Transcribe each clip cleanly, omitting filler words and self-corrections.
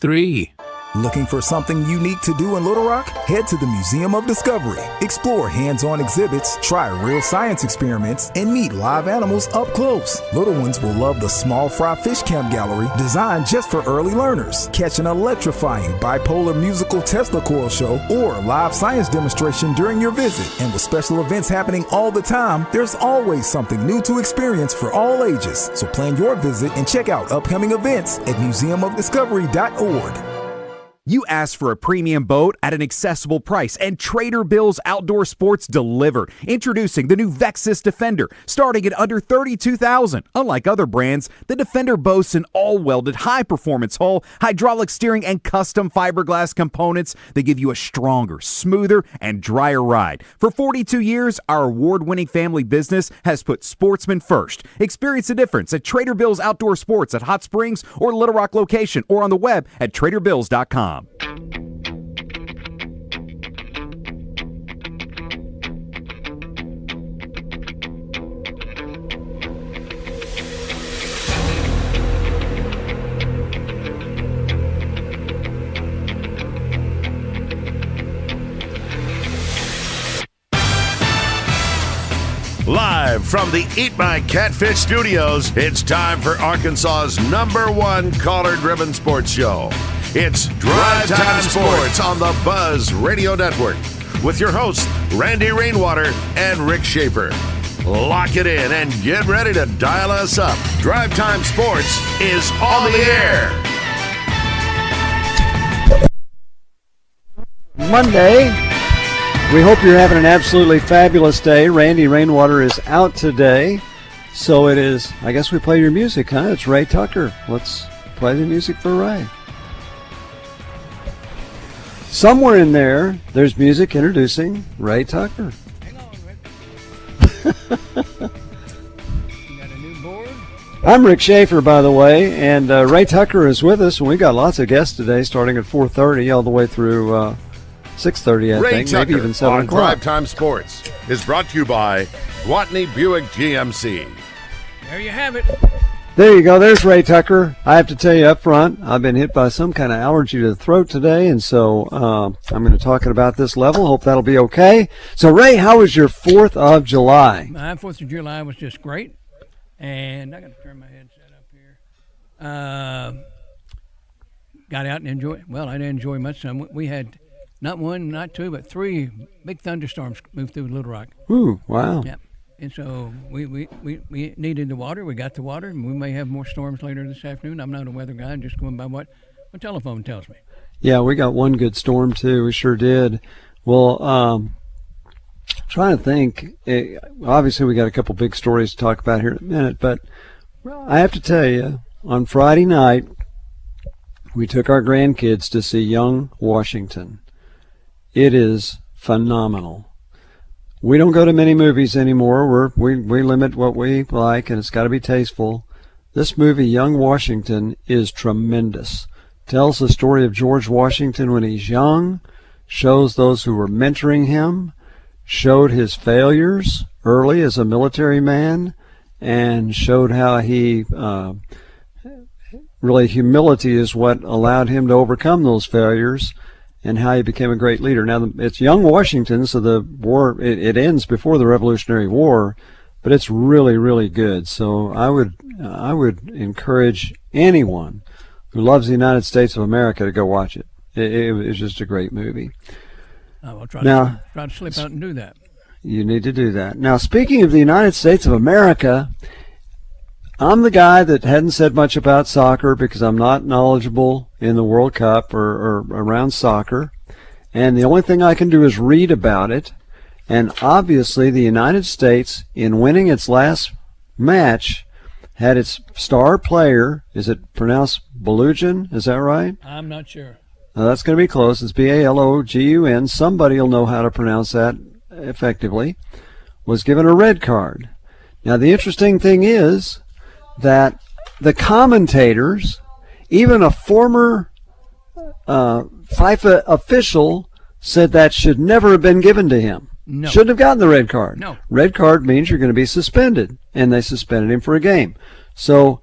3. Looking for something unique to do in Little Rock? Head to the Museum of Discovery. Explore hands-on exhibits, try real science experiments, and meet live animals up close. Little ones will love the Small Fry Fish Camp Gallery, designed just for early learners. Catch an electrifying bipolar musical Tesla coil show or live science demonstration during your visit. And with special events happening all the time, there's always something new to experience for all ages. So plan your visit and check out upcoming events at museumofdiscovery.org. You asked for a premium boat at an accessible price, and Trader Bill's Outdoor Sports delivered. Introducing the new Vexus Defender, starting at under $32,000. Unlike other brands, the Defender boasts an all-welded, high-performance hull, hydraulic steering, and custom fiberglass components that give you a stronger, smoother, and drier ride. For 42 years, our award-winning family business has put sportsmen first. Experience the difference at Trader Bill's Outdoor Sports at Hot Springs or Little Rock location, or on the web at traderbills.com. Live from the Eat My Catfish studios, it's time for Arkansas's #1 caller-driven sports show. It's Drive Time Sports on the Buzz Radio Network with your hosts, Randy Rainwater and Rick Schaeffer. Lock it in and get ready to dial us up. Drive Time Sports is on the air. Monday. We hope you're having an absolutely fabulous day. Randy Rainwater is out today, so it is, I guess we play your music, huh? It's Ray Tucker. Let's play the music for Ray. Somewhere in there, there's music introducing Ray Tucker. Hang on, Rick. You got a new board? I'm Rick Schaeffer, by the way, and Ray Tucker is with us, and we got lots of guests today, starting at 4:30 all the way through 6:30, I Ray think, Tucker maybe even 7 on o'clock. Drive Time Sports is brought to you by Gwatney Buick GMC. There you have it. There you go. There's Ray Tucker. I have to tell you up front, I've been hit by some kind of allergy to the throat today, and so I'm going to talk about this level. Hope that'll be okay. So, Ray, how was your 4th of July? My 4th of July was just great, and I got to turn my headset up here. Got out and enjoyed. Well, I didn't enjoy much. We had not one, not two, but 3 big thunderstorms moved through Little Rock. Ooh, wow. Yeah. And so we needed the water. We got the water, and we may have more storms later this afternoon. I'm not a weather guy. I'm just going by what my telephone tells me. Yeah, we got one good storm, too. We sure did. Well, trying to think. Obviously, we got a couple big stories to talk about here in a minute, but I have to tell you, on Friday night, we took our grandkids to see Young Washington. It is phenomenal. We don't go to many movies anymore. We limit what we like, and it's got to be tasteful. This movie, Young Washington, is tremendous. Tells the story of George Washington when he's young, shows those who were mentoring him, showed his failures early as a military man, and showed how he really humility is what allowed him to overcome those failures, and how he became a great leader. Now, it's Young Washington, so the war, it ends before the Revolutionary War, but it's really, really good. So I would encourage anyone who loves the United States of America to go watch it. It was just a great movie. I will try to slip out and do that. You need to do that. Now, speaking of the United States of America, I'm the guy that hadn't said much about soccer because I'm not knowledgeable in the World Cup or around soccer. And the only thing I can do is read about it. And obviously the United States, in winning its last match, had its star player, is it pronounced Balogun? Is that right? I'm not sure. That's going to be close. It's Balogun. Somebody will know how to pronounce that effectively. Was given a red card. Now, the interesting thing is that the commentators, even a former FIFA official, said that should never have been given to him. No. Shouldn't have gotten the red card. No. Red card means you're going to be suspended, and they suspended him for a game. So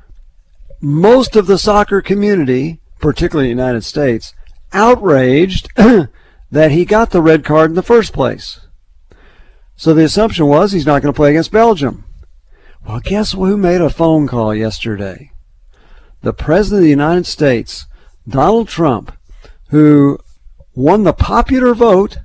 most of the soccer community particularly in the United States, outraged that he got the red card in the first place. So the assumption was he's not going to play against Belgium. Well, guess who made a phone call yesterday? The President of the United States, Donald Trump, who won the popular vote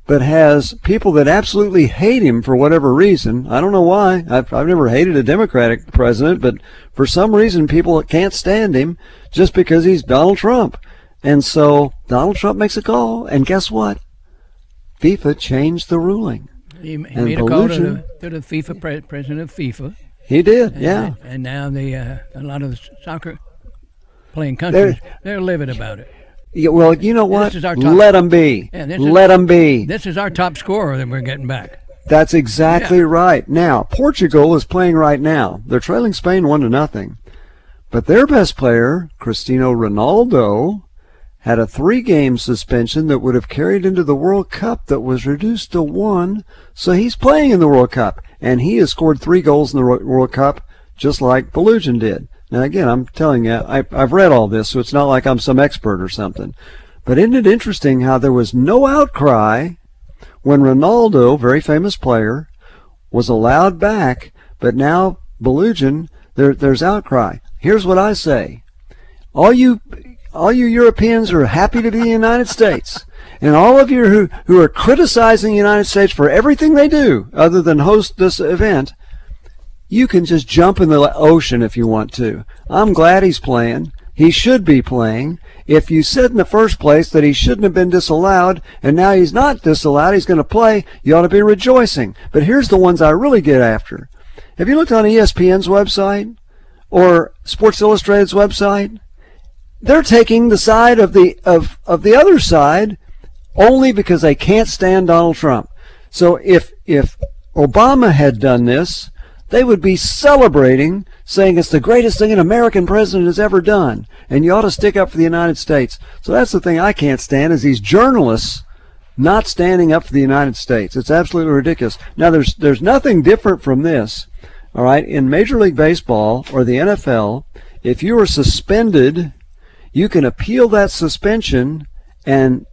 but has people that absolutely hate him for whatever reason. I don't know why. I've never hated a Democratic president, but for some reason people can't stand him just because he's Donald Trump. And so Donald Trump makes a call, and guess what? FIFA changed the ruling. He made a call to the FIFA president of FIFA. He did, yeah. And now a lot of the soccer playing countries, they're livid about it. Yeah, well, you know what? Let them be. Yeah, let them be. This is our top scorer that we're getting back. That's exactly right. Now, Portugal is playing right now. They're trailing Spain 1-0. But their best player, Cristiano Ronaldo, had a 3-game suspension that would have carried into the World Cup that was reduced to 1. So he's playing in the World Cup, and he has scored 3 goals in the World Cup just like Belugin did. Now, again, I'm telling you, I've read all this, so it's not like I'm some expert or something. But isn't it interesting how there was no outcry when Ronaldo, very famous player, was allowed back, but now Belugin, there's outcry. Here's what I say. All you Europeans are happy to be in the United States. And all of you who are criticizing the United States for everything they do other than host this event, you can just jump in the ocean if you want to. I'm glad he's playing. He should be playing. If you said in the first place that he shouldn't have been disallowed, and now he's not disallowed, he's going to play, you ought to be rejoicing. But here's the ones I really get after. Have you looked on ESPN's website or Sports Illustrated's website? They're taking the side of the other side only because they can't stand Donald Trump. So if Obama had done this, they would be celebrating, saying it's the greatest thing an American president has ever done, and you ought to stick up for the United States. So that's the thing I can't stand, is these journalists not standing up for the United States. It's absolutely ridiculous. Now, there's nothing different from this. All right, in Major League Baseball or the NFL, if you are suspended, you can appeal that suspension and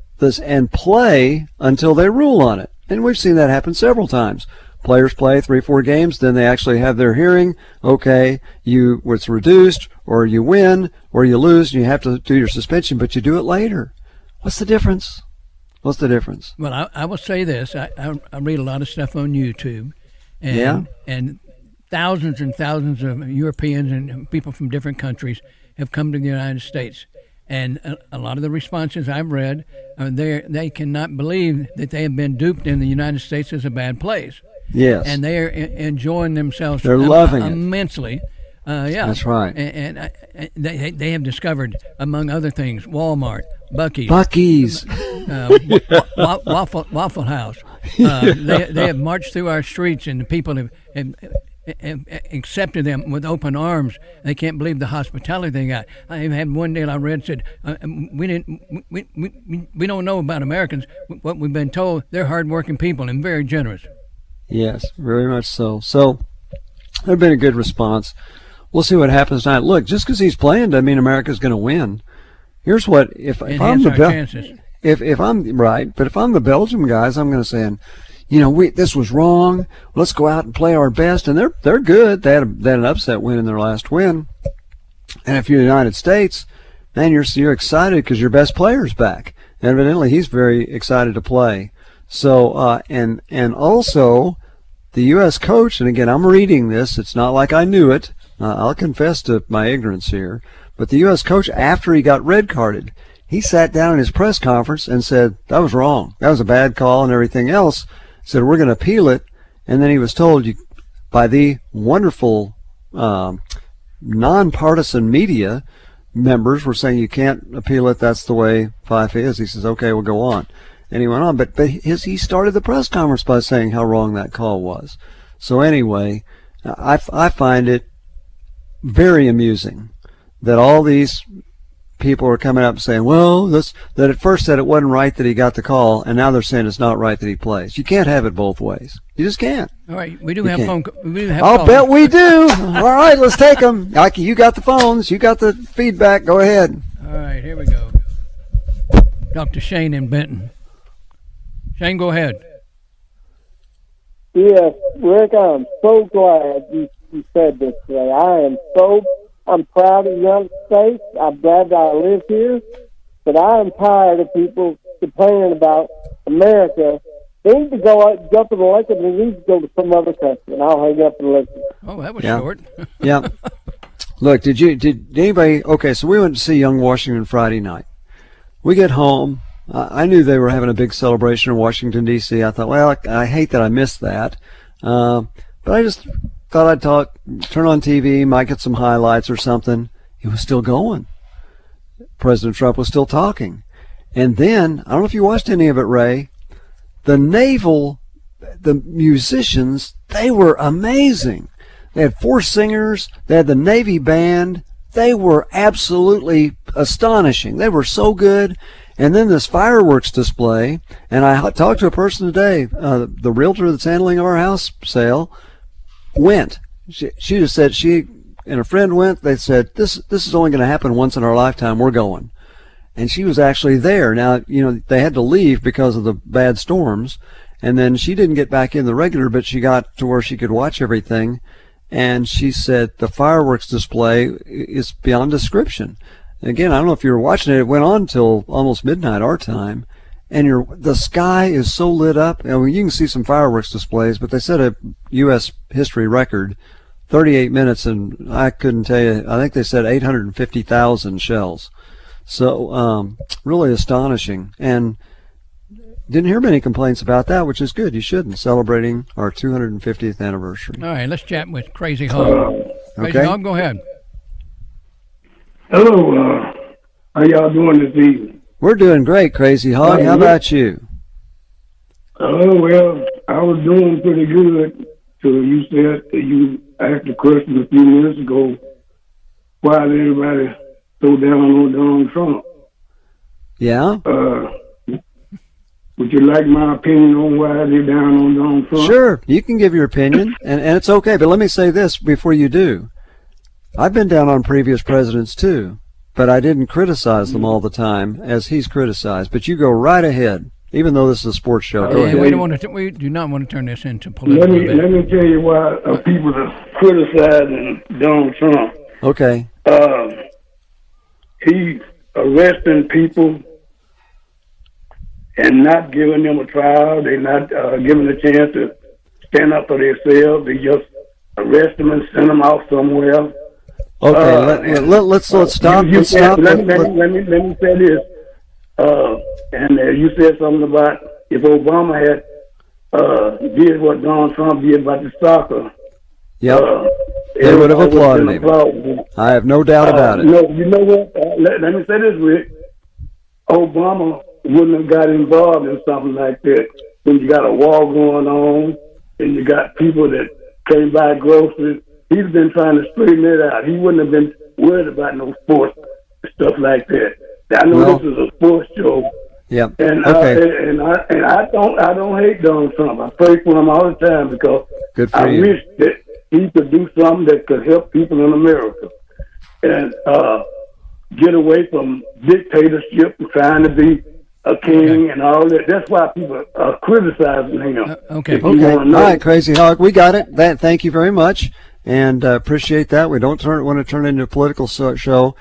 play until they rule on it. And we've seen that happen several times. Players play 3-4 games, then they actually have their hearing. Okay, it's reduced, or you win, or you lose, and you have to do your suspension, but you do it later. What's the difference? What's the difference? Well, I will say this. I read a lot of stuff on YouTube, and thousands and thousands of Europeans and people from different countries have come to the United States. And a lot of the responses I've read, they cannot believe that they have been duped in the United States as a bad place. Yes. And they are enjoying themselves. They're loving immensely. Yeah. That's right. And they have discovered, among other things, Walmart, Buc-ee's, Waffle House. They have marched through our streets, and the people have accepted them with open arms. They can't believe the hospitality they got. I had one deal I read said, we don't know about Americans. What we've been told, they're hardworking people and very generous. Yes, very much so. So there's been a good response. We'll see what happens tonight. Look, just because he's playing doesn't mean America's going to win. Here's what if I'm the if I'm right, but if I'm the Belgium guys, I'm going to say, this was wrong. Let's go out and play our best, and they're good. They had an upset win in their last win. And if you're the United States, man, you're excited because your best player's back. And evidently, he's very excited to play. So and also the U.S. coach, and again, I'm reading this. It's not like I knew it. I'll confess to my ignorance here. But the U.S. coach, after he got red carded, he sat down in his press conference and said, that was wrong. That was a bad call and everything else. He said, we're going to appeal it. And then he was told by the wonderful nonpartisan media members were saying you can't appeal it. That's the way FIFA is. He says, okay, we'll go on. And he went on. But he started the press conference by saying how wrong that call was. So anyway, I find it very amusing that all these people are coming up and saying, well, that at first said it wasn't right that he got the call, and now they're saying it's not right that he plays. You can't have it both ways. You just can't. All right, we do have phone. I'll bet we do. All right, let's take them. You got the phones. You got the feedback. Go ahead. All All right, here we go. Dr. Shane in Benton. Shane, go ahead. Yes, Rick, I'm so glad you said this today. I'm proud of the United States. I'm glad that I live here, but I am tired of people complaining about America. They need to go out, jump in the lake, and they need to go to some other country, and I'll hang up and listen. Oh, that was short. Yeah. Look, did anybody? Okay, so we went to see Young Washington Friday night. We get home. I knew they were having a big celebration in Washington, D.C. I thought, well, I hate that I missed that. But I just thought I'd turn on TV, might get some highlights or something. It was still going. President Trump was still talking. And then, I don't know if you watched any of it, Ray, the musicians, they were amazing. They had 4 singers. They had the Navy band. They were absolutely astonishing. They were so good. And then this fireworks display, and I talked to a person today, the realtor that's handling our house sale, went. She just said she and a friend went. They said, this is only going to happen once in our lifetime. We're going. And she was actually there. Now, they had to leave because of the bad storms, and then she didn't get back in the regular, but she got to where she could watch everything. And she said the fireworks display is beyond description. Again, I don't know if you were watching it. It went on till almost midnight our time, and the sky is so lit up. I mean, you can see some fireworks displays, but they set a U.S. history record, 38 minutes, and I couldn't tell you. I think they said 850,000 shells. So really astonishing, and didn't hear many complaints about that, which is good. You shouldn't, celebrating our 250th anniversary. All right, let's chat with Crazy Hog. Crazy Hog, go ahead. Hello, how y'all doing this evening? We're doing great, Crazy Hog. How about you? Well, I was doing pretty good till you said that you asked a question a few minutes ago. Why did everybody so down on Donald Trump? Yeah? Would you like my opinion on why they're down on Donald Trump? Sure, you can give your opinion, and it's okay. But let me say this before you do. I've been down on previous presidents too, but I didn't criticize them all the time as he's criticized. But you go right ahead, even though this is a sports show. Go ahead. We do not want to turn this into political. Let me tell you why people are criticizing Donald Trump. Okay. He's arresting people and not giving them a trial. They're not giving a chance to stand up for themselves. They just arrest them and send them out somewhere. Okay, let's stop. Let me say this. And you said something about if Obama had did what Donald Trump did about the soccer. Yep. They would have applauded him. I have no doubt about it. No, you know what? Let me say this, Rick. Obama wouldn't have got involved in something like that. When you got a war going on and you got people that came by groceries, he's been trying to straighten it out. He wouldn't have been worried about no sports and stuff like that. I know this is a sports show. Yeah. And okay. I don't hate Donald Trump. I pray for him all the time because I wish that he could do something that could help people in America and get away from dictatorship and trying to be a king and all that. That's why people are criticizing him. Okay. All right, Crazy Hog, we got it. Thank you very much, and appreciate that. We don't want to turn it into a political show.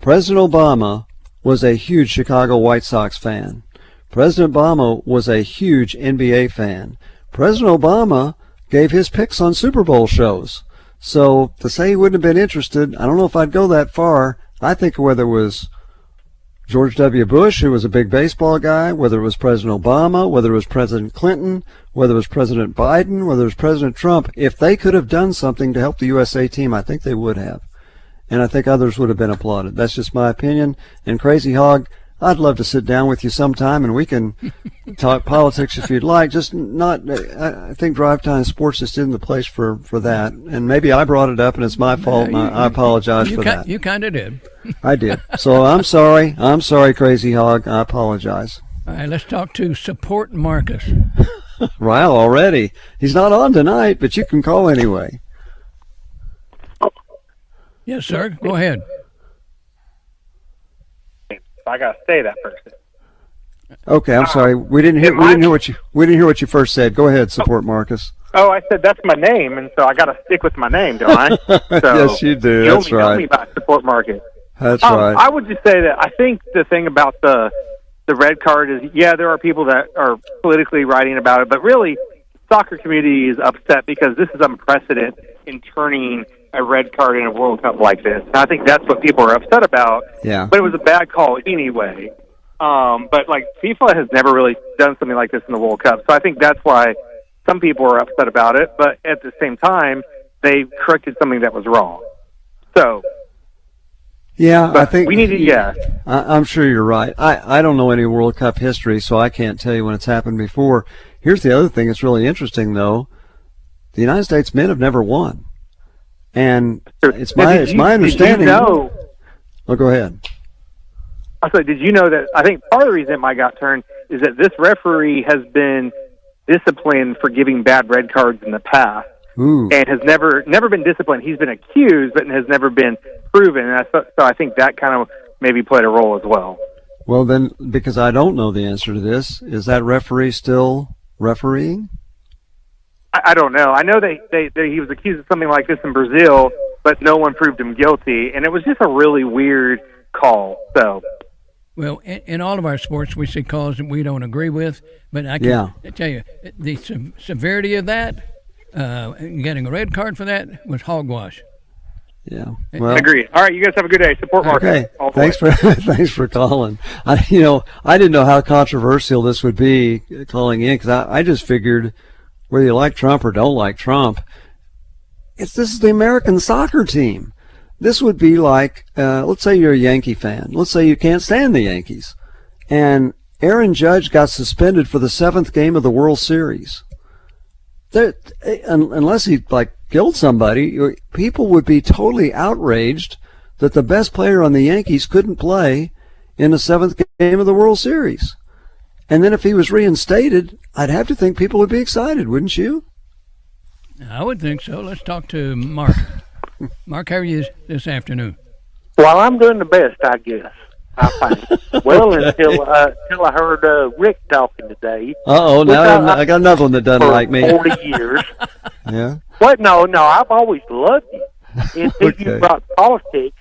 President Obama was a huge Chicago White Sox fan. President Obama was a huge NBA fan. President Obama gave his picks on Super Bowl shows. So to say he wouldn't have been interested, I don't know if I'd go that far. I think whether it was George W. Bush, who was a big baseball guy, whether it was President Obama, whether it was President Clinton, whether it was President Biden, whether it was President Trump, if they could have done something to help the USA team, I think they would have. And I think others would have been applauded. That's just my opinion. And Crazy Hog, I'd love to sit down with you sometime and we can talk politics if you'd like. Just not, I think Drive Time Sports just isn't the place for that. And maybe I brought it up and it's my fault. And I apologize for that. You kind of did. I did. So I'm sorry. I'm sorry, Crazy Hog. I apologize. All right, let's talk to Support Marcus. Ryle already. He's not on tonight, but you can call anyway. Yes, sir. Go ahead. so I got to say that person. Okay, I'm sorry. We didn't hear what you first said. Go ahead, support Marcus. Oh, I said that's my name, and so I got to stick with my name, don't I? So yes, you do. That's right. Tell me about support Marcus. That's right. I would just say that I think the thing about the red card is, there are people that are politically writing about it, but really, the soccer community is upset because this is unprecedented in turning a red card in a World Cup like this. And I think that's what people are upset about. Yeah. But it was a bad call anyway. But like FIFA has never really done something like this in the World Cup, so I think that's why some people are upset about it. But at the same time, they corrected something that was wrong. So. Yeah, I think we need to. I'm sure you're right. I don't know any World Cup history, so I can't tell you when it's happened before. Here's the other thing that's really interesting, though. The United States men have never won, and it's my understanding. Did you know? Oh, go ahead. I said, did you know that? I think part of the reason it might got turned is that this referee has been disciplined for giving bad red cards in the past. Ooh. And has never been disciplined. He's been accused, but has never been proven. And so I think that kind of maybe played a role as well. Well, then, because I don't know the answer to this, is that referee still refereeing? I don't know. I know that he was accused of something like this in Brazil, but no one proved him guilty, and it was just a really weird call. So. Well, in all of our sports, we see calls that we don't agree with, but I can tell you the severity of that. Getting a red card for that was hogwash. Yeah, well, agreed. All right, you guys have a good day. Support Marcus. Okay, thanks for calling. I didn't know how controversial this would be calling in, because I just figured whether you like Trump or don't like Trump, this is the American soccer team. This would be like, let's say you're a Yankee fan. Let's say you can't stand the Yankees, and Aaron Judge got suspended for the 7th game of the World Series. Unless he killed somebody, people would be totally outraged that the best player on the Yankees couldn't play in the 7th game of the World Series. And then if he was reinstated, I'd have to think people would be excited, wouldn't you? I would think so. Let's talk to Mark. Mark, how are you this afternoon? Well, I'm doing the best, I guess. I think. Well, until I heard Rick talking today. Now I got another one that doesn't like me. 40 years. Yeah. But no, I've always loved you. Until you brought politics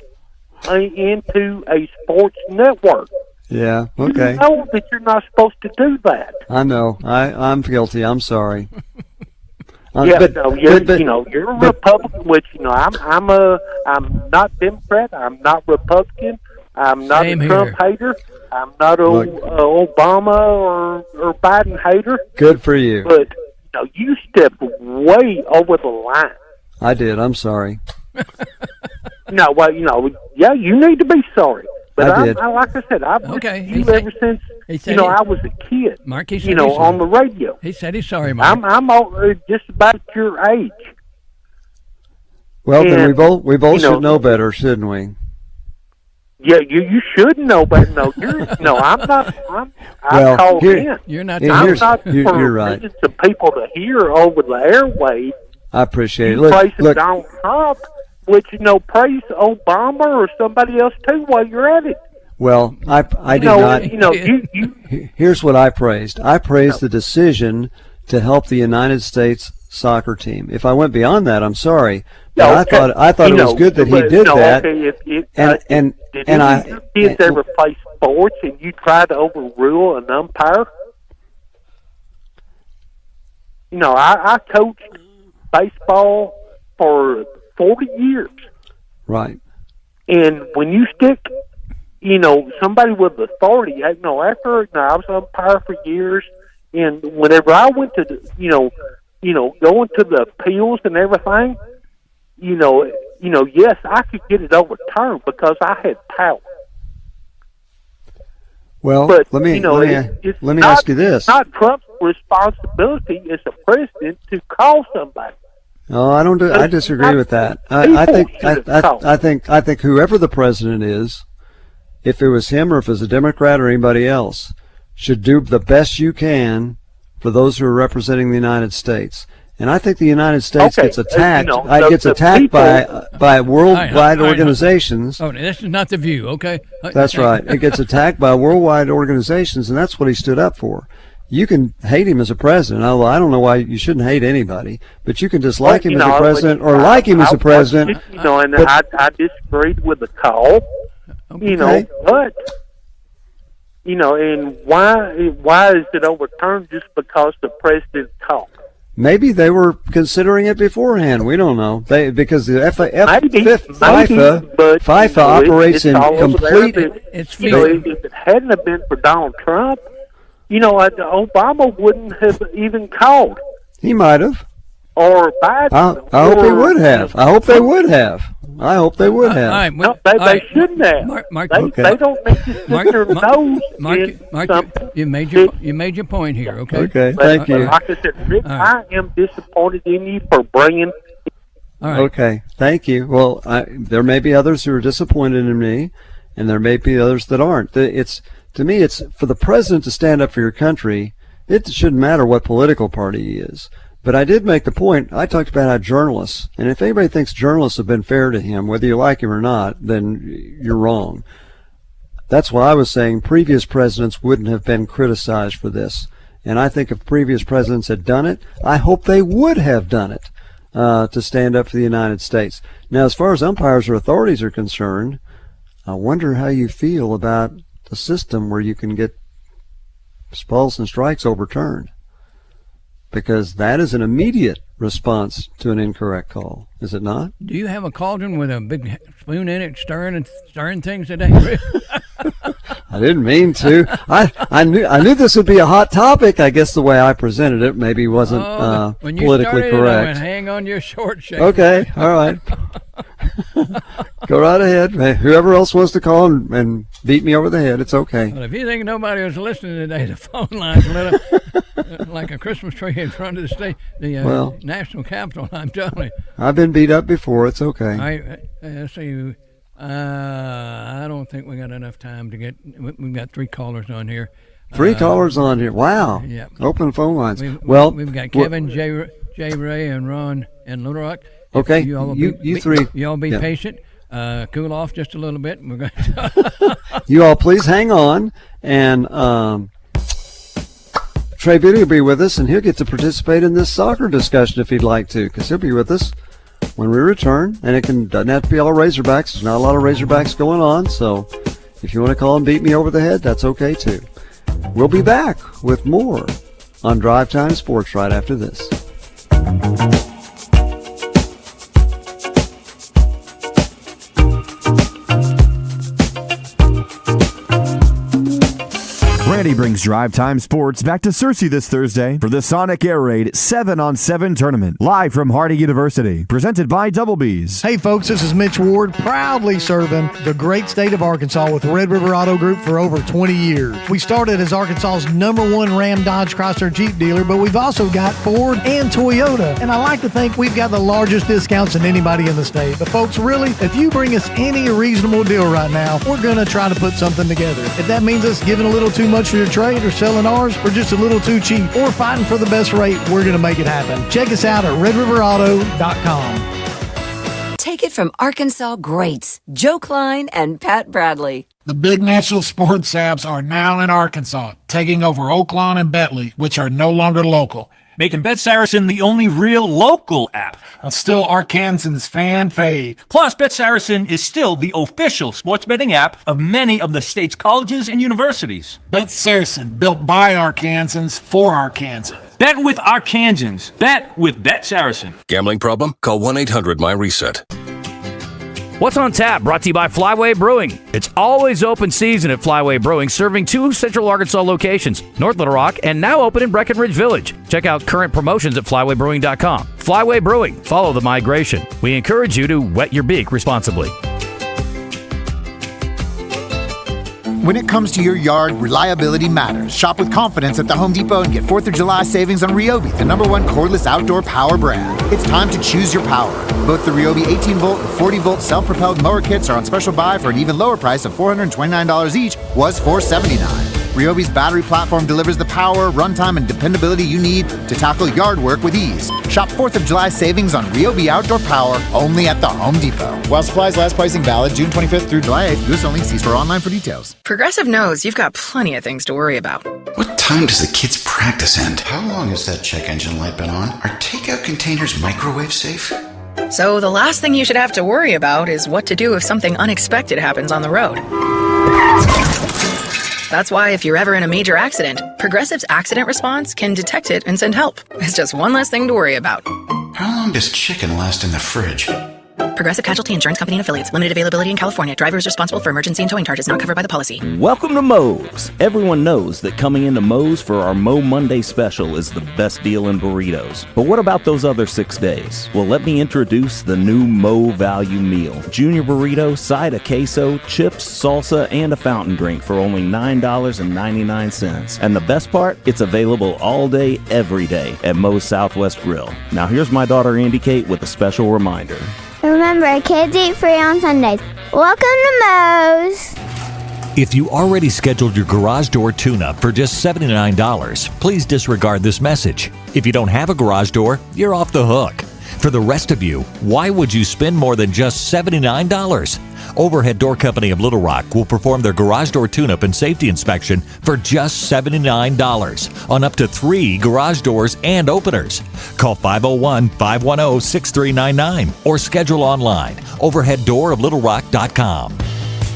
into a sports network. Yeah. Okay. You know that you're not supposed to do that. I know. I'm guilty. I'm sorry. You're a Republican, which I'm not Democrat. I'm not Republican. I'm not a Trump hater. I'm not a Obama or Biden hater. Good for you. But you stepped way over the line. I did. I'm sorry. No, well, you need to be sorry. But I did. Like I said, I've listened to you ever since I was a kid. Mark, he said on the radio. He said he's sorry, Mark. I'm just about your age. Well, then we both should know better, shouldn't we? Yeah, you should know better. I'm not. I called in. You're not. I'm not you're right. Millions of people to hear over the airwaves. I appreciate it. Look, Donald Trump, which praise Obama or somebody else too while you're at it. Well, I did not. Here's what I praised. I praised the decision to help the United States soccer team. If I went beyond that, I'm sorry. But I thought it was good that he did that. Did kids ever play sports and you tried to overrule an umpire? I coached baseball for 40 years. Right. And when you stick, somebody with authority, after I was an umpire for years, and whenever I went to, going to the appeals and everything, yes, I could get it overturned because I had power. Well, but, let me ask you this. It's not Trump's responsibility as a president to call somebody. No, I disagree with that. I think whoever the president is, if it was him or if it was a Democrat or anybody else, should do the best you can for those who are representing the United States. And I think the United States gets attacked. Gets attacked people, by worldwide organizations. Oh, this is not the View, okay? That's right. It gets attacked by worldwide organizations, and that's what he stood up for. You can hate him as a president. I don't know why you shouldn't hate anybody, but you can dislike him as a president or like him as a president. I disagreed with the call. Okay. But and why is it overturned just because the president called? Maybe they were considering it beforehand. We don't know. Because the FIFA operates in complete. If it hadn't have been for Donald Trump, Obama wouldn't have even called. He might have. Or Biden. I hope he would have. I hope they would have. I hope they would have. Right, no, they shouldn't have. They don't need to stick their nose in something. You made your point here, okay? Okay, thank you. Like I said, Rick, I am disappointed in you for bringing. All right. Okay, thank you. Well, there may be others who are disappointed in me, and there may be others that aren't. To me, it's for the president to stand up for your country. It shouldn't matter what political party he is. But I did make the point, I talked about how journalists, and if anybody thinks journalists have been fair to him, whether you like him or not, then you're wrong. That's why I was saying previous presidents wouldn't have been criticized for this. And I think if previous presidents had done it, I hope they would have done it to stand up for the United States. Now, as far as umpires or authorities are concerned, I wonder how you feel about the system where you can get balls and strikes overturned. Because that is an immediate response to an incorrect call, is it not? Do you have a cauldron with a big spoon in it stirring things today, Rick? I didn't mean to. I knew this would be a hot topic. I guess the way I presented it maybe wasn't politically correct. I went, hang on your short, Schaeffer. Okay, all right. Go right ahead. Whoever else wants to call and beat me over the head, it's okay. Well, if you think nobody was listening today, the phone lines lit up like a Christmas tree in front of the National Capitol. I'm telling you. I've been beat up before. It's okay. Let's see. I don't think we got enough time to get. We've got 3 callers on here. 3 callers on here. Wow. Yeah. Open phone lines. We've got Kevin, Jay Ray, and Ron in Little Rock. Okay. You three. You all be patient. Cool off just a little bit. We're going to you all please hang on, and Trey Biddy will be with us, and he'll get to participate in this soccer discussion if he'd like to, because he'll be with us when we return. And doesn't have to be all Razorbacks. There's not a lot of Razorbacks going on, so if you want to call and beat me over the head, that's okay too. We'll be back with more on Drive Time Sports right after this. Randy brings Drive Time Sports back to Searcy this Thursday for the Sonic Air Raid 7-on-7 tournament, live from Hardy University, presented by Double B's. Hey folks, this is Mitch Ward, proudly serving the great state of Arkansas with Red River Auto Group for over 20 years. We started as Arkansas's #1 Ram, Dodge, Chrysler, Jeep dealer, but we've also got Ford and Toyota, and I like to think we've got the largest discounts than anybody in the state. But folks, really, if you bring us any reasonable deal right now, we're going to try to put something together. If that means us giving a little too much for your trade or selling ours or just a little too cheap or fighting for the best rate, we're going to make it happen. Check us out at redriverauto.com. Take it from Arkansas greats Joe Klein and Pat Bradley. The big national sports apps are now in Arkansas, taking over Oaklawn and Bentley, which are no longer local, making Bet Saracen the only real local app. Still Arkansans' fan fave. Plus, Bet Saracen is still the official sports betting app of many of the state's colleges and universities. Bet Saracen, built by Arkansans for Arkansans. Bet with Arkansans. Bet with Bet Saracen. Gambling problem? Call 1-800-MY-RESET. What's on tap? Brought to you by Flyway Brewing. It's always open season at Flyway Brewing, serving 2 Central Arkansas locations, North Little Rock, and now open in Breckenridge Village. Check out current promotions at flywaybrewing.com. Flyway Brewing. Follow the migration. We encourage you to wet your beak responsibly. When it comes to your yard, reliability matters. Shop with confidence at the Home Depot and get 4th of July savings on Ryobi, the #1 cordless outdoor power brand. It's time to choose your power. Both the Ryobi 18-volt and 40-volt self-propelled mower kits are on special buy for an even lower price of $429 each, was $479. Ryobi's battery platform delivers the power, runtime, and dependability you need to tackle yard work with ease. Shop 4th of July savings on Ryobi Outdoor Power only at the Home Depot. While supplies last, pricing valid June 25th through July 8th. U.S. only. See store online for details. Progressive knows you've got plenty of things to worry about. What time does the kids' practice end? How long has that check engine light been on? Are takeout containers microwave safe? So the last thing you should have to worry about is what to do if something unexpected happens on the road. That's why if you're ever in a major accident, Progressive's accident response can detect it and send help. It's just one less thing to worry about. How long does chicken last in the fridge? Progressive Casualty Insurance Company and Affiliates. Limited availability in California. Driver is responsible for emergency and towing charges not covered by the policy. Welcome to Moe's. Everyone knows that coming into Moe's for our Mo Monday special is the best deal in burritos. But what about those other 6 days? Well, let me introduce the new Mo Value Meal. Junior burrito, side of queso, chips, salsa, and a fountain drink for only $9.99. And the best part? It's available all day, every day at Moe's Southwest Grill. Now here's my daughter Andy Kate with a special reminder. Remember, kids eat free on Sundays. Welcome to Moe's. If you already scheduled your garage door tune-up for just $79, please disregard this message. If you don't have a garage door, you're off the hook. For the rest of you, why would you spend more than just $79? Overhead Door Company of Little Rock will perform their garage door tune-up and safety inspection for just $79 on up to 3 garage doors and openers. Call 501-510-6399 or schedule online, overheaddooroflittlerock.com.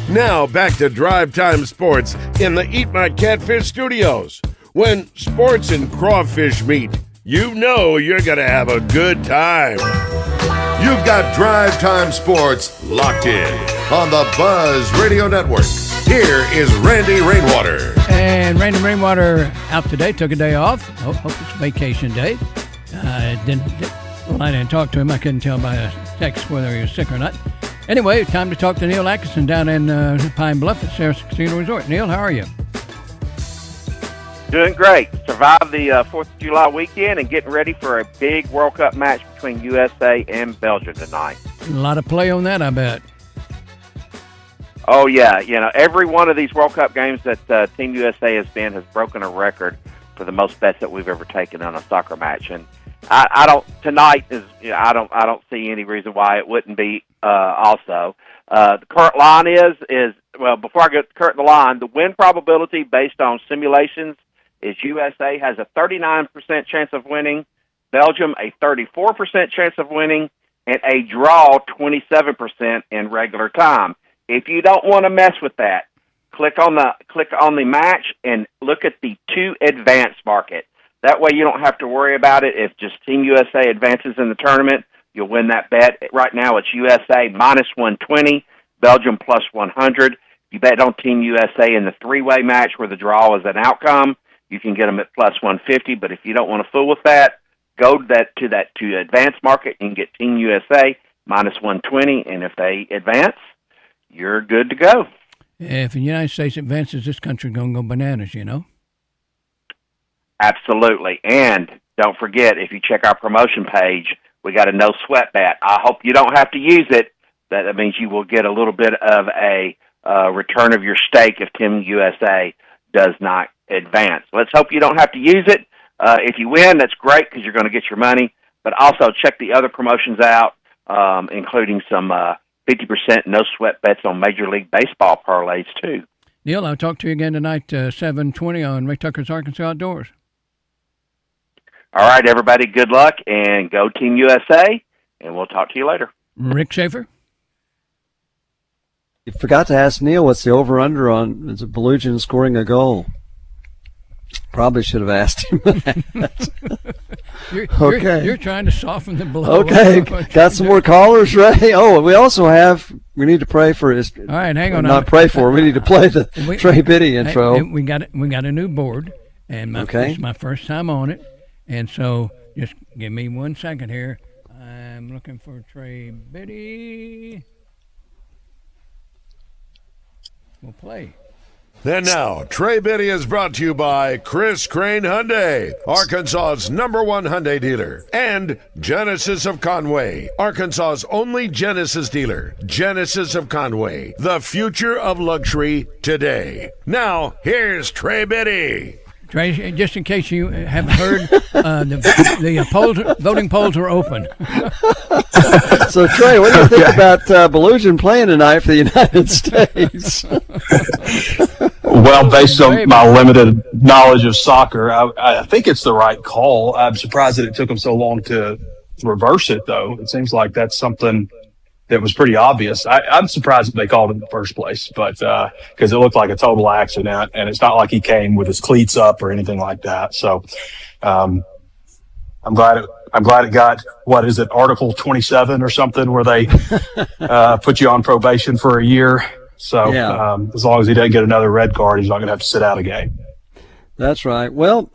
Now back to Drive Time Sports in the Eat My Catfish studios. When sports and crawfish meet, you know you're going to have a good time. You've got Drive Time Sports locked in on the Buzz Radio Network. Here is Randy Rainwater. And Randy Rainwater out today, took a day off. Hope it's vacation day. I didn't talk to him. I couldn't tell by a text whether he was sick or not. Anyway, time to talk to Neil Atkinson down in Pine Bluff at Sarah's Casino Resort. Neil, how are you? Doing great. Survived the 4th of July weekend and getting ready for a big World Cup match between USA and Belgium tonight. A lot of play on that, I bet. Oh, yeah. You know, every one of these World Cup games that Team USA has been has broken a record for the most bets that we've ever taken on a soccer match. And I don't see any reason why it wouldn't be also. The current line is well, before I get to the line, the win probability based on simulations is USA has a 39% chance of winning, Belgium a 34% chance of winning, and a draw 27% in regular time. If you don't want to mess with that, click on the match and look at the 2 advance market. That way you don't have to worry about it. If just Team USA advances in the tournament, you'll win that bet. Right now it's USA minus 120, Belgium plus 100. You bet on Team USA in the 3-way match where the draw is an outcome. You can get them at plus 150, but if you don't want to fool with that, go to that advance market and get Team USA minus 120, and if they advance, you're good to go. If the United States advances, this country's going to go bananas, you know? Absolutely. And don't forget, if you check our promotion page, we got a no sweat bet. I hope you don't have to use it. That means you will get a little bit of a return of your stake if Team USA does not advance. Let's hope you don't have to use it. If you win, that's great because you're going to get your money. But also check the other promotions out, including some 50% no sweat bets on Major League Baseball parlays too. Neil, I'll talk to you again tonight, 7:20 on Rick Tucker's Arkansas Outdoors. All right, everybody, good luck, and go Team USA, and we'll talk to you later. Rick Schaeffer? You forgot to ask Neil what's the over-under on Belugian scoring a goal. Probably should have asked him that. You're trying to soften the blow. Okay, got some more callers, Ray? Oh, we need to pray for his. All right, hang on. Not pray for, we need to play the Trey Biddy intro. We got a new board, and it's my first time on it. And so just give me 1 second here. I'm looking for Trey Biddy. We'll play. And now, Trey Biddy is brought to you by Chris Crane Hyundai, Arkansas's #1 Hyundai dealer, and Genesis of Conway, Arkansas's only Genesis dealer. Genesis of Conway, the future of luxury today. Now, here's Trey Biddy. Trey, just in case you haven't heard, the voting polls are open. So, Trey, what do you think about Belugian playing tonight for the United States? Well, based on my limited knowledge of soccer, I think it's the right call. I'm surprised that it took them so long to reverse it, though. It seems like that's something that was pretty obvious. I'm surprised that they called it in the first place, but because it looked like a total accident, and it's not like he came with his cleats up or anything like that. So I'm glad it got, what is it, Article 27 or something, where they put you on probation for a year. So as long as he doesn't get another red card, he's not going to have to sit out a game. That's right. Well,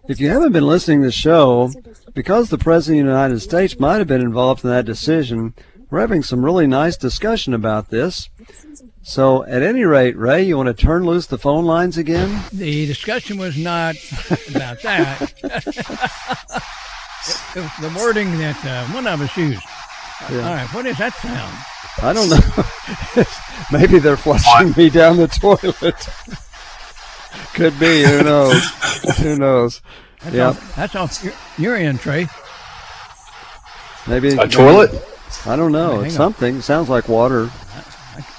if you haven't been listening to the show, because the President of the United States might have been involved in that decision, we're having some really nice discussion about this. So at any rate, Ray, you want to turn loose the phone lines again? The discussion was not about that. It was the wording that one of us used. Yeah. All right, what is that sound? I don't know. Maybe they're flushing me down the toilet. Could be. Who knows? Who knows? That's off your end, Trey. Maybe a toilet? I don't know. It's something. It sounds like water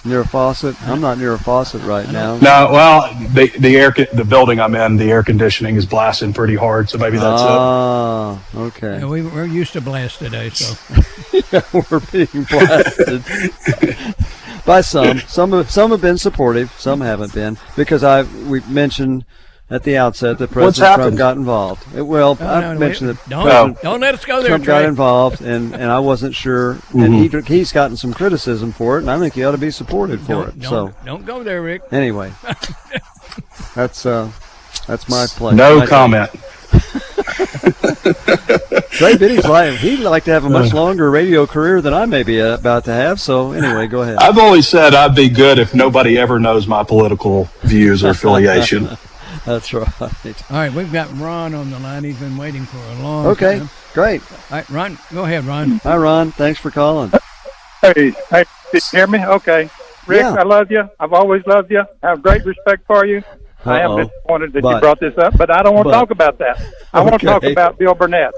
near a faucet. I'm not near a faucet right now. No, well, the building I'm in, the air conditioning is blasting pretty hard, so maybe that's it. Ah, okay. Yeah, we're used to blast today, so. Yeah, we're being blasted by some. Some have been supportive. Some haven't been, because we mentioned at the outset that President Trump got involved. I mentioned that don't let us go there. Trump got involved, and I wasn't sure, and he's gotten some criticism for it, and I think he ought to be supported for it. Don't go there, Rick. Anyway, that's my place. No comment. Trey Biddy's he'd like to have a much longer radio career than I may be about to have. So anyway, go ahead. I've always said I'd be good if nobody ever knows my political views or affiliation. That's right. All right, we've got Ron on the line. He's been waiting for a long time. Okay, great. All right, Ron, go ahead, Ron. Hi, Ron. Thanks for calling. Hey, did you hear me? Okay. Rick, I love you. I've always loved you. I have great respect for you. I am disappointed that you brought this up, but I don't want to talk about that. I want to talk about Bill Burnett.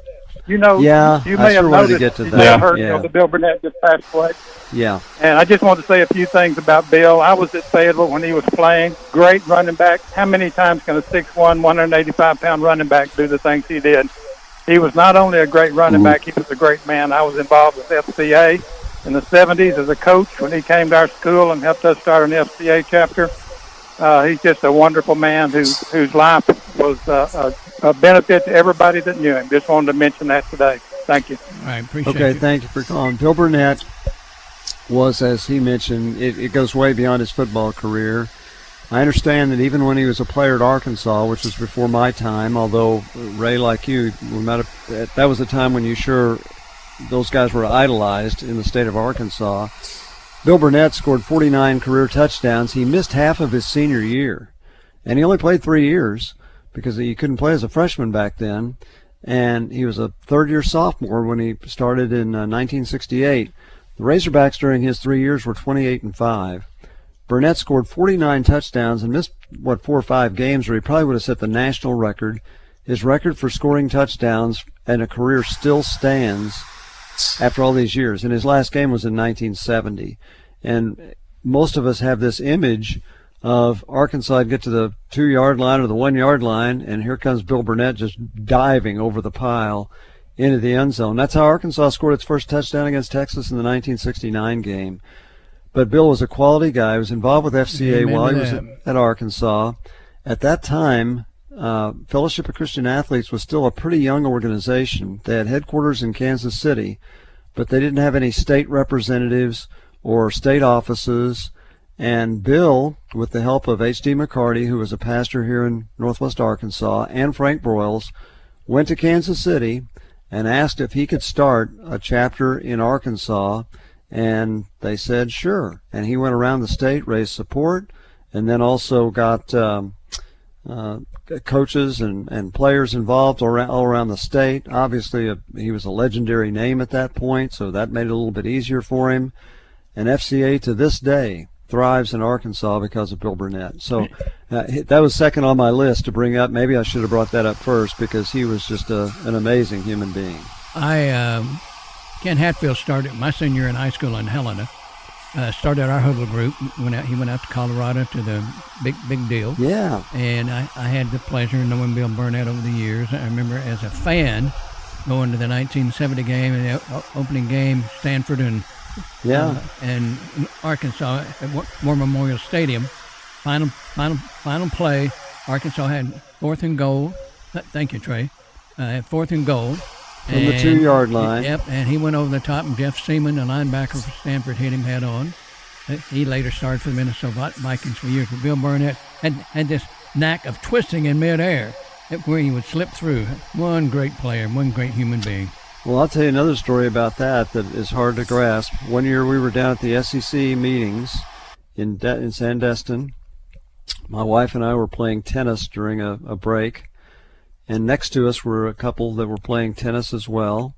You know, you may have noticed the Bill Burnett just passed away. Yeah. And I just want to say a few things about Bill. I was at Fayetteville when he was playing. Great running back. How many times can a 6'1", 185-pound running back do the things he did? He was not only a great running back, he was a great man. I was involved with FCA in the 70s as a coach when he came to our school and helped us start an FCA chapter. He's just a wonderful man whose life was a benefit to everybody that knew him. Just wanted to mention that today. Thank you. All right, appreciate it. Okay, thank you for calling. Bill Burnett was, as he mentioned, it goes way beyond his football career. I understand that even when he was a player at Arkansas, which was before my time, although Ray, like you, that was a time when those guys were idolized in the state of Arkansas. Bill Burnett scored 49 career touchdowns. He missed half of his senior year, and he only played 3 years because he couldn't play as a freshman back then, and he was a third-year sophomore when he started in 1968. The Razorbacks during his 3 years were 28-5. Burnett scored 49 touchdowns and missed, 4 or 5 games, or he probably would have set the national record. His record for scoring touchdowns in a career still stands after all these years, and his last game was in 1970. And most of us have this image of Arkansas get to the 2-yard line or the 1-yard line, and here comes Bill Burnett just diving over the pile into the end zone. That's how Arkansas scored its first touchdown against Texas in the 1969 game. But Bill was a quality guy. He was involved with FCA while he was at Arkansas. At that time, Fellowship of Christian Athletes was still a pretty young organization. They had headquarters in Kansas City, but they didn't have any state representatives or state offices. And Bill, with the help of H.D. McCarty, who was a pastor here in northwest Arkansas, and Frank Broyles, went to Kansas City and asked if he could start a chapter in Arkansas, and they said sure. And he went around the state, raised support, and then also got coaches and players involved all around the state. Obviously, he was a legendary name at that point, so that made it a little bit easier for him. And FCA to this day thrives in Arkansas because of Bill Burnett. So that was second on my list to bring up. Maybe I should have brought that up first because he was just an amazing human being. Ken Hatfield started my senior year in high school in Helena. Started our huddle group. He went out to Colorado to the big deal. Yeah. And I had the pleasure of knowing Bill Burnett over the years. I remember as a fan going to the 1970 game and the opening game, Stanford and Arkansas at War Memorial Stadium. Final play. Arkansas had 4th and goal. Thank you, Trey. 4th and goal. From the 2-yard line. Yep, and he went over the top, and Jeff Seaman, a linebacker for Stanford, hit him head on. He later started for the Minnesota Vikings for years. But Bill Burnett had this knack of twisting in midair where he would slip through. One great player, one great human being. Well, I'll tell you another story about that is hard to grasp. One year we were down at the SEC meetings in Sandestin. My wife and I were playing tennis during a break. And next to us were a couple that were playing tennis as well.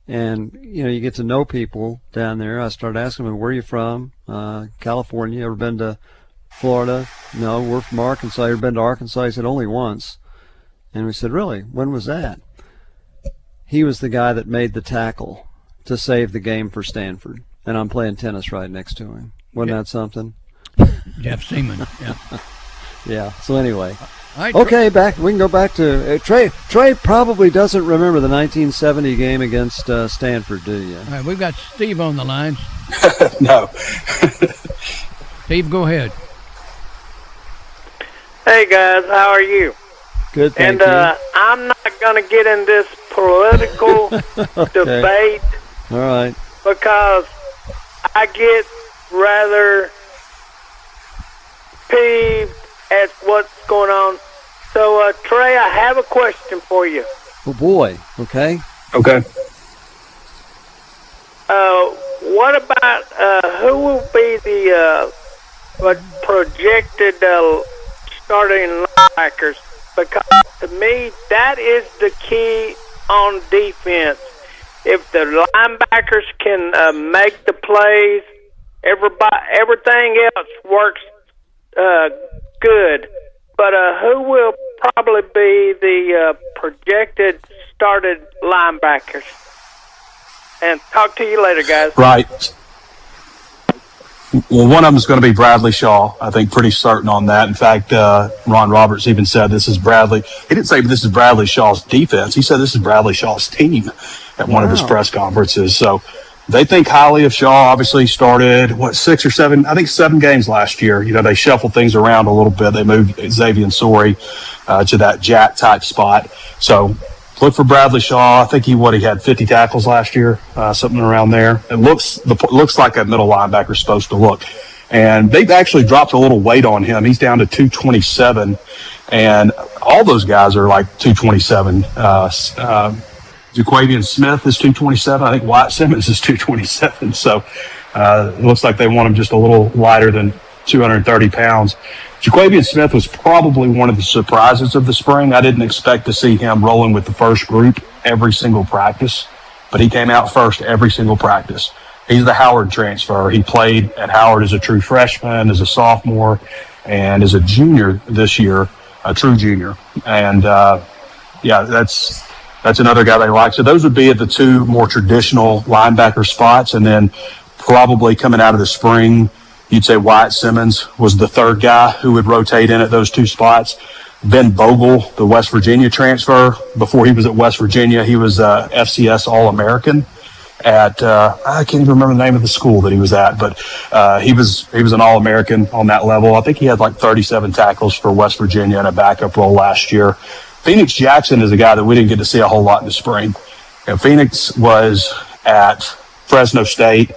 And, you get to know people down there. I started asking them, where are you from? California. Ever been to Florida? No, we're from Arkansas. Ever been to Arkansas? He said, only once. And we said, really? When was that? He was the guy that made the tackle to save the game for Stanford. And I'm playing tennis right next to him. Wasn't that something? Jeff Seaman, yeah. Yeah, so anyway. Right, okay, we can go back to Trey. Trey probably doesn't remember the 1970 game against Stanford, do you? All right, we've got Steve on the line. No. Steve, go ahead. Hey, guys, how are you? Good, thank you. And I'm not going to get in this political debate. All right. Because I get rather peeved at what's going on. So, Trey, I have a question for you. Oh, boy. Okay. Okay. What about who will be the projected starting linebackers? Because to me, that is the key on defense. If the linebackers can make the plays, everything else works good. But who will probably be the projected started linebackers? And talk to you later, guys. Right. Well, one of them is going to be Bradley Shaw. I think pretty certain on that. In fact, Ron Roberts even said this is Bradley. He didn't say this is Bradley Shaw's defense. He said this is Bradley Shaw's team at one of his press conferences. So they think highly of Shaw. Obviously started, 6 or 7, I think 7 games last year. They shuffled things around a little bit. They moved Xavier Sori to that jack type spot. So look for Bradley Shaw. I think he had 50 tackles last year, something around there. It looks like a middle linebacker is supposed to look. And they've actually dropped a little weight on him. He's down to 227, and all those guys are like 227. Jaquavian Smith is 227. I think Wyatt Simmons is 227. So it looks like they want him just a little lighter than 230 pounds. Jaquavian Smith was probably one of the surprises of the spring. I didn't expect to see him rolling with the first group every single practice, but he came out first every single practice. He's the Howard transfer. He played at Howard as a true freshman, as a sophomore, and as a junior this year, a true junior. And, that's another guy they like. So those would be at the 2 more traditional linebacker spots. And then probably coming out of the spring, you'd say Wyatt Simmons was the 3rd guy who would rotate in at those 2 spots. Ben Bogle, the West Virginia transfer, before he was at West Virginia, he was FCS All-American at I can't even remember the name of the school that he was at, but he was an All-American on that level. I think he had like 37 tackles for West Virginia in a backup role last year. Phoenix Jackson is a guy that we didn't get to see a whole lot in the spring. Phoenix was at Fresno State.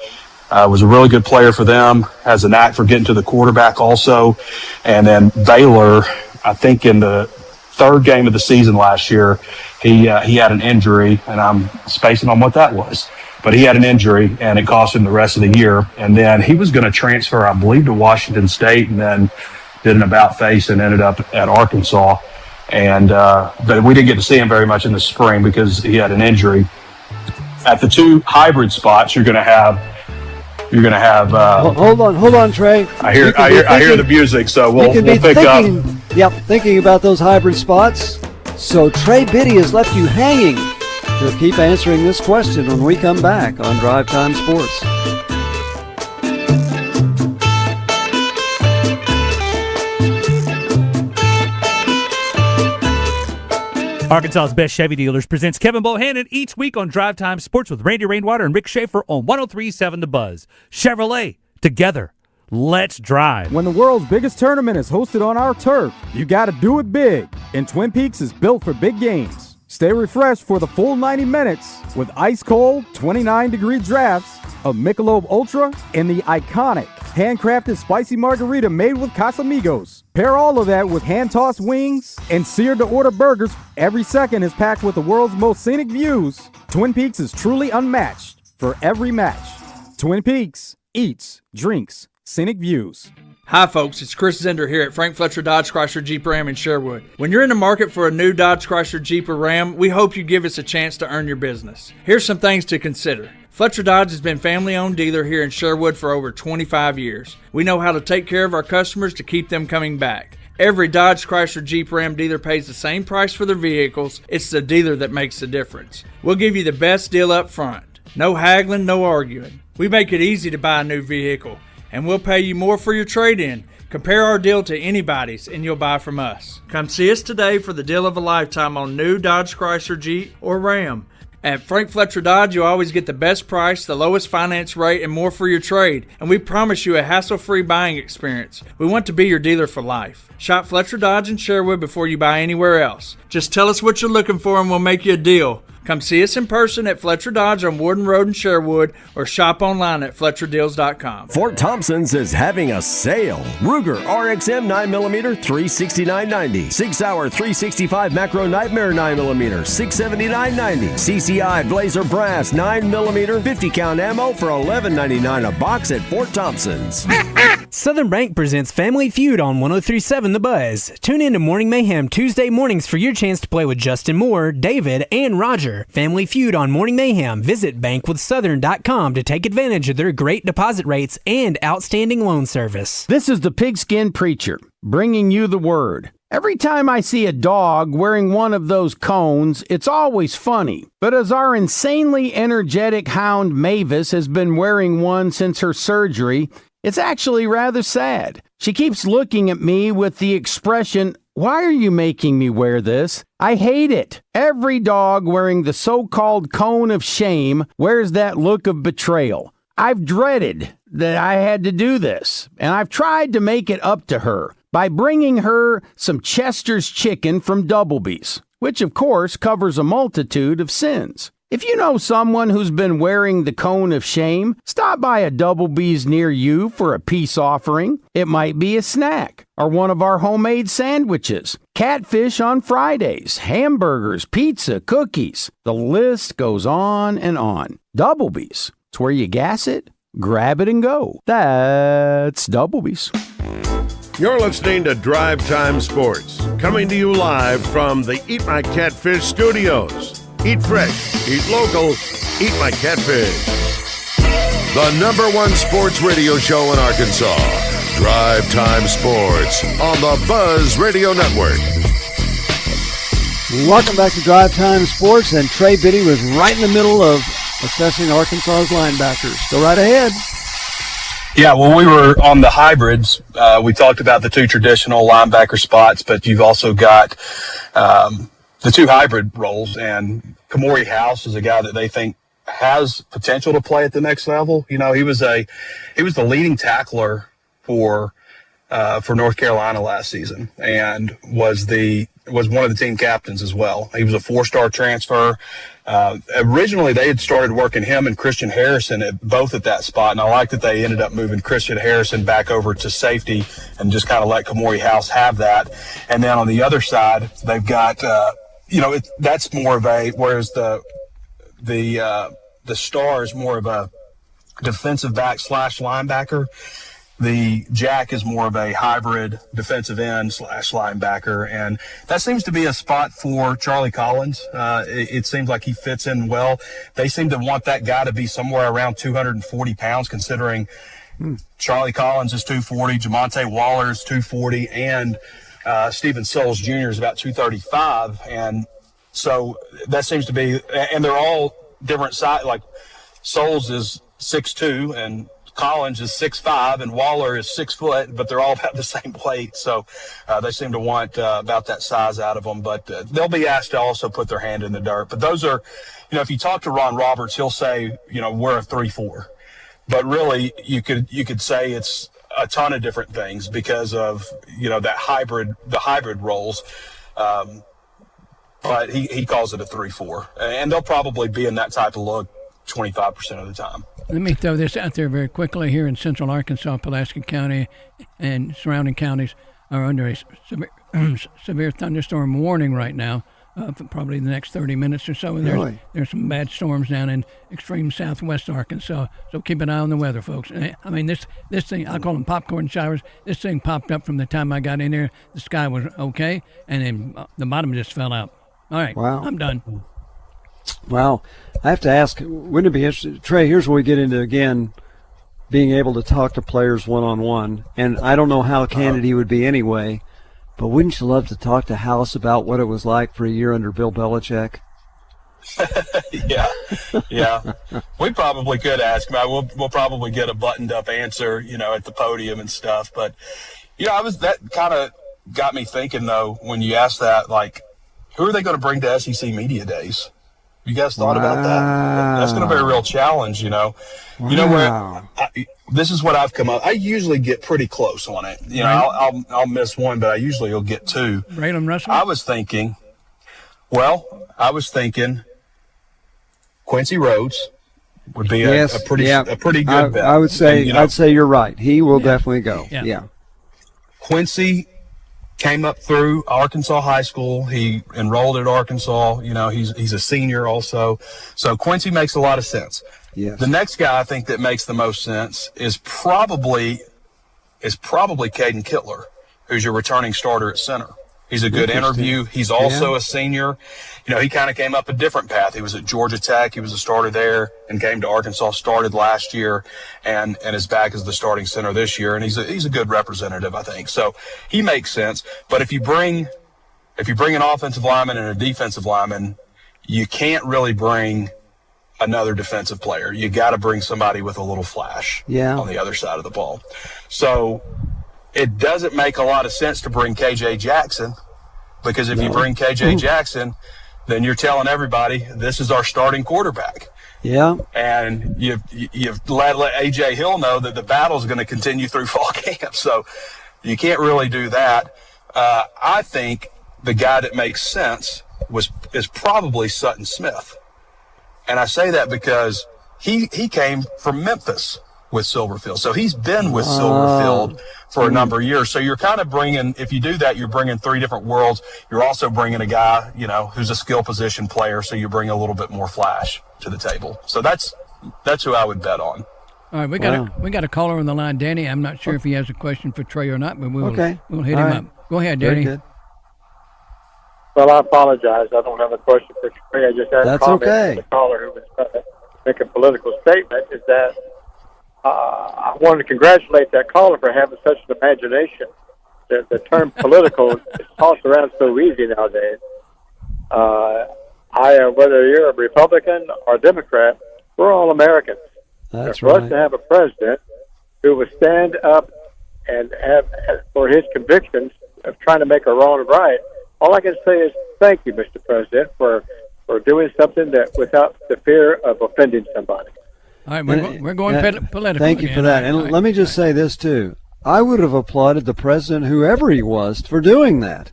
Was a really good player for them, has a knack for getting to the quarterback also. And then Baylor, I think in the 3rd game of the season last year, he had an injury, and I'm spacing on what that was. But he had an injury, and it cost him the rest of the year. And then he was going to transfer, I believe, to Washington State, and then did an about face and ended up at Arkansas. And but we didn't get to see him very much in the spring because he had an injury. At the 2 hybrid spots, you're going to have. Hold on, Trey. I hear the music, so we'll pick up. Yep, thinking about those hybrid spots. So Trey Biddy has left you hanging. He'll keep answering this question when we come back on Drive Time Sports. Arkansas's Best Chevy Dealers presents Kevin Bohannon each week on Drive Time Sports with Randy Rainwater and Rick Schaeffer on 103.7 The Buzz. Chevrolet, together, let's drive. When the world's biggest tournament is hosted on our turf, you got to do it big. And Twin Peaks is built for big games. Stay refreshed for the full 90 minutes with ice-cold, 29-degree drafts of Michelob Ultra and the iconic handcrafted spicy margarita made with Casamigos. Pair all of that with hand-tossed wings and seared-to-order burgers. Every second is packed with the world's most scenic views. Twin Peaks is truly unmatched for every match. Twin Peaks eats, drinks, scenic views. Hi folks, it's Chris Zender here at Frank Fletcher Dodge Chrysler Jeep Ram in Sherwood. When you're in the market for a new Dodge Chrysler Jeep or Ram, we hope you give us a chance to earn your business. Here's some things to consider. Fletcher Dodge has been family-owned dealer here in Sherwood for over 25 years. We know how to take care of our customers to keep them coming back. Every Dodge Chrysler Jeep Ram dealer pays the same price for their vehicles. It's the dealer that makes the difference. We'll give you the best deal up front. No haggling, no arguing. We make it easy to buy a new vehicle, and we'll pay you more for your trade-in. Compare our deal to anybody's, and you'll buy from us. Come see us today for the deal of a lifetime on new Dodge Chrysler Jeep or Ram. At Frank Fletcher Dodge, you'll always get the best price, the lowest finance rate, and more for your trade. And we promise you a hassle-free buying experience. We want to be your dealer for life. Shop Fletcher Dodge in Sherwood before you buy anywhere else. Just tell us what you're looking for and we'll make you a deal. Come see us in person at Fletcher Dodge on Warden Road in Sherwood or shop online at FletcherDeals.com. Fort Thompson's is having a sale. Ruger RXM 9mm $369.90. 6-hour 365 Macro Nightmare 9mm $679.90. CCI Blazer Brass 9mm 50 count ammo for $11.99 a box at Fort Thompson's. Southern Bank presents Family Feud on 103.7 The Buzz. Tune in to Morning Mayhem Tuesday mornings for your chance to play with Justin Moore, David, and Roger. Family Feud on Morning Mayhem. Visit bankwithsouthern.com to take advantage of their great deposit rates and outstanding loan service. This is the Pigskin Preacher, bringing you the word. Every time I see a dog wearing one of those cones, it's always funny. But as our insanely energetic hound Mavis has been wearing one since her surgery, it's actually rather sad. She keeps looking at me with the expression, "Why are you making me wear this?" I hate it. Every dog wearing the so-called cone of shame wears that look of betrayal. I've dreaded that I had to do this, and I've tried to make it up to her by bringing her some Chester's chicken from Doublebee's, which of course covers a multitude of sins. If you know someone who's been wearing the cone of shame, stop by a Doublebee's near you for a peace offering. It might be a snack or one of our homemade sandwiches, catfish on Fridays, hamburgers, pizza, cookies. The list goes on and on. Doublebee's. It's where you gas it, grab it, and go. That's Doublebee's. You're listening to Drive Time Sports, coming to you live from the Eat My Catfish studios. Eat fresh, eat local, eat my catfish. The #1 sports radio show in Arkansas. Drive Time Sports on the Buzz Radio Network. Welcome back to Drive Time Sports, and Trey Biddy was right in the middle of assessing Arkansas's linebackers. Go right ahead. Yeah, when we were on the hybrids, we talked about the 2 traditional linebacker spots, but you've also got the 2 hybrid roles, and Kamori House is a guy that they think has potential to play at the next level. You know, he was the leading tackler for North Carolina last season, and was one of the team captains as well. He was a 4-star transfer. Originally, they had started working him and Christian Harrison at that spot, and I like that they ended up moving Christian Harrison back over to safety and just kind of let Kamori House have that. And then on the other side, they've got that's more of a, whereas the star is more of a defensive back / linebacker. The Jack is more of a hybrid defensive end / linebacker, and that seems to be a spot for Charlie Collins. It seems like he fits in well. They seem to want that guy to be somewhere around 240 pounds, considering Charlie Collins is 240, Jamonte Waller is 240, and Stephen Souls Jr. is about 235, and so that seems to be, and they're all different size. Like Souls is 6'2", and Collins is 6'5", and Waller is 6 foot, but they're all about the same weight. So they seem to want about that size out of them. But they'll be asked to also put their hand in the dirt. But those are, if you talk to Ron Roberts, he'll say, we're a 3-4. But really, you could say it's a ton of different things because of the hybrid roles. But he calls it a 3-4, and they'll probably be in that type of look 25% of the time. Let me throw this out there very quickly. Here in central Arkansas, Pulaski County and surrounding counties are under a severe thunderstorm warning right now, for probably the next 30 minutes or so. And there's some bad storms down in extreme southwest Arkansas, so keep an eye on the weather, folks. I mean, this thing, I call them popcorn showers. This thing popped up from the time I got in there. The sky was okay, and then the bottom just fell out. All right, wow. I'm done. Wow. I have to ask, wouldn't it be interesting, Trey, here's where we get into, again, being able to talk to players one-on-one, and I don't know how candid he would be anyway, but wouldn't you love to talk to House about what it was like for a year under Bill Belichick? Yeah. We probably could ask him. We'll probably get a buttoned-up answer, at the podium and stuff, but, that kind of got me thinking, though, when you asked that, like, who are they going to bring to SEC Media Days? You guys thought about that? That's going to be a real challenge, where this is what I've come up. I usually get pretty close on it. I'll miss one, but I usually will get two. Braylon Russell? I was thinking Quincy Rhodes would be a pretty good bet. I would say I'd say you're right. He will definitely go. Yeah. Quincy came up through Arkansas High School. He enrolled at Arkansas. He's a senior also. So Quincy makes a lot of sense. Yes. The next guy I think that makes the most sense is probably Caden Kittler, who's your returning starter at center. He's a good interview. He's also a senior. He kind of came up a different path. He was at Georgia Tech. He was a starter there and came to Arkansas, started last year, and is back as the starting center this year. And he's a good representative, I think. So he makes sense. But if you bring an offensive lineman and a defensive lineman, you can't really bring another defensive player. You got to bring somebody with a little flash on the other side of the ball. So it doesn't make a lot of sense to bring KJ Jackson, because if you bring KJ Jackson, then you're telling everybody this is our starting quarterback. Yeah. And you've let A.J. Hill know that the battle's going to continue through fall camp. So you can't really do that. I think the guy that makes sense is probably Sutton Smith. And I say that because he came from Memphis with Silverfield. So he's been with Silverfield for a number of years. So you're kind of bringing, if you do that, you're bringing three different worlds. You're also bringing a guy, who's a skill position player. So you bring a little bit more flash to the table. So that's who I would bet on. All right, we got a caller on the line, Danny. I'm not sure if he has a question for Trey or not, but we'll hit him up. Go ahead, Danny. Good. Well, I apologize. I don't have a question for Trey. I just had a comment okay. from the caller who was making a political statement. Is that I wanted to congratulate that caller for having such an imagination. The term political is tossed around so easy nowadays. Whether you're a Republican or Democrat, we're all Americans. That's for us to have a president who would stand up and have for his convictions of trying to make a wrong right, all I can say is thank you, Mr. President, for doing something that without the fear of offending somebody. All right, we're going political. Thank you for that. And let me just say this, too. I would have applauded the president, whoever he was, for doing that.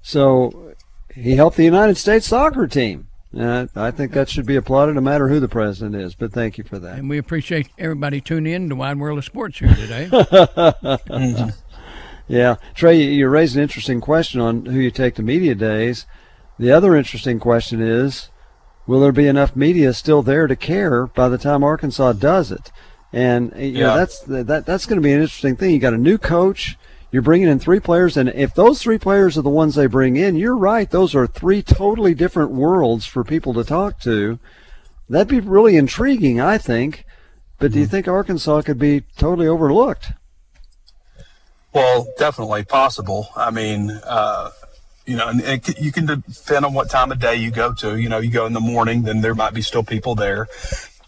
So he helped the United States soccer team. I think that should be applauded no matter who the president is, but thank you for that. And we appreciate everybody tuning in to Wide World of Sports here today. Yeah. Trey, you raised an interesting question on who you take to media days. The other interesting question is, will there be enough media still there to care by the time Arkansas does it? And that's going to be an interesting thing. You got a new coach. You're bringing in 3 players, and if those 3 players are the ones they bring in, you're right. Those are 3 totally different worlds for people to talk to. That'd be really intriguing, I think. But do you think Arkansas could be totally overlooked? Well, definitely possible. I mean, and you can depend on what time of day you go to. You go in the morning, then there might be still people there.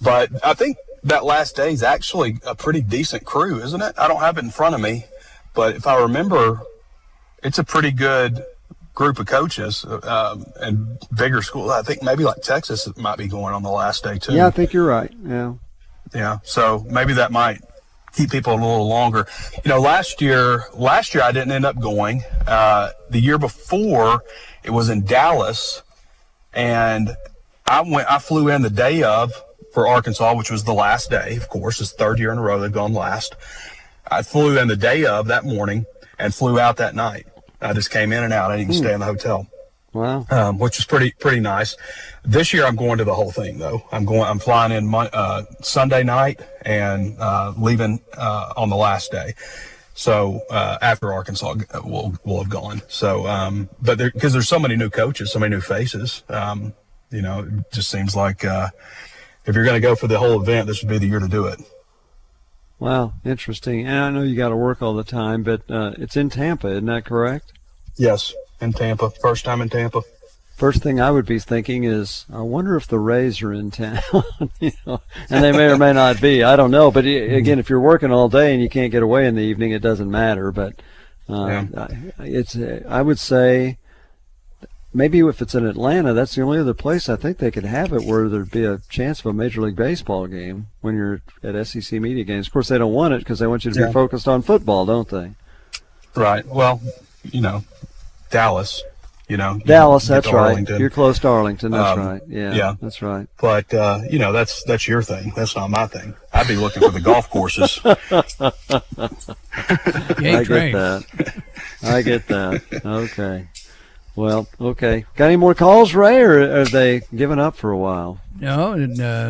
But I think that last day is actually a pretty decent crew, isn't it? I don't have it in front of me. But if I remember, it's a pretty good group of coaches and bigger schools. I think maybe like Texas might be going on the last day too. Yeah, I think you're right. Yeah. Yeah. So maybe that might keep people a little longer. Last year I didn't end up going. The year before, it was in Dallas, and I flew in the day of for Arkansas, which was the last day. Of course, it's the 3rd year in a row they've gone last. I flew in the day of that morning and flew out that night. I just came in and out. I didn't stay in the hotel. Wow. Which was pretty nice. This year I'm going to the whole thing though. I'm flying in Sunday night and leaving on the last day. So after Arkansas will have gone. So but because there's so many new coaches, so many new faces, it just seems like if you're going to go for the whole event, this would be the year to do it. Wow, interesting. And I know you got to work all the time, but it's in Tampa, isn't that correct? Yes, in Tampa. First time in Tampa. First thing I would be thinking is, I wonder if the Rays are in town, and they may or may not be. I don't know. But again, if you're working all day and you can't get away in the evening, it doesn't matter. But I would say maybe if it's in Atlanta, that's the only other place I think they could have it where there'd be a chance of a Major League Baseball game when you're at SEC media games. Of course, they don't want it because they want you to be focused on football, don't they? Right. Well, Dallas. Dallas, that's right. You're close to Arlington, that's right. Yeah, that's right. But that's your thing. That's not my thing. I'd be looking for the golf courses. I get that. Okay. Well, okay. Got any more calls, Ray, or are they given up for a while? No,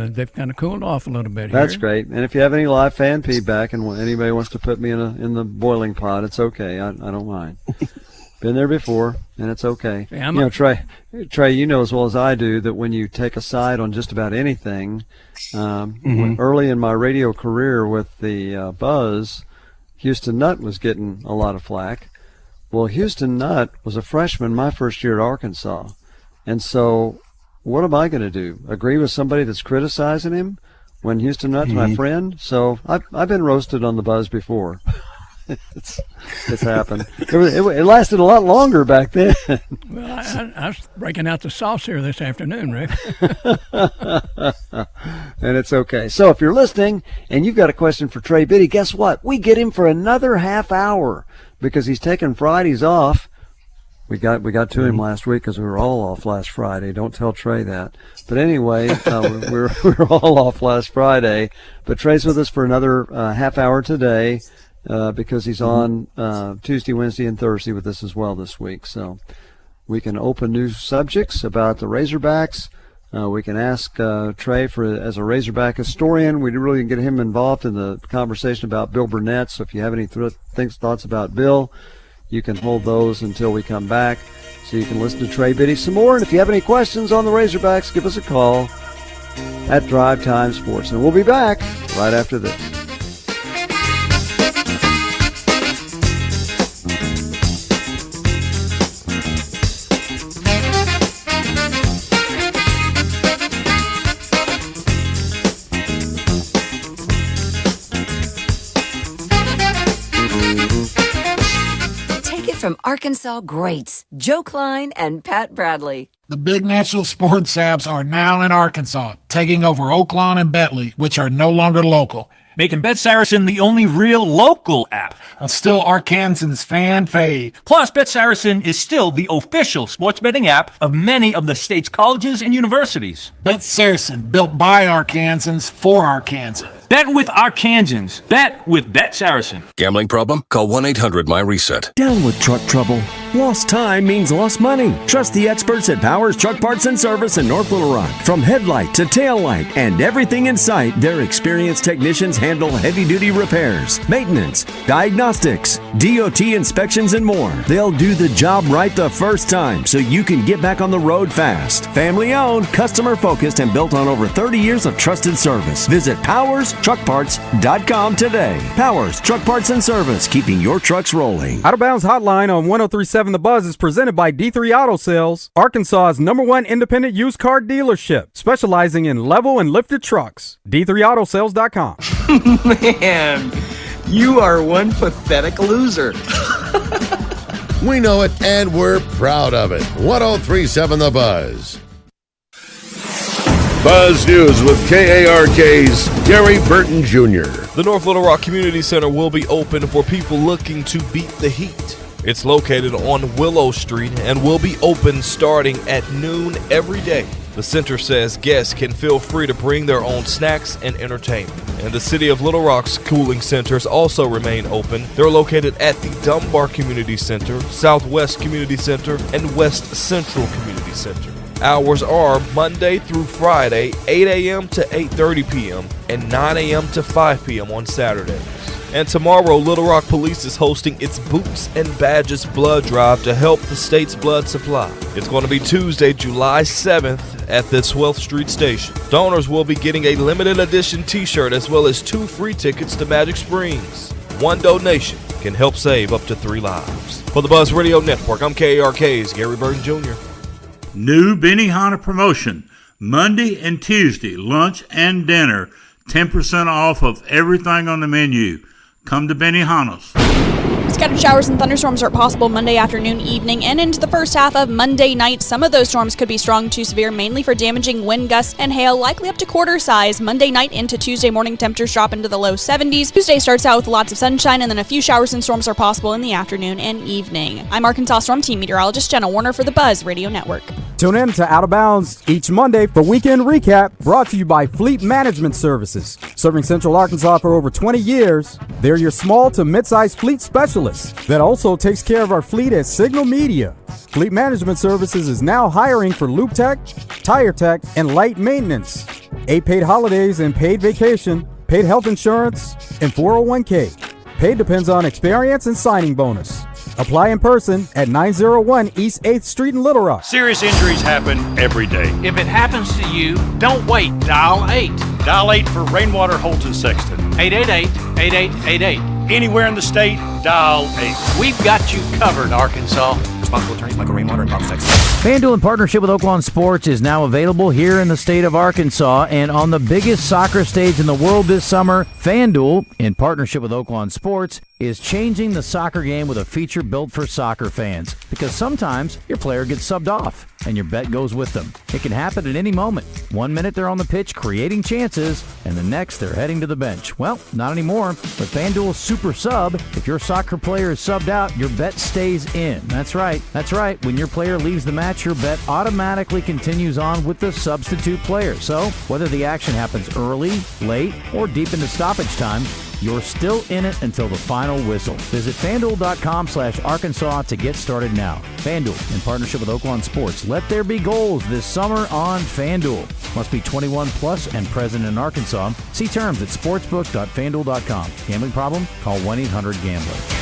they've kind of cooled off a little bit here. That's great. And if you have any live fan feedback and anybody wants to put me in the boiling pot, it's okay. I don't mind. Been there before, and it's okay. Trey, you know as well as I do that when you take a side on just about anything, early in my radio career with the Buzz, Houston Nutt was getting a lot of flack. Well, Houston Nutt was a freshman my first year at Arkansas, and so what am I going to do? Agree with somebody that's criticizing him when Houston Nutt's my friend? So I've been roasted on the Buzz before. It's happened. It lasted a lot longer back then. Well, I was breaking out the sauce here this afternoon, Rick. And it's okay. So if you're listening and you've got a question for Trey Biddy, guess what? We get him for another half hour because he's taking Fridays off. We got to him last week because we were all off last Friday. Don't tell Trey that. But anyway, we were all off last Friday. But Trey's with us for another half hour today. Because he's on Tuesday, Wednesday, and Thursday with us as well this week. So we can open new subjects about the Razorbacks. We can ask Trey as a Razorback historian. We really get him involved in the conversation about Bill Burnett. So if you have any thoughts about Bill, you can hold those until we come back. So you can listen to Trey Biddy some more. And if you have any questions on the Razorbacks, give us a call at Drive Time Sports. And we'll be back right after this. From Arkansas greats Joe Klein and Pat Bradley. The big national sports apps are now in Arkansas, taking over Oaklawn and Bentley, which are no longer local. Making Bet Saracen the only real local app. Still Arkansans' fan fave. Plus, Bet Saracen is still the official sports betting app of many of the state's colleges and universities. Bet Saracen, built by Arkansans for Arkansans. Bet with Arkansans. Bet with Bet Saracen. Gambling problem? Call 1-800-MY-RESET. Down with truck trouble. Lost time means lost money. Trust the experts at Powers Truck Parts and Service in North Little Rock. From headlight to tail light and everything in sight, their experienced technicians handle heavy-duty repairs, maintenance, diagnostics, DOT inspections, and more. They'll do the job right the first time so you can get back on the road fast. Family-owned, customer-focused, and built on over 30 years of trusted service. Visit PowersTruckParts.com today. Powers Truck Parts and Service, keeping your trucks rolling. Out of Bounds Hotline on 103.7 The Buzz is presented by D3 Auto Sales, Arkansas's #1 independent used car dealership, specializing in level and lifted trucks. D3AutoSales.com. Man, you are one pathetic loser. We know it, and we're proud of it. 103.7 The Buzz. Buzz News with KARK's Gary Burton Jr. The North Little Rock Community Center will be open for people looking to beat the heat. It's located on Willow Street and will be open starting at noon every day. The center says guests can feel free to bring their own snacks and entertainment. And the City of Little Rock's cooling centers also remain open. They're located at the Dunbar Community Center, Southwest Community Center, and West Central Community Center. Hours are Monday through Friday, 8 a.m. to 8:30 p.m. and 9 a.m. to 5 p.m. on Saturdays. And tomorrow, Little Rock Police is hosting its Boots and Badges Blood Drive to help the state's blood supply. It's going to be Tuesday, July 7th at the 12th Street Station. Donors will be getting a limited edition t-shirt as well as 2 free tickets to Magic Springs. One donation can help save up to 3 lives. For the Buzz Radio Network, I'm KARK's Gary Burton Jr. New Benihana promotion. Monday and Tuesday, lunch and dinner, 10% off of everything on the menu. Come to Benihana's. Scattered showers and thunderstorms are possible Monday afternoon, evening, and into the first half of Monday night. Some of those storms could be strong to severe, mainly for damaging wind gusts and hail, likely up to quarter size. Monday night into Tuesday morning, temperatures drop into the low 70s. Tuesday starts out with lots of sunshine, and then a few showers and storms are possible in the afternoon and evening. I'm Arkansas Storm Team meteorologist Jenna Warner for the Buzz Radio Network. Tune in to Out of Bounds each Monday for Weekend Recap, brought to you by Fleet Management Services. Serving Central Arkansas for over 20 years, they're your small to mid-sized fleet specialists that also takes care of our fleet at Signal Media. Fleet Management Services is now hiring for Loop Tech, Tire Tech, and Light Maintenance. 8 paid holidays and paid vacation, paid health insurance, and 401k. Paid depends on experience and signing bonus. Apply in person at 901 East 8th Street in Little Rock. Serious injuries happen every day. If it happens to you, don't wait. Dial 8. Dial 8 for Rainwater, Holton, Sexton. 888-8888. Anywhere in the state, dial 8. We've got you covered, Arkansas. Responsible attorneys Michael Rainwater and Bob Sexton. FanDuel, in partnership with Oaklawn Sports, is now available here in the state of Arkansas. And on the biggest soccer stage in the world this summer, FanDuel, in partnership with Oaklawn Sports, is changing the soccer game with a feature built for soccer fans. Because sometimes your player gets subbed off and your bet goes with them. It can happen at any moment. 1 minute they're on the pitch creating chances, and the next they're heading to the bench. Well, not anymore. With FanDuel's Super Sub, if your soccer player is subbed out, your bet stays in. That's right. When your player leaves the match, your bet automatically continues on with the substitute player. So, whether the action happens early, late, or deep into stoppage time, you're still in it until the final whistle. Visit FanDuel.com/Arkansas to get started now. FanDuel, in partnership with Oaklawn Sports. Let there be goals this summer on FanDuel. Must be 21 plus and present in Arkansas. See terms at sportsbook.fanduel.com. Gambling problem? Call 1-800-GAMBLER.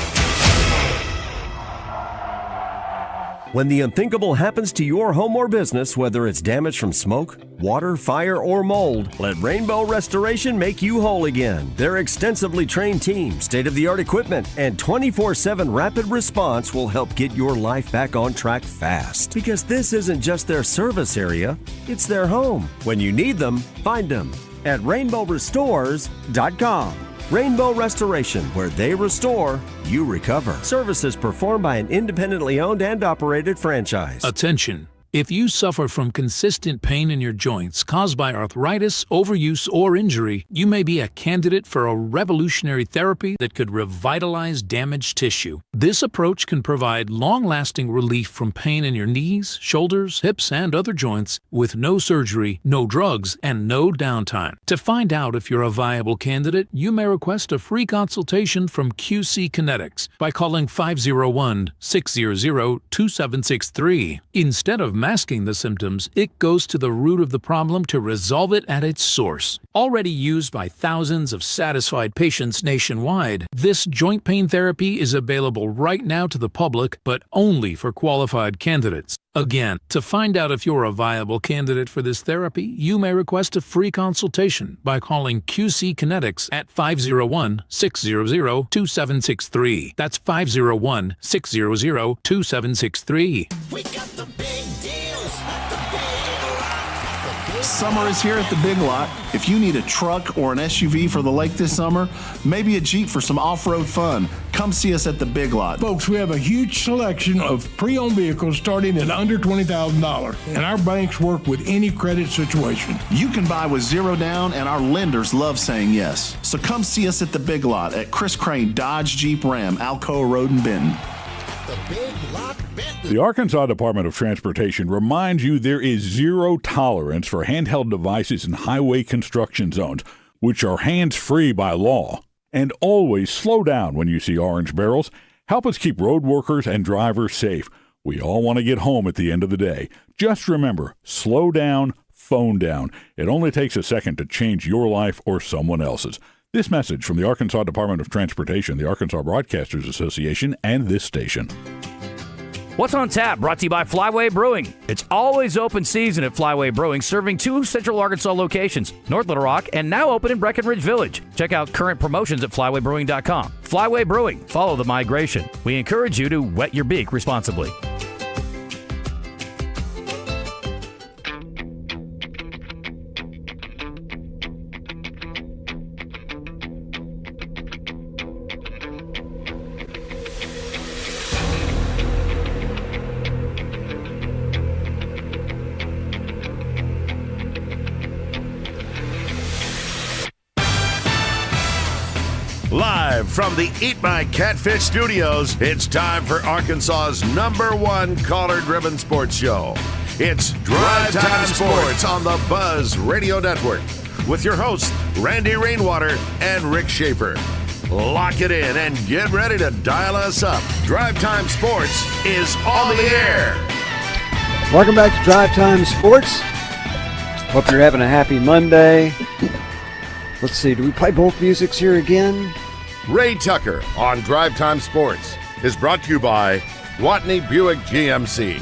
When the unthinkable happens to your home or business, whether it's damage from smoke, water, fire, or mold, let Rainbow Restoration make you whole again. Their extensively trained team, state-of-the-art equipment, and 24/7 rapid response will help get your life back on track fast. Because this isn't just their service area, it's their home. When you need them, find them at rainbowrestores.com. Rainbow Restoration, where they restore, you recover. Services performed by an independently owned and operated franchise. Attention. If you suffer from consistent pain in your joints caused by arthritis, overuse, or injury, you may be a candidate for a revolutionary therapy that could revitalize damaged tissue. This approach can provide long-lasting relief from pain in your knees, shoulders, hips, and other joints with no surgery, no drugs, and no downtime. To find out if you're a viable candidate, you may request a free consultation from QC Kinetics by calling 501-600-2763. Instead of masking the symptoms, it goes to the root of the problem to resolve it at its source. Already used by thousands of satisfied patients nationwide, this joint pain therapy is available right now to the public, but only for qualified candidates. Again, to find out if you're a viable candidate for this therapy, you may request a free consultation by calling QC Kinetics at 501-600-2763. That's 501-600-2763. We got the big deals at the Big Lot. Summer is here at the Big Lot. If you need a truck or an SUV for the lake this summer, maybe a Jeep for some off-road fun, come see us at the Big Lot. Folks, we have a huge selection of pre-owned vehicles starting at under $20,000, and our banks work with any credit situation. You can buy with zero down, and our lenders love saying yes. So come see us at the Big Lot at Chris Crane Dodge Jeep Ram, Alcoa Road in Benton. The Big Lot Benton. The Arkansas Department of Transportation reminds you there is zero tolerance for handheld devices in highway construction zones, which are hands-free by law. And always slow down when you see orange barrels. Help us keep road workers and drivers safe. We all want to get home at the end of the day. Just remember, slow down, phone down. It only takes a second to change your life or someone else's. This message from the Arkansas Department of Transportation, the Arkansas Broadcasters Association, and this station. What's on Tap, brought to you by Flyway Brewing. It's always open season at Flyway Brewing, serving 2 Central Arkansas locations, North Little Rock, and now open in Breckenridge Village. Check out current promotions at flywaybrewing.com. Flyway Brewing, follow the migration. We encourage you to wet your beak responsibly. Live from the Eat My Catfish studios, it's time for Arkansas's #1 collar-driven sports show. It's Drive Time Sports on the Buzz Radio Network with your hosts, Randy Rainwater and Rick Schaeffer. Lock it in and get ready to dial us up. Drive Time Sports is on the air. Welcome back to Drive Time Sports. Hope you're having a happy Monday. Let's see, do we play both musics here again? Ray Tucker on Drive Time Sports is brought to you by Watney Buick GMC.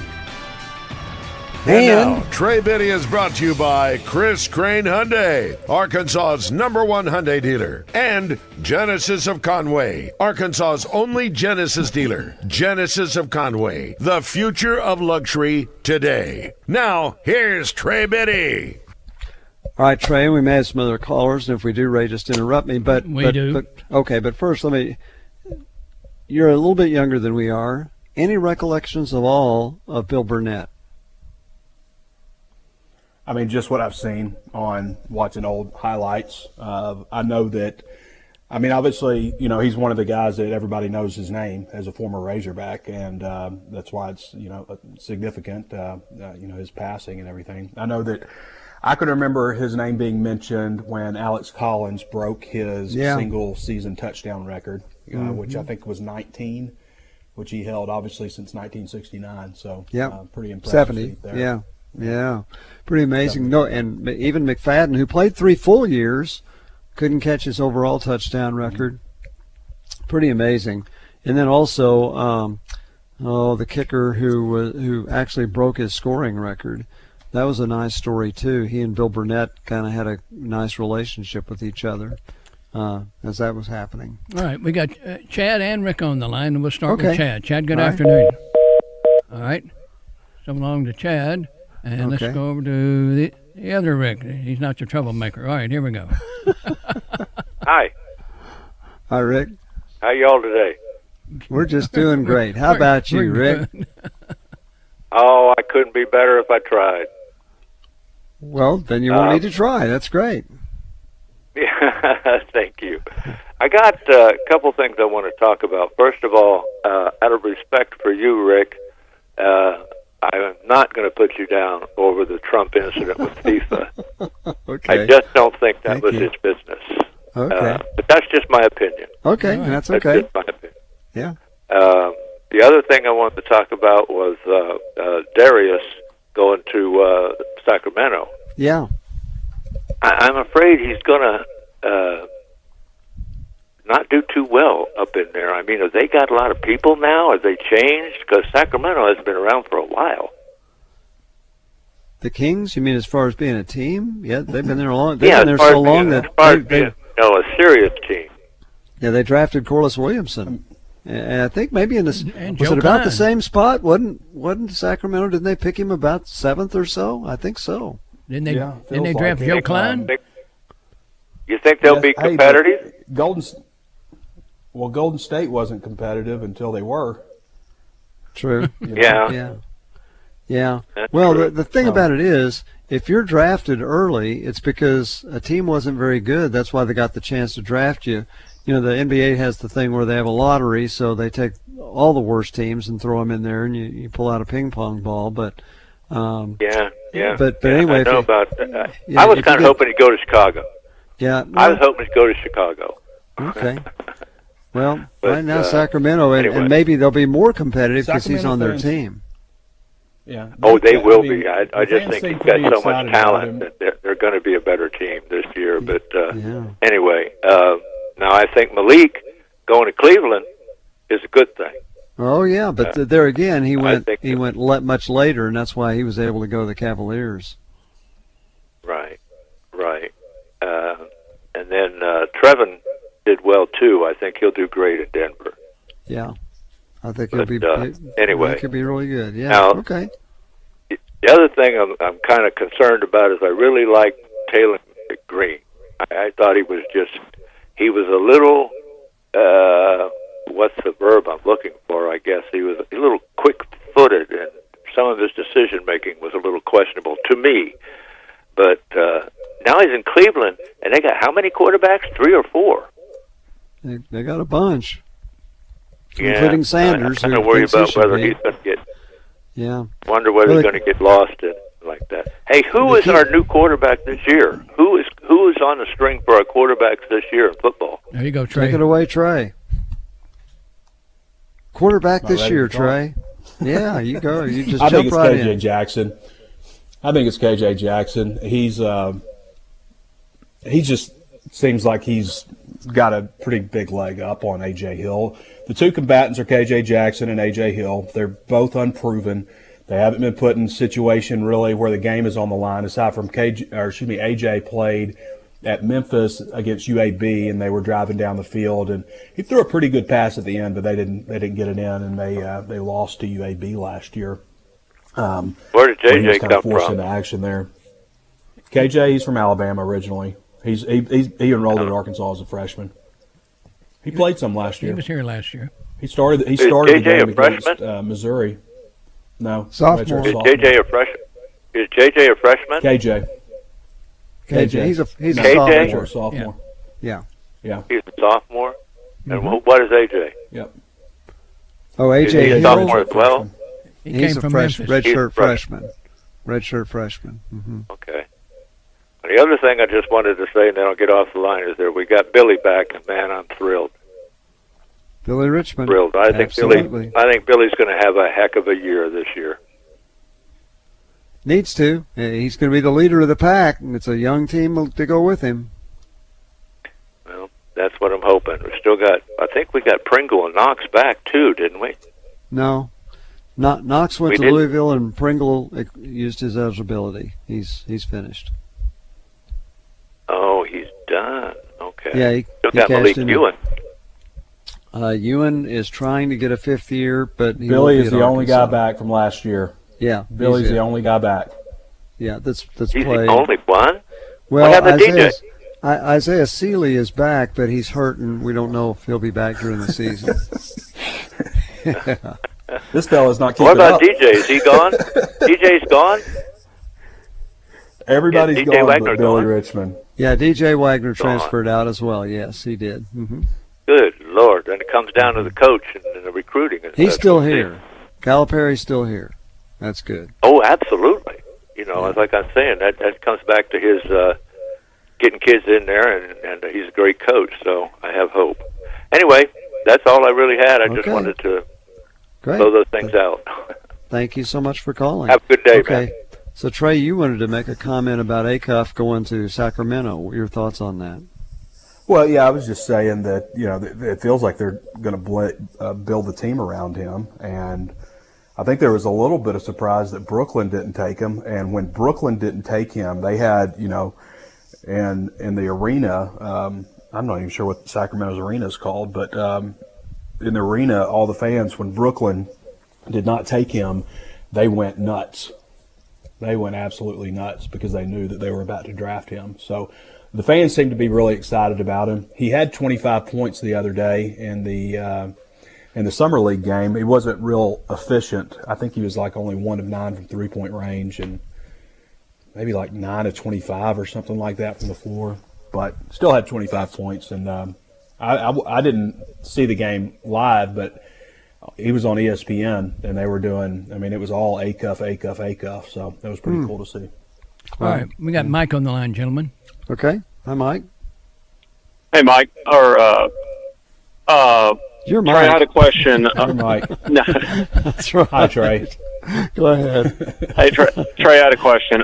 And now, Trey Biddy is brought to you by Chris Crane Hyundai, Arkansas's #1 Hyundai dealer, and Genesis of Conway, Arkansas's only Genesis dealer. Genesis of Conway, the future of luxury today. Now, here's Trey Biddy. All right, Trey, we may have some other callers, and if we do, Ray, just interrupt me. But first, you're a little bit younger than we are. Any recollections of all of Bill Burnett? I mean, just what I've seen on watching old highlights. I know that, obviously, he's one of the guys that everybody knows his name as a former Razorback, and that's why it's, significant, his passing and everything. I know that I can remember his name being mentioned when Alex Collins broke his single season touchdown record, which I think was 19, which he held obviously since 1969. So pretty impressive. 70. There. Yeah. Pretty amazing. No, and even McFadden, who played 3 full years, couldn't catch his overall touchdown record. Pretty amazing. And then also, the kicker who actually broke his scoring record. That was a nice story, too. He and Bill Burnett kind of had a nice relationship with each other as that was happening. All right, we got Chad and Rick on the line, and we'll start with Chad. Chad, good afternoon. All right, so long to Chad, and let's go over to the other Rick. He's not your troublemaker. All right, here we go. Hi. Hi, Rick. How y'all today? We're just doing great. How about you, Rick? Oh, I couldn't be better if I tried. Well, then you won't need to try. That's great. Yeah, thank you. I got a couple things I want to talk about. First of all, out of respect for you, Rick, I'm not going to put you down over the Trump incident with FIFA. Okay. I just don't think that was his business. Okay. But that's just my opinion. Okay, that's okay. That's just my opinion. Yeah. The other thing I wanted to talk about was Darius going to Sacramento. Yeah. I'm afraid he's going to not do too well up in there. I mean, have they got a lot of people now? Have they changed? Because Sacramento has been around for a while. The Kings? You mean as far as being a team? Yeah, they've been there long. They've been there so long that a serious team. Yeah, they drafted Corliss Williamson, and I think maybe in this was Joe it about Klein. the same spot? Wasn't Sacramento? Didn't they pick him about 7th or so? I think so. Didn't they draft Joe Klein? You think they'll be competitive? Golden State wasn't competitive until they were. True. Yeah. Yeah. That's Well, true. the thing about it is, if you're drafted early, it's because a team wasn't very good. That's why they got the chance to draft you. You know, the NBA has the thing where they have a lottery, so they take all the worst teams and throw them in there, and you pull out a ping pong ball. But Yeah. But anyway, I know if you- about that. yeah, I was if kind you of get- hoping to go to Chicago. Yeah. I was hoping to go to Chicago. Okay. Well, But, right now Sacramento, anyway. and maybe they'll be more competitive because he's Sacramento on their fans- team. Yeah. Oh, they will I mean, be. I the just fans think seem he's got pretty so much excited about talent him. that they're going to be a better team this year. But Yeah. anyway, now I think Malik going to Cleveland is a good thing. Oh yeah, but there again, he went think much later, and that's why he was able to go to the Cavaliers. Right. And then Trevin did well too. I think he'll do great in Denver. Yeah, I think he'll be. Anyway, he could be really good. Yeah. Now, Okay. The other thing I'm kind of concerned about is I really like Taylor Green. I thought he was a little, what's the verb I'm looking for, I guess. He was a little quick-footed, and some of his decision-making was a little questionable to me. But now he's in Cleveland, and they got how many quarterbacks? 3 or 4? They got a bunch, Yeah, including Sanders. I'm kind who of worried thinks he about should whether be. he's going to get. Yeah. Wonder whether Well, he's going to get lost in like that. Hey, who is our new quarterback this year? Who is on the string for our quarterbacks this year in football? There you go, Trey. Take it away, Trey. Quarterback Not this ready year, to talk. Trey. Yeah, you go. You just I think jump it's right KJ in. Jackson. I think it's KJ Jackson. He just seems like he's got a pretty big leg up on A.J. Hill. The two combatants are KJ Jackson and A.J. Hill. They're both unproven. They haven't been put in a situation really where the game is on the line, aside from A.J. played at Memphis against UAB, and they were driving down the field, and he threw a pretty good pass at the end, but they didn't get it in, and they lost to UAB last year. Where did He was JJ kind of come forced from? into action there. KJ, he's from Alabama originally. He enrolled at Arkansas as a freshman. He played some last He year. was here last year. He started the JJ game a freshman? against Missouri. No, Sophomore. Is JJ a freshman? Is JJ a freshman? KJ. He's a KJ? sophomore. Yeah. Yeah. He's a sophomore. And what is AJ? Yep. Oh, Is A.J. he a Hill. sophomore as well? He's a Memphis. redshirt freshman. Redshirt freshman. Mm-hmm. Okay. And the other thing I just wanted to say, and then I'll get off the line, is that we got Billy back, and man, I'm thrilled. Billy Richmond. Thrilled. I think Absolutely. Billy's going to have a heck of a year this year. Needs to. He's going to be the leader of the pack, and it's a young team to go with him. Well, that's what I'm hoping. We still got. I think we got Pringle and Knox back too, didn't we? No. Knox went We to didn't? Louisville, and Pringle used his eligibility. He's finished. Oh, he's done. Okay. Yeah, he still got cashed Malik in. Ewan. Ewan is trying to get a 5th year, but he Billy won't is be at the only guy Arkansas. back from last year. Yeah, Billy's he's the it. only guy back. Yeah, that's He's played. the only one. Well, what happened to DJ? Isaiah Seeley is back, but he's hurt, and we don't know if he'll be back during the season. This fella's not keeping What about up. DJ? Is he gone? DJ's gone? Everybody's DJ gone Wagner but Billy gone? Richmond. Yeah, DJ Wagner Gone. transferred out as well. Yes, he did. Mm-hmm. Good Lord. And it comes down to the coach and the recruiting. And He's such. still here. Calipari's still here. That's good. Oh, absolutely. You know, like I'm saying, that comes back to his getting kids in there, and he's a great coach, so I have hope. Anyway, that's all I really had. I just Okay. wanted to Great. throw those things out. Thank you so much for calling. Have a good day, okay. man. So, Trey, you wanted to make a comment about Acuff going to Sacramento. What are your thoughts on that? Well, yeah, I was just saying that, it feels like they're going to build the team around him. And I think there was a little bit of surprise that Brooklyn didn't take him. And when Brooklyn didn't take him, they had, in the arena, I'm not even sure what Sacramento's arena is called, but in the arena, all the fans, when Brooklyn did not take him, they went nuts. They went absolutely nuts because they knew that they were about to draft him. So the fans seemed to be really excited about him. He had 25 points the other day in the summer league game. He wasn't real efficient. I think he was like only 1 of 9 from 3-point range and maybe like 9 of 25 or something like that from the floor, but still had 25 points. And I didn't see the game live, but he was on ESPN, and they were doing, it was all Acuff, so that was pretty cool to see. All right, we got Mike on the line, gentlemen. Okay. Hi, Mike. Hey, Mike. You're Trey, Mike. I had a question. You're Mike. No. That's right. Hi, Trey. Go ahead. Hey, Trey, I had a question.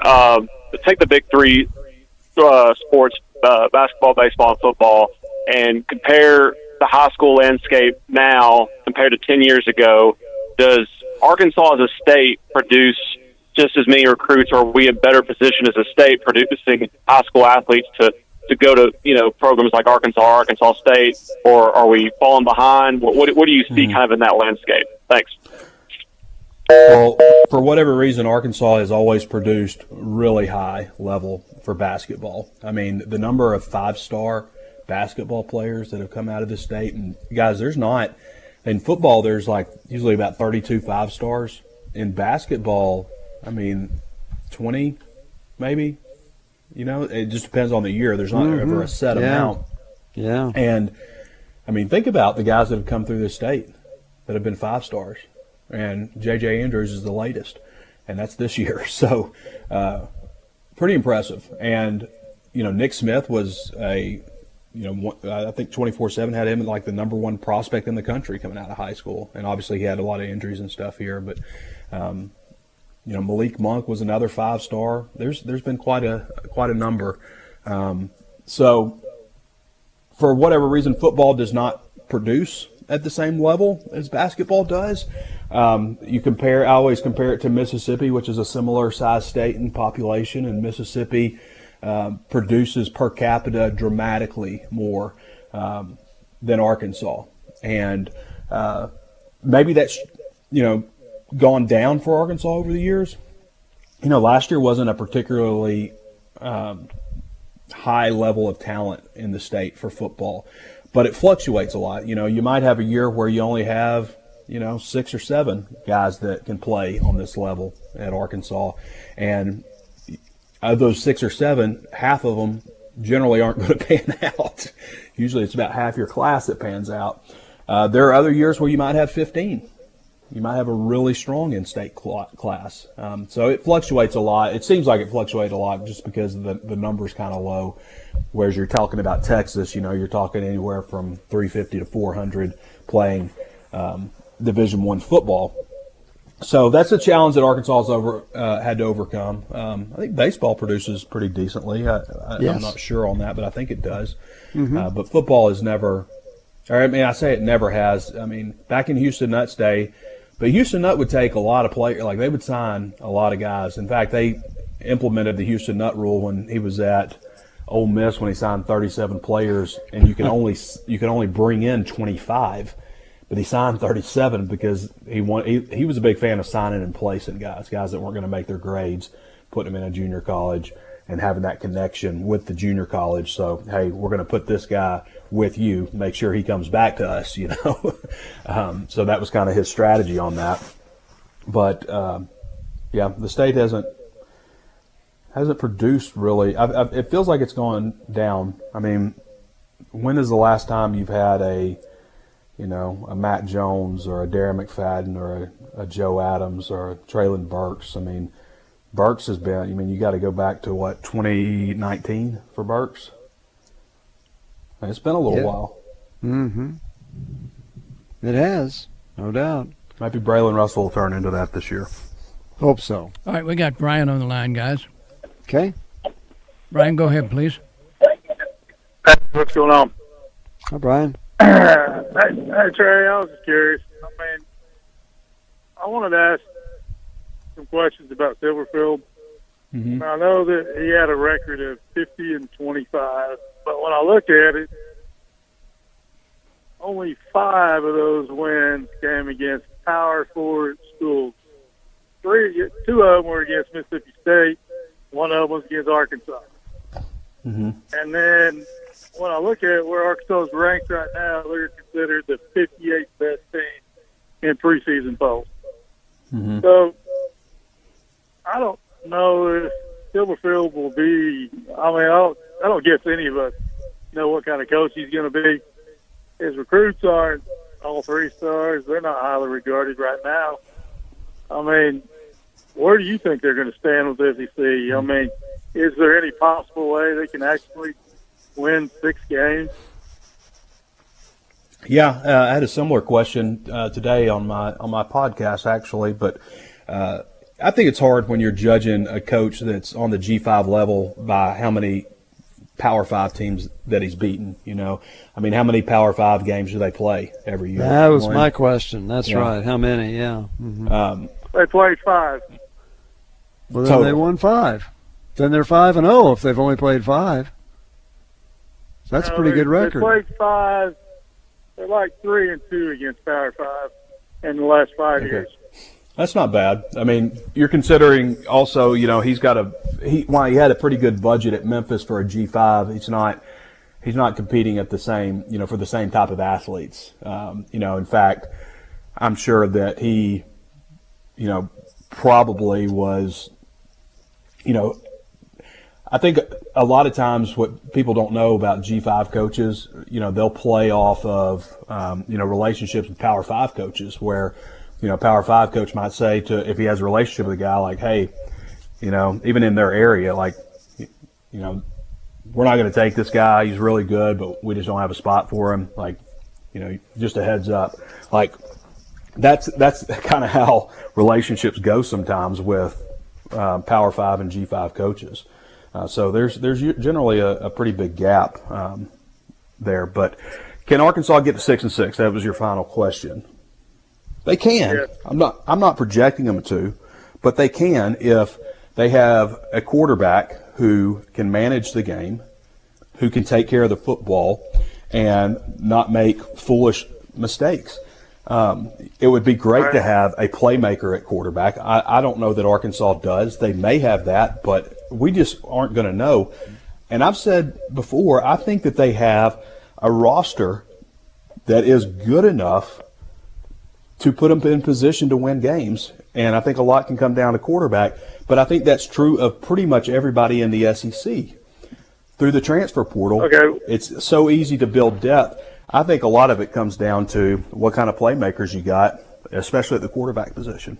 Take the big three sports, basketball, baseball, and football, and compare the high school landscape now compared to 10 years ago. Does Arkansas as a state produce just as many recruits, or are we in better position as a state producing high school athletes to go to, programs like Arkansas State, or are we falling behind? What do you see kind of in that landscape? Thanks. Well, for whatever reason, Arkansas has always produced really high level for basketball. The number of 5-star basketball players that have come out of the state, and guys, there's not in football. There's like usually about 32 5-stars. In basketball, 20 maybe. It just depends on the year. There's not ever a set amount. Yeah. And think about the guys that have come through this state that have been 5-stars, and J.J. Andrews is the latest, and that's this year. So, pretty impressive. And Nick Smith was I think 24/7 had him like the number one prospect in the country coming out of high school, and obviously he had a lot of injuries and stuff here. But Malik Monk was another 5-star. There's been quite a number. So for whatever reason, football does not produce at the same level as basketball does. I always compare it to Mississippi, which is a similar size state in population, and Mississippi produces per capita dramatically more than Arkansas. And maybe that's, gone down for Arkansas over the years. Last year wasn't a particularly high level of talent in the state for football, but it fluctuates a lot. You might have a year where you only have, 6 or 7 guys that can play on this level at Arkansas. And of those 6 or 7, half of them generally aren't going to pan out. Usually it's about half your class that pans out. There are other years where you might have 15. You might have a really strong in-state class. So it fluctuates a lot. It seems like it fluctuates a lot just because the number's kind of low. Whereas you're talking about Texas, you're talking anywhere from 350 to 400 playing Division I football. So that's a challenge that Arkansas has had to overcome. I think baseball produces pretty decently. Yes. I'm not sure on that, but I think it does. Mm-hmm. But football is never – I say it never has. Back in Houston Nutt's day – but Houston Nutt would take a lot of players. Like, they would sign a lot of guys. In fact, they implemented the Houston Nutt rule when he was at Ole Miss, when he signed 37 players, and you can only bring in 25. But he signed 37 because he was a big fan of signing and placing guys that weren't going to make their grades, putting them in a junior college and having that connection with the junior college. So, hey, we're going to put this guy with you, make sure he comes back to us, So that was kind of his strategy on that. But yeah, the state hasn't produced really. It feels like it's gone down. I mean, when is the last time you've had a Matt Jones or a Darren McFadden or a Joe Adams or a Traylon Burks? I mean, Burks has been. I mean, you got to go back to 2019 for Burks. It's been a little while. Mm-hmm. It has, no doubt. Maybe Braylon Russell will turn into that this year. Hope so. All right, we got Brian on the line, guys. Okay. Brian, go ahead, please. What's going on? Hi, Brian. Hey, Trey, I was just curious. I mean, I wanted to ask some questions about Silverfield. Mm-hmm. I know that he had a record of 50 and 25, but when I look at it, only 5 of those wins came against Power 4 schools. 2 of them were against Mississippi State. 1 of them was against Arkansas. Mm-hmm. And then when I look at where Arkansas is ranked right now, they're considered the 58th best team in preseason polls. Mm-hmm. So I don't know if Silverfield will be. I mean, I don't guess any of us know what kind of coach he's going to be. His recruits aren't all 3 stars. They're not highly regarded right now. I mean, where do you think they're going to stand with SEC? I mean, is there any possible way they can actually win 6 games? Yeah, I had a similar question today on my podcast, actually. But I think it's hard when you're judging a coach that's on the G5 level by how many Power 5 teams that he's beaten. I mean, how many Power 5 games do they play every year? That was my question. That's right. How many? Yeah. Mm-hmm. They played 5. Well, then they won 5. Then they're 5-0 if they've only played 5. That's a pretty good record. They played 5. They're like 3-2 against Power 5 in the last 5 years. That's not bad. I mean, you're considering also, he's got while he had a pretty good budget at Memphis for a G5, he's not competing at the same, for the same type of athletes. In fact, I'm sure that he, probably was, I think a lot of times what people don't know about G5 coaches, they'll play off of, relationships with Power 5 coaches where, Power 5 coach might say if he has a relationship with a guy like, hey, even in their area, like, we're not going to take this guy. He's really good, but we just don't have a spot for him. Like, just a heads up. Like, that's kind of how relationships go sometimes with Power 5 and G5 coaches. So there's generally a pretty big gap there. But can Arkansas get to 6-6? That was your final question. They can. Yeah. I'm not projecting them to, but they can if they have a quarterback who can manage the game, who can take care of the football, and not make foolish mistakes. It would be great to have a playmaker at quarterback. I don't know that Arkansas does. They may have that, but we just aren't going to know. And I've said before, I think that they have a roster that is good enough to put them in position to win games. And I think a lot can come down to quarterback. But I think that's true of pretty much everybody in the SEC. Through the transfer portal, It's so easy to build depth. I think a lot of it comes down to what kind of playmakers you got, especially at the quarterback position.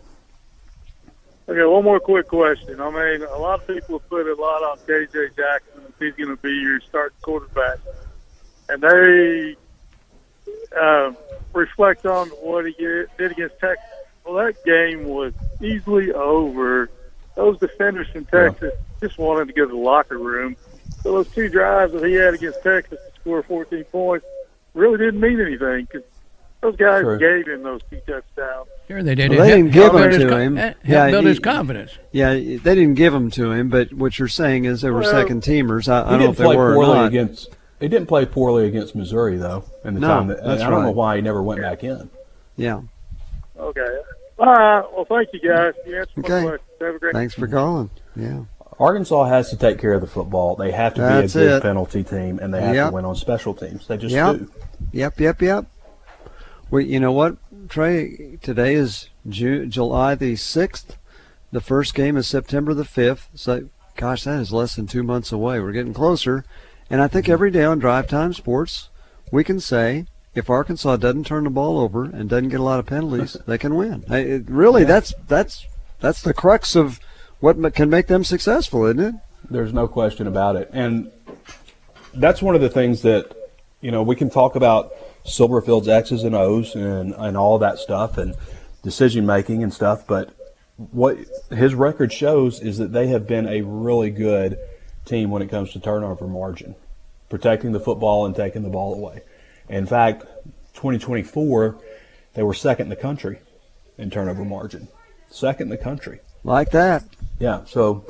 Okay, one more quick question. I mean, a lot of people put a lot on K.J. Jackson if he's going to be your starting quarterback. And they reflect on what he did against Texas. Well, that game was easily over. Those defenders from Texas just wanted to go to the locker room. So those 2 drives that he had against Texas to score 14 points really didn't mean anything because those guys gave him those 2 touchdowns. Sure, they did. Well, they didn't give them to him. Help build his confidence. Yeah, they didn't give them to him, but what you're saying is they were second teamers. I don't know if they were or not. He didn't play poorly against Missouri, though, in the time. I don't know why he never went back in. Yeah. Okay. All right. Well, thank you, guys. You answered my question. Have a great Thanks for calling. Yeah. Arkansas has to take care of the football. They have to be a good penalty team, and they have to win on special teams. They just do. Yep. Well, you know what? Trey, today is July the 6th. The first game is September the 5th. So, gosh, that is less than 2 months away. We're getting closer. And I think every day on Drive Time Sports, we can say if Arkansas doesn't turn the ball over and doesn't get a lot of penalties, they can win. That's the crux of what can make them successful, isn't it? There's no question about it. And that's one of the things that, we can talk about Silverfield's X's and O's and all that stuff and decision making and stuff, but what his record shows is that they have been a really good team when it comes to turnover margin, protecting the football and taking the ball away. In fact, 2024, they were second in the country in turnover margin. Second in the country. Like that. Yeah, so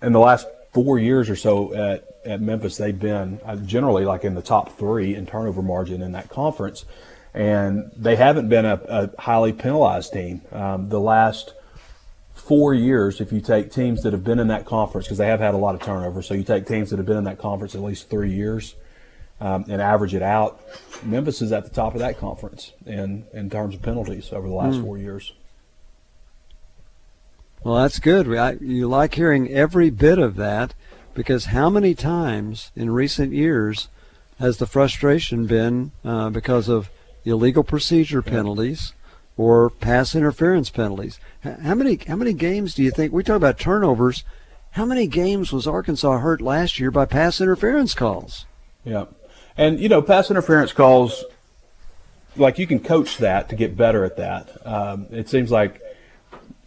in the last 4 years or so at Memphis, they've been generally like in the top 3 in turnover margin in that conference, and they haven't been a highly penalized team. The last 4 years, if you take teams that have been in that conference, because they have had a lot of turnover, so you take teams that have been in that conference at least 3 years and average it out, Memphis is at the top of that conference in terms of penalties over the last 4 years. Well, that's good. You like hearing every bit of that, because how many times in recent years has the frustration been because of illegal procedure penalties or pass interference penalties? How many games do you think, we talk about turnovers, how many games was Arkansas hurt last year by pass interference calls? Yeah. And, pass interference calls, like you can coach that to get better at that. It seems like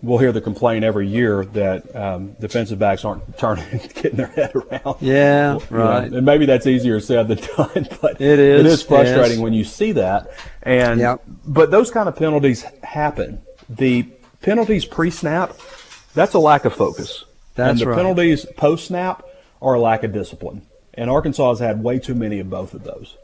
we'll hear the complaint every year that defensive backs aren't getting their head around. Yeah, right. And maybe that's easier said than done, but it is frustrating when you see that. And but those kind of penalties happen. The penalties pre-snap, that's a lack of focus. That's and the right. penalties post-snap are a lack of discipline. And Arkansas has had way too many of both of those.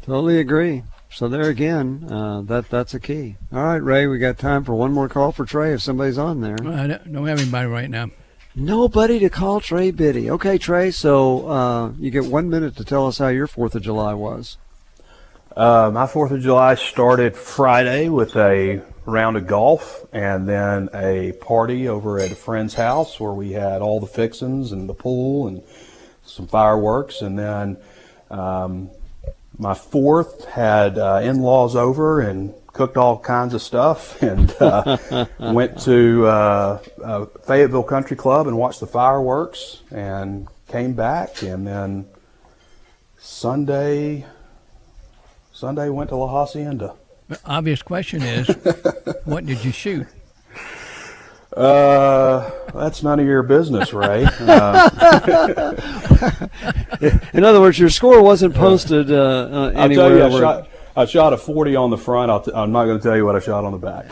Totally agree. So there again, that's a key. All right, Ray, we got time for one more call for Trey if somebody's on there. I don't have anybody right now. Nobody to call Trey Biddy. Okay, Trey, so you get 1 minute to tell us how your 4th of July was. My 4th of July started Friday with a round of golf and then a party over at a friend's house where we had all the fixings and the pool and some fireworks. And then my 4th had in-laws over and cooked all kinds of stuff and went to Fayetteville Country Club and watched the fireworks and came back. And then Sunday went to La Hacienda. The obvious question is, what did you shoot? That's none of your business, Ray. In other words, your score wasn't posted anywhere. I'll tell you, I shot a 40 on the front. I'm not going to tell you what I shot on the back.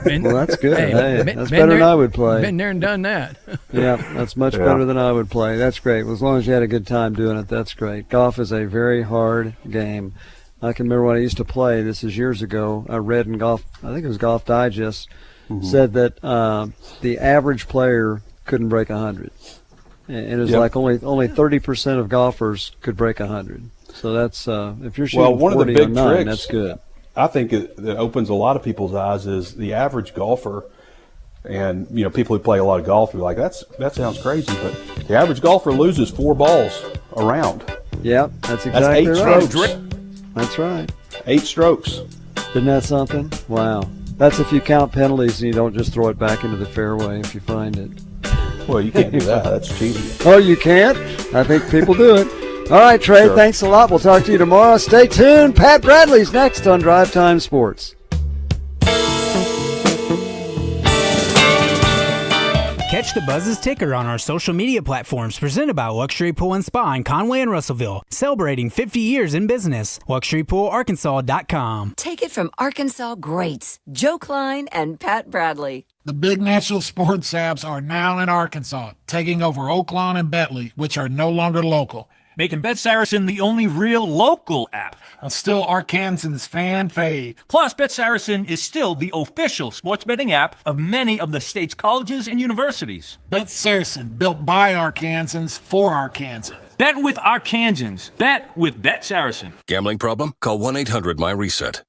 Well, that's good. Hey, that's better than I would play. Been there and done that. Yeah, that's much better than I would play. That's great. As long as you had a good time doing it, that's great. Golf is a very hard game. I can remember when I used to play. This is years ago. I read in Golf, I think it was Golf Digest, said that the average player couldn't break 100. And it was like only 30% of golfers could break 100. So that's if you're shooting one 40 of the big on 9, tricks, that's good. I think that opens a lot of people's eyes is the average golfer. And people who play a lot of golf are like, that sounds crazy, but the average golfer loses 4 balls a round. Yep, that's exactly that's 8 right. strokes. That's right. 8 strokes. Isn't that something? Wow. That's if you count penalties and you don't just throw it back into the fairway if you find it. Well, you can't do that. That's cheating. Oh, you can't? I think people do it. All right, Trey, thanks a lot. We'll talk to you tomorrow. Stay tuned. Pat Bradley's next on Drive Time Sports. Catch the Buzz's ticker on our social media platforms presented by Luxury Pool and Spa in Conway and Russellville, celebrating 50 years in business. LuxuryPoolArkansas.com. Take it from Arkansas greats, Joe Klein and Pat Bradley. The big national sports apps are now in Arkansas, taking over Oaklawn and Bentley, which are no longer local. Making Bet Saracen the only real local app. Still Arkansans' fan fave. Plus, Bet Saracen is still the official sports betting app of many of the state's colleges and universities. Bet Saracen, built by Arkansans for Arkansans. Bet with Arkansans. Bet with Bet Saracen. Gambling problem? Call 1-800-MY-RESET.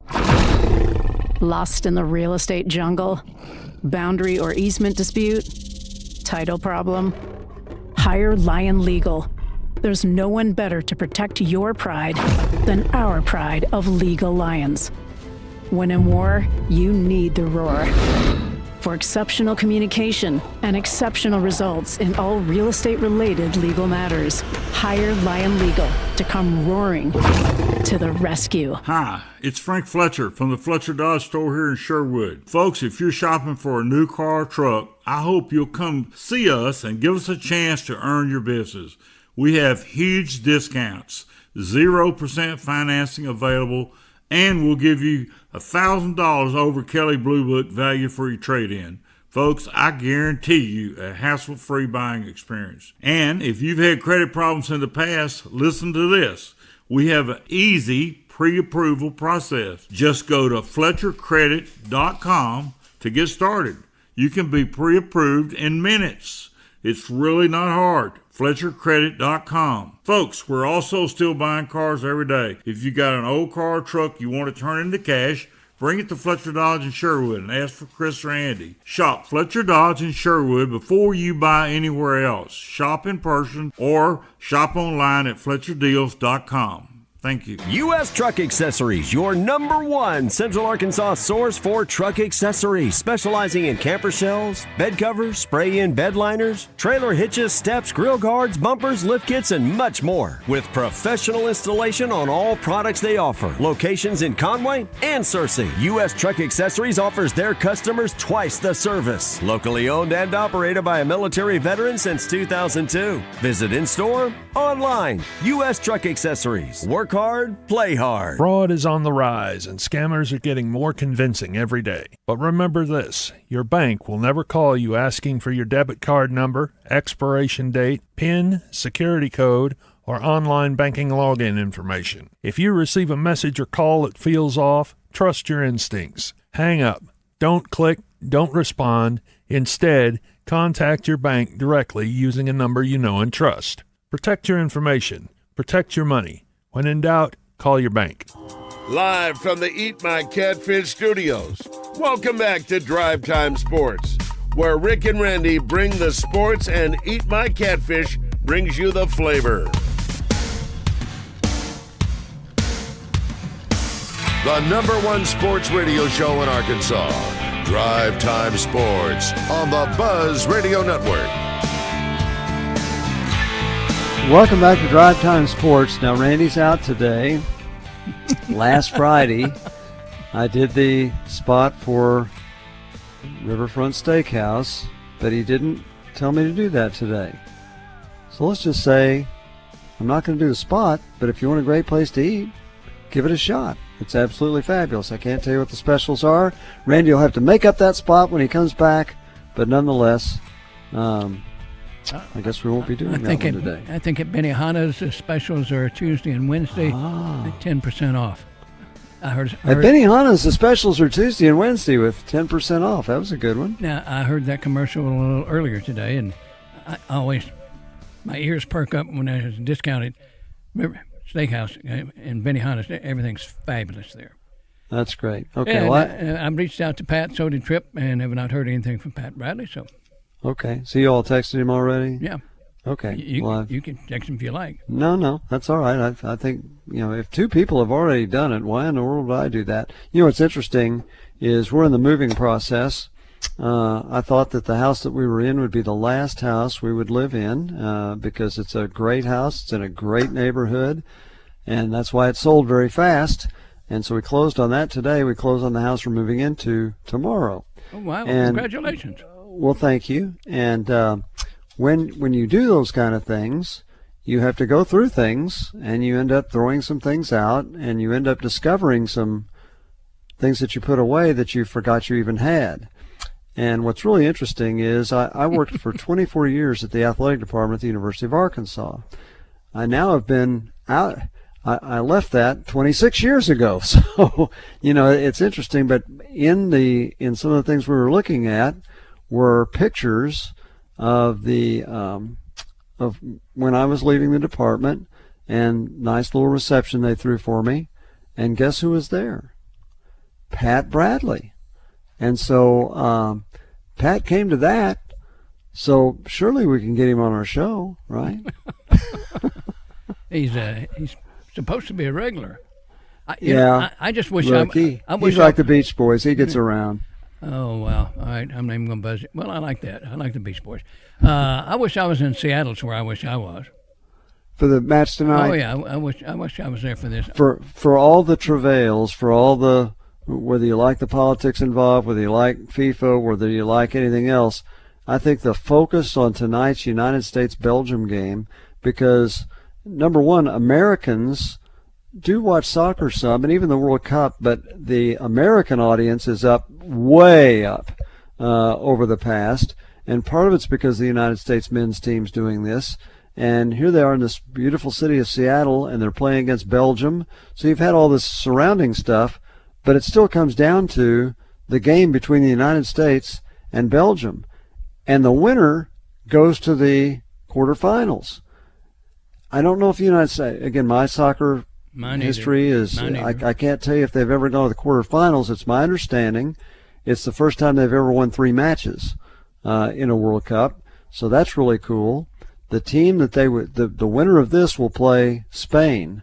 Lost in the real estate jungle? Boundary or easement dispute? Title problem? Hire Lion Legal. There's no one better to protect your pride than our pride of legal lions. When in war, you need the roar. For exceptional communication and exceptional results in all real estate-related legal matters, hire Lion Legal to come roaring to the rescue. Hi, it's Frank Fletcher from the Fletcher Dodge store here in Sherwood. Folks, if you're shopping for a new car or truck, I hope you'll come see us and give us a chance to earn your business. We have huge discounts, 0% financing available, and we'll give you $1,000 over Kelly Blue Book value for your trade-in. Folks, I guarantee you a hassle-free buying experience. And if you've had credit problems in the past, listen to this. We have an easy pre-approval process. Just go to FletcherCredit.com to get started. You can be pre-approved in minutes. It's really not hard. FletcherCredit.com. Folks, we're also still buying cars every day. If you got an old car or truck you want to turn into cash, bring it to Fletcher Dodge in Sherwood and ask for Chris or Andy. Shop Fletcher Dodge in Sherwood before you buy anywhere else. Shop in person or shop online at FletcherDeals.com. Thank you. U.S. Truck Accessories, your #1 Central Arkansas source for truck accessories, specializing in camper shells, bed covers, spray-in bed liners, trailer hitches, steps, grill guards, bumpers, lift kits, and much more. With professional installation on all products they offer. Locations in Conway and Searcy. U.S. Truck Accessories offers their customers twice the service. Locally owned and operated by a military veteran since 2002. Visit in-store, online. U.S. Truck Accessories. Work hard, play hard. Fraud is on the rise, and scammers are getting more convincing every day. But remember this, your bank will never call you asking for your debit card number, expiration date, PIN, security code, or online banking login information. If you receive a message or call that feels off, trust your instincts. Hang up. Don't click. Don't respond. Instead, contact your bank directly using a number you know and trust. Protect your information. Protect your money. When in doubt, call your bank. Live from the Eat My Catfish studios, welcome back to Drive Time Sports, where Rick and Randy bring the sports and Eat My Catfish brings you the flavor. The #1 sports radio show in Arkansas, Drive Time Sports on the Buzz Radio Network. Welcome back to Drive Time Sports. Now, Randy's out today. Last Friday, I did the spot for Riverfront Steakhouse, but he didn't tell me to do that today. So let's just say I'm not going to do the spot, but if you want a great place to eat, give it a shot. It's absolutely fabulous. I can't tell you what the specials are. Randy will have to make up that spot when he comes back, but nonetheless, I guess we won't be doing that one today. I think at Benihana's, the specials are Tuesday and Wednesday at 10% off. I heard at Benihana's, the specials are Tuesday and Wednesday with 10% off. That was a good one. Now, I heard that commercial a little earlier today, and I always, my ears perk up when it's discounted. Remember, Steakhouse and Benihana's, everything's fabulous there. That's great. Okay. And well, I reached out to Pat, so did Tripp, and have not heard anything from Pat Bradley, so... Okay, so you all texted him already? Yeah. Okay. You can text him if you like. No, that's all right. I think, if two people have already done it, why in the world would I do that? What's interesting is we're in the moving process. I thought that the house that we were in would be the last house we would live in because it's a great house. It's in a great neighborhood, and that's why it sold very fast. And so we closed on that today. We closed on the house we're moving into tomorrow. Oh, wow. And, congratulations. Well, thank you. And when you do those kind of things, you have to go through things, and you end up throwing some things out, and you end up discovering some things that you put away that you forgot you even had. And what's really interesting is I worked for 24 years at the athletic department at the University of Arkansas. I now have been out. I left that 26 years ago. So, it's interesting. But in some of the things we were looking at were pictures of the of when I was leaving the department, and nice little reception they threw for me. And guess who was there? Pat Bradley. And so Pat came to that. So surely we can get him on our show, right? He's supposed to be a regular. I just wish look, he's like the Beach Boys. He gets around. Oh, well, all right. I'm not even going to buzz it. Well, I like that. I like the Beach Boys. I wish I was in Seattle. It's where I wish I was. For the match tonight? Oh, yeah. I wish I was there for this. For all the travails, for all the, whether you like the politics involved, whether you like FIFA, whether you like anything else, I think the focus on tonight's United States-Belgium game, because, number one, Americans do watch soccer some, and even the World Cup, but the American audience is way up over the past, and part of it's because the United States men's team's doing this, and here they are in this beautiful city of Seattle, and they're playing against Belgium, so you've had all this surrounding stuff, but it still comes down to the game between the United States and Belgium, and the winner goes to the quarterfinals. I don't know if the United States, again, my soccer history is, I can't tell you if they've ever gone to the quarterfinals. It's my understanding it's the first time they've ever won 3 matches in a World Cup, so that's really cool. The team that the winner of this will play Spain,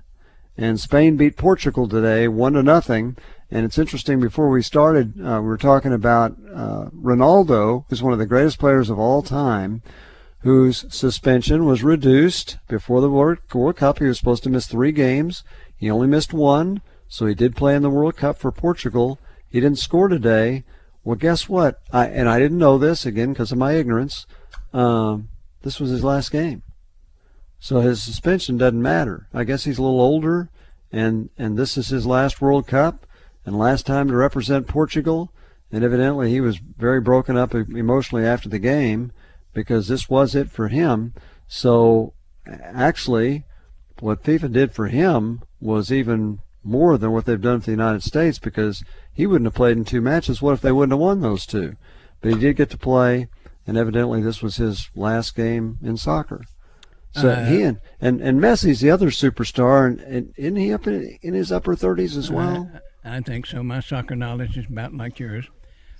and Spain beat Portugal today 1-0. And it's interesting, before we started, we were talking about Ronaldo, who's one of the greatest players of all time, whose suspension was reduced before the World Cup. He was supposed to miss 3 games. He only missed 1, so he did play in the World Cup for Portugal. He didn't score today. Well, guess what? I didn't know this, again, because of my ignorance. This was his last game. So his suspension doesn't matter. I guess he's a little older, and this is his last World Cup and last time to represent Portugal. And evidently he was very broken up emotionally after the game, because this was it for him. So actually, what FIFA did for him was even more than what they've done for the United States, because he wouldn't have played in 2 matches. What if they wouldn't have won those 2? But he did get to play, and evidently this was his last game in soccer. So he and Messi's the other superstar, and isn't he up in his upper 30s as well? I think so. My soccer knowledge is about like yours.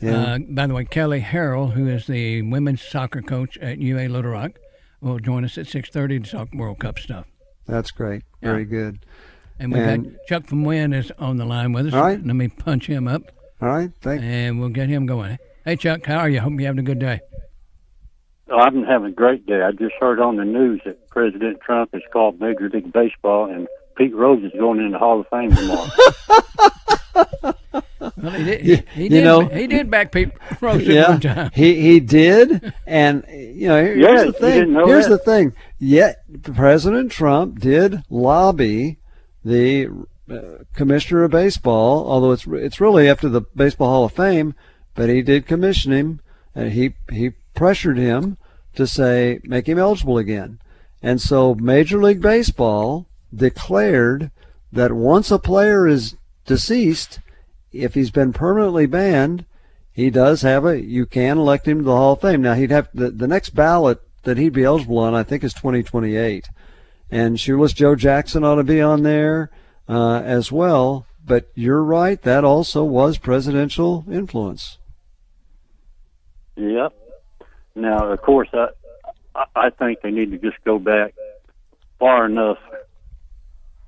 Yeah. By the way, Kelly Harrell, who is the women's soccer coach at UA Little Rock, will join us at 6:30 to talk World Cup stuff. That's great. Yeah. Very good. And we got Chuck from Wynn is on the line with us. All right. Let me punch him up. All right. Thanks. And we'll get him going. Hey, Chuck, how are you? Hope you're having a good day. Oh, I'm having a great day. I just heard on the news that President Trump has called Major League Baseball, and Pete Rose is going in the Hall of Fame tomorrow. Well, he did back Pete Rose at one time. He did, and here's the thing. Here's the thing. Yet President Trump did lobby the commissioner of baseball, although it's really up to the Baseball Hall of Fame, but he did commission him, and he pressured him to say make him eligible again. And so Major League Baseball declared that once a player is deceased, if he's been permanently banned, he does have you can elect him to the Hall of Fame. Now he'd have the next ballot that he'd be eligible on, I think, is 2028. And Shoeless Joe Jackson ought to be on there as well. But you're right, that also was presidential influence. Yep. Now, of course, I think they need to just go back far enough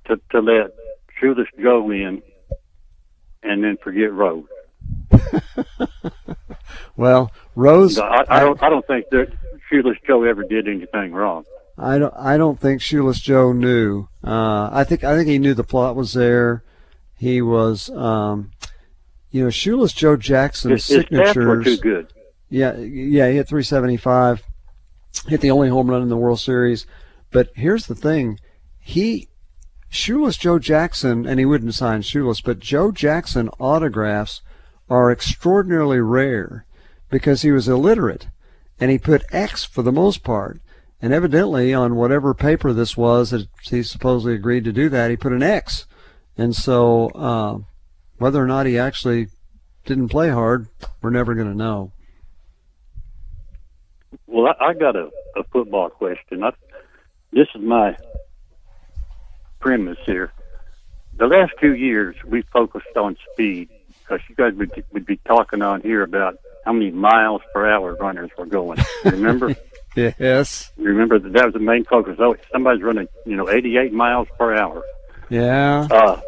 to let Shoeless Joe in, and then forget Rose. Well, Rose, I don't think that Shoeless Joe ever did anything wrong. I don't think Shoeless Joe knew. I think he knew the plot was there. He was, Shoeless Joe Jackson's signatures. His stats were too good. Yeah, he hit 375, hit the only home run in the World Series. But here's the thing, Shoeless Joe Jackson, and he wouldn't sign Shoeless, but Joe Jackson autographs are extraordinarily rare because he was illiterate, and he put X for the most part. And evidently on whatever paper this was that he supposedly agreed to do that, he put an X. And so whether or not he actually didn't play hard, we're never going to know. Well, I got a football question. this is my premise here. The last 2 years, we focused on speed because you guys would be talking on here about how many miles per hour runners were going. Remember? Yes. You remember that was the main focus. Oh, somebody's running, 88 miles per hour. Yeah.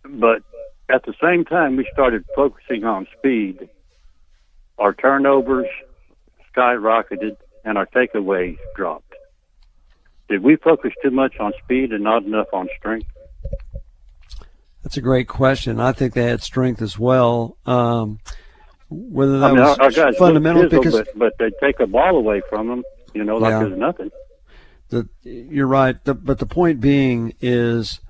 But at the same time we started focusing on speed, our turnovers skyrocketed and our takeaways dropped. Did we focus too much on speed and not enough on strength? That's a great question. I think they had strength as well. Whether that was our guys fundamental, physical, because but they take a ball away from them, like there's nothing. You're right. But the point being is,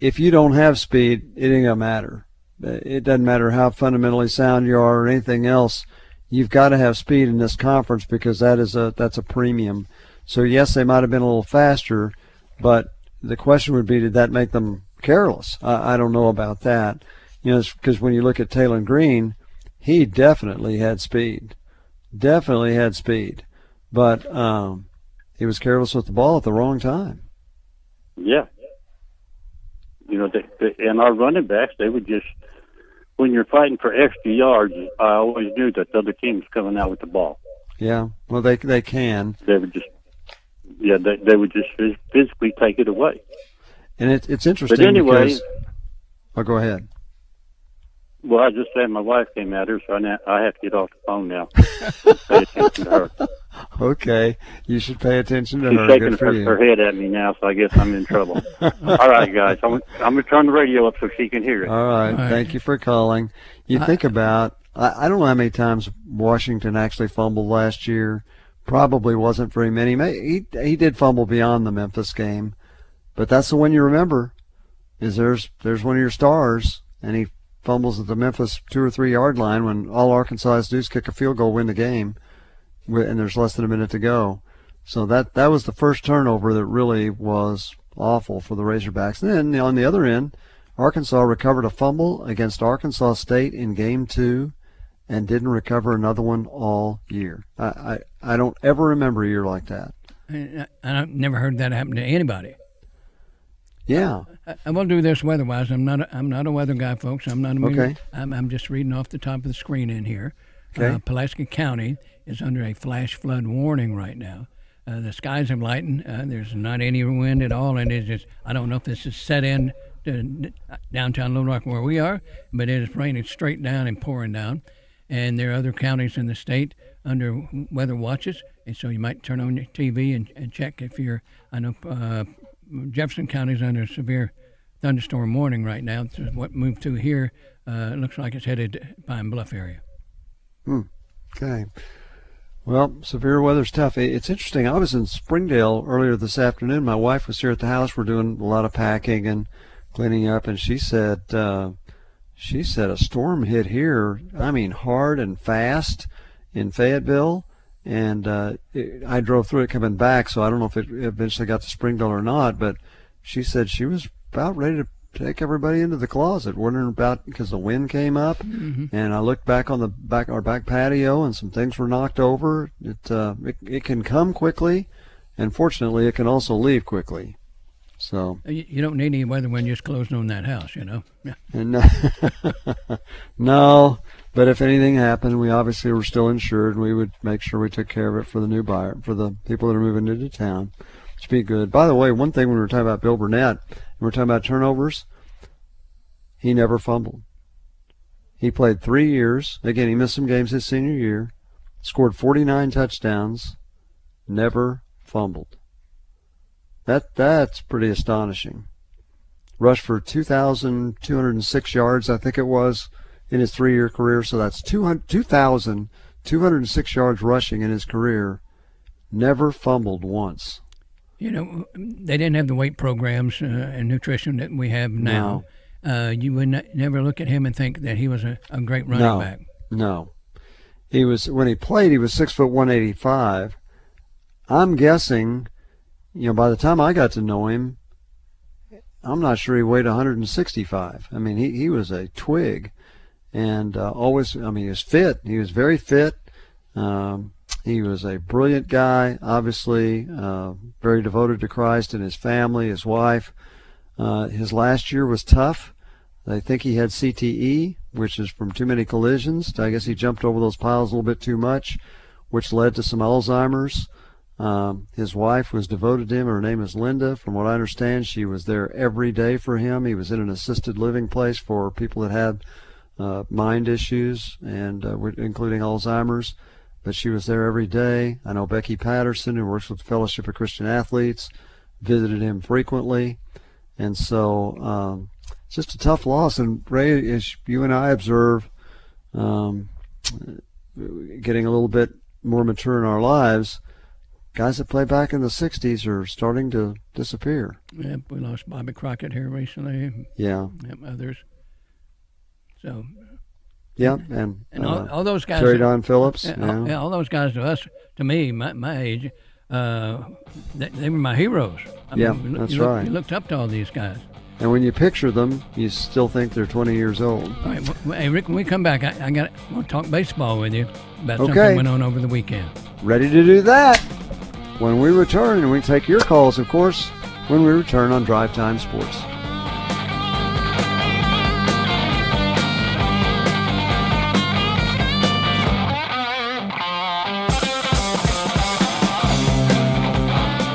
if you don't have speed, it ain't gonna matter. It doesn't matter how fundamentally sound you are or anything else. You've got to have speed in this conference because that's a premium. So yes, they might have been a little faster, but the question would be, did that make them careless? I don't know about that. Because when you look at Taylor Green, he definitely had speed. But he was careless with the ball at the wrong time. Yeah. And our running backs, they would just, when you're fighting for extra yards, I always knew that the other team was coming out with the ball. Yeah, well, they can. They would just, they would just physically take it away. And it's interesting. But anyway, because, go ahead. Well, I just said my wife came at her, so I have to get off the phone now. Pay attention to her. Okay, you should pay attention to She's her. shaking Good for you. her head at me now, so I guess I'm in trouble. All right, guys, I'm going to turn the radio up so she can hear it. All right, thank you for calling. You think about, I don't know how many times Washington actually fumbled last year. Probably wasn't very many. He did fumble beyond the Memphis game, but that's the one you remember. There's one of your stars, and he fumbles at the Memphis 2 or 3 yard line when all Arkansas has to do is kick a field goal, win the game, and there's less than a minute to go. So that was the first turnover that really was awful for the Razorbacks. And then on the other end, Arkansas recovered a fumble against Arkansas State in Game 2 and didn't recover another one all year. I don't ever remember a year like that. I've never heard that happen to anybody. Yeah. I will do this weather-wise. I'm not a weather guy, folks. I'm not a meteor. Okay. I'm just reading off the top of the screen in here. Okay. Pulaski County is under a flash flood warning right now. The skies have lightened. There's not any wind at all, and it's just, I don't know if this is set in to downtown Little Rock where we are, but it is raining straight down and pouring down. And there are other counties in the state under weather watches, and so you might turn on your TV and check if you're. I know Jefferson County is under severe thunderstorm warning right now. So what moved through here looks like it's headed to Pine Bluff area. Okay. Well, severe weather's tough. It's interesting. I was in Springdale earlier this afternoon. My wife was here at the house. We're doing a lot of packing and cleaning up, and she said a storm hit here. I mean, hard and fast in Fayetteville. And I drove through it coming back, so I don't know if it eventually got to Springdale or not, but she said she was about ready to take everybody into the closet, wondering about, because the wind came up, and I looked back on our back patio, and some things were knocked over. It can come quickly, and fortunately, it can also leave quickly. So you don't need any weather when you're just closing on that house, Yeah. And, no, but if anything happened, we obviously were still insured, and we would make sure we took care of it for the new buyer, for the people that are moving into town, which would be good. By the way, one thing when we were talking about Bill Burnett, and we were talking about turnovers, he never fumbled. He played 3 years. Again, he missed some games his senior year, scored 49 touchdowns, never fumbled. That's pretty astonishing. Rushed for 2,206 yards, I think it was, in his 3-year career. So that's 2,206 yards rushing in his career. Never fumbled once. They didn't have the weight programs and nutrition that we have now. No. You would never look at him and think that he was a great running back. No. When he played, he was 6 foot 185. I'm guessing, by the time I got to know him, I'm not sure he weighed 165. I mean, he was a twig, and he was fit. He was very fit. He was a brilliant guy, obviously very devoted to Christ and his family, his wife. His last year was tough. They think he had CTE, which is from too many collisions. I guess he jumped over those piles a little bit too much, which led to some Alzheimer's. His wife was devoted to him. Her name is Linda. From what I understand, she was there every day for him. He was in an assisted living place for people that had mind issues, and including Alzheimer's. But she was there every day. I know Becky Patterson, who works with the Fellowship of Christian Athletes, visited him frequently. And so it's just a tough loss. And Ray, as you and I observe, getting a little bit more mature in our lives, guys that played back in the 60s are starting to disappear. Yep, we lost Bobby Crockett here recently. Yeah. Yep, others. So. Yeah, and all those guys. Terry Don Phillips. Yeah, all those guys to me, my age, they were my heroes. I mean, that's right. You looked up to all these guys. And when you picture them, you still think they're 20 years old. All right, hey Rick, when we come back, I want to talk baseball with you about something that went on over the weekend. Ready to do that when we return, and we take your calls, of course, when we return on Drive Time Sports.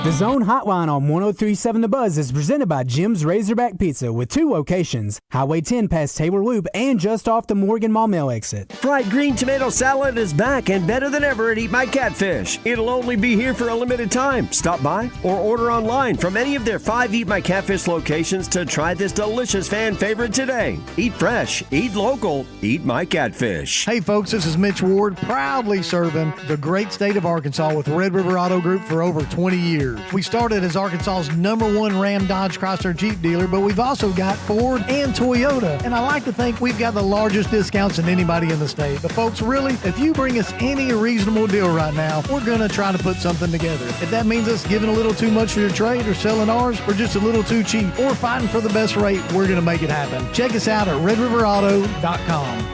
The Zone Hotline on 103.7 The Buzz is presented by Jim's Razorback Pizza with 2 locations, Highway 10 past Taylor Loop and just off the Morgan Mall Mill exit. Fried green tomato salad is back and better than ever at Eat My Catfish. It'll only be here for a limited time. Stop by or order online from any of their 5 Eat My Catfish locations to try this delicious fan favorite today. Eat fresh, eat local, Eat My Catfish. Hey folks, this is Mitch Ward, proudly serving the great state of Arkansas with Red River Auto Group for over 20 years. We started as Arkansas's #1 Ram Dodge Chrysler Jeep dealer, but we've also got Ford and Toyota. And I like to think we've got the largest discounts than anybody in the state. But folks, really, if you bring us any reasonable deal right now, we're going to try to put something together. If that means us giving a little too much for your trade or selling ours for just a little too cheap or fighting for the best rate, we're going to make it happen. Check us out at redriverauto.com.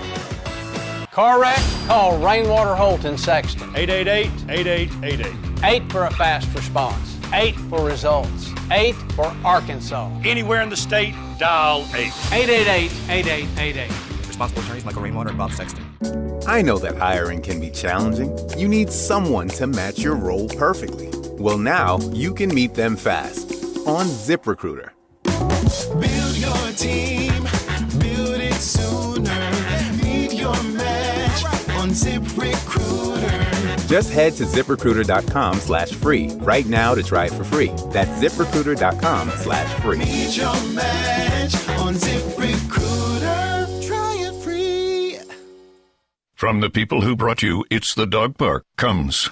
Car wreck? Call Rainwater Holt in Sexton. 888-8888. 8 for a fast response. 8 for results. 8 for Arkansas. Anywhere in the state, dial 8. 888-8888. Responsible attorneys Michael Rainwater and Bob Sexton. I know that hiring can be challenging. You need someone to match your role perfectly. Well, now you can meet them fast on ZipRecruiter. Build your team. Build it sooner. Meet your match on ZipRecruiter. Just head to ZipRecruiter.com/free right now to try it for free. That's ZipRecruiter.com/free. Meet your match on ZipRecruiter. Try it free. From the people who brought you It's the Dog Park comes.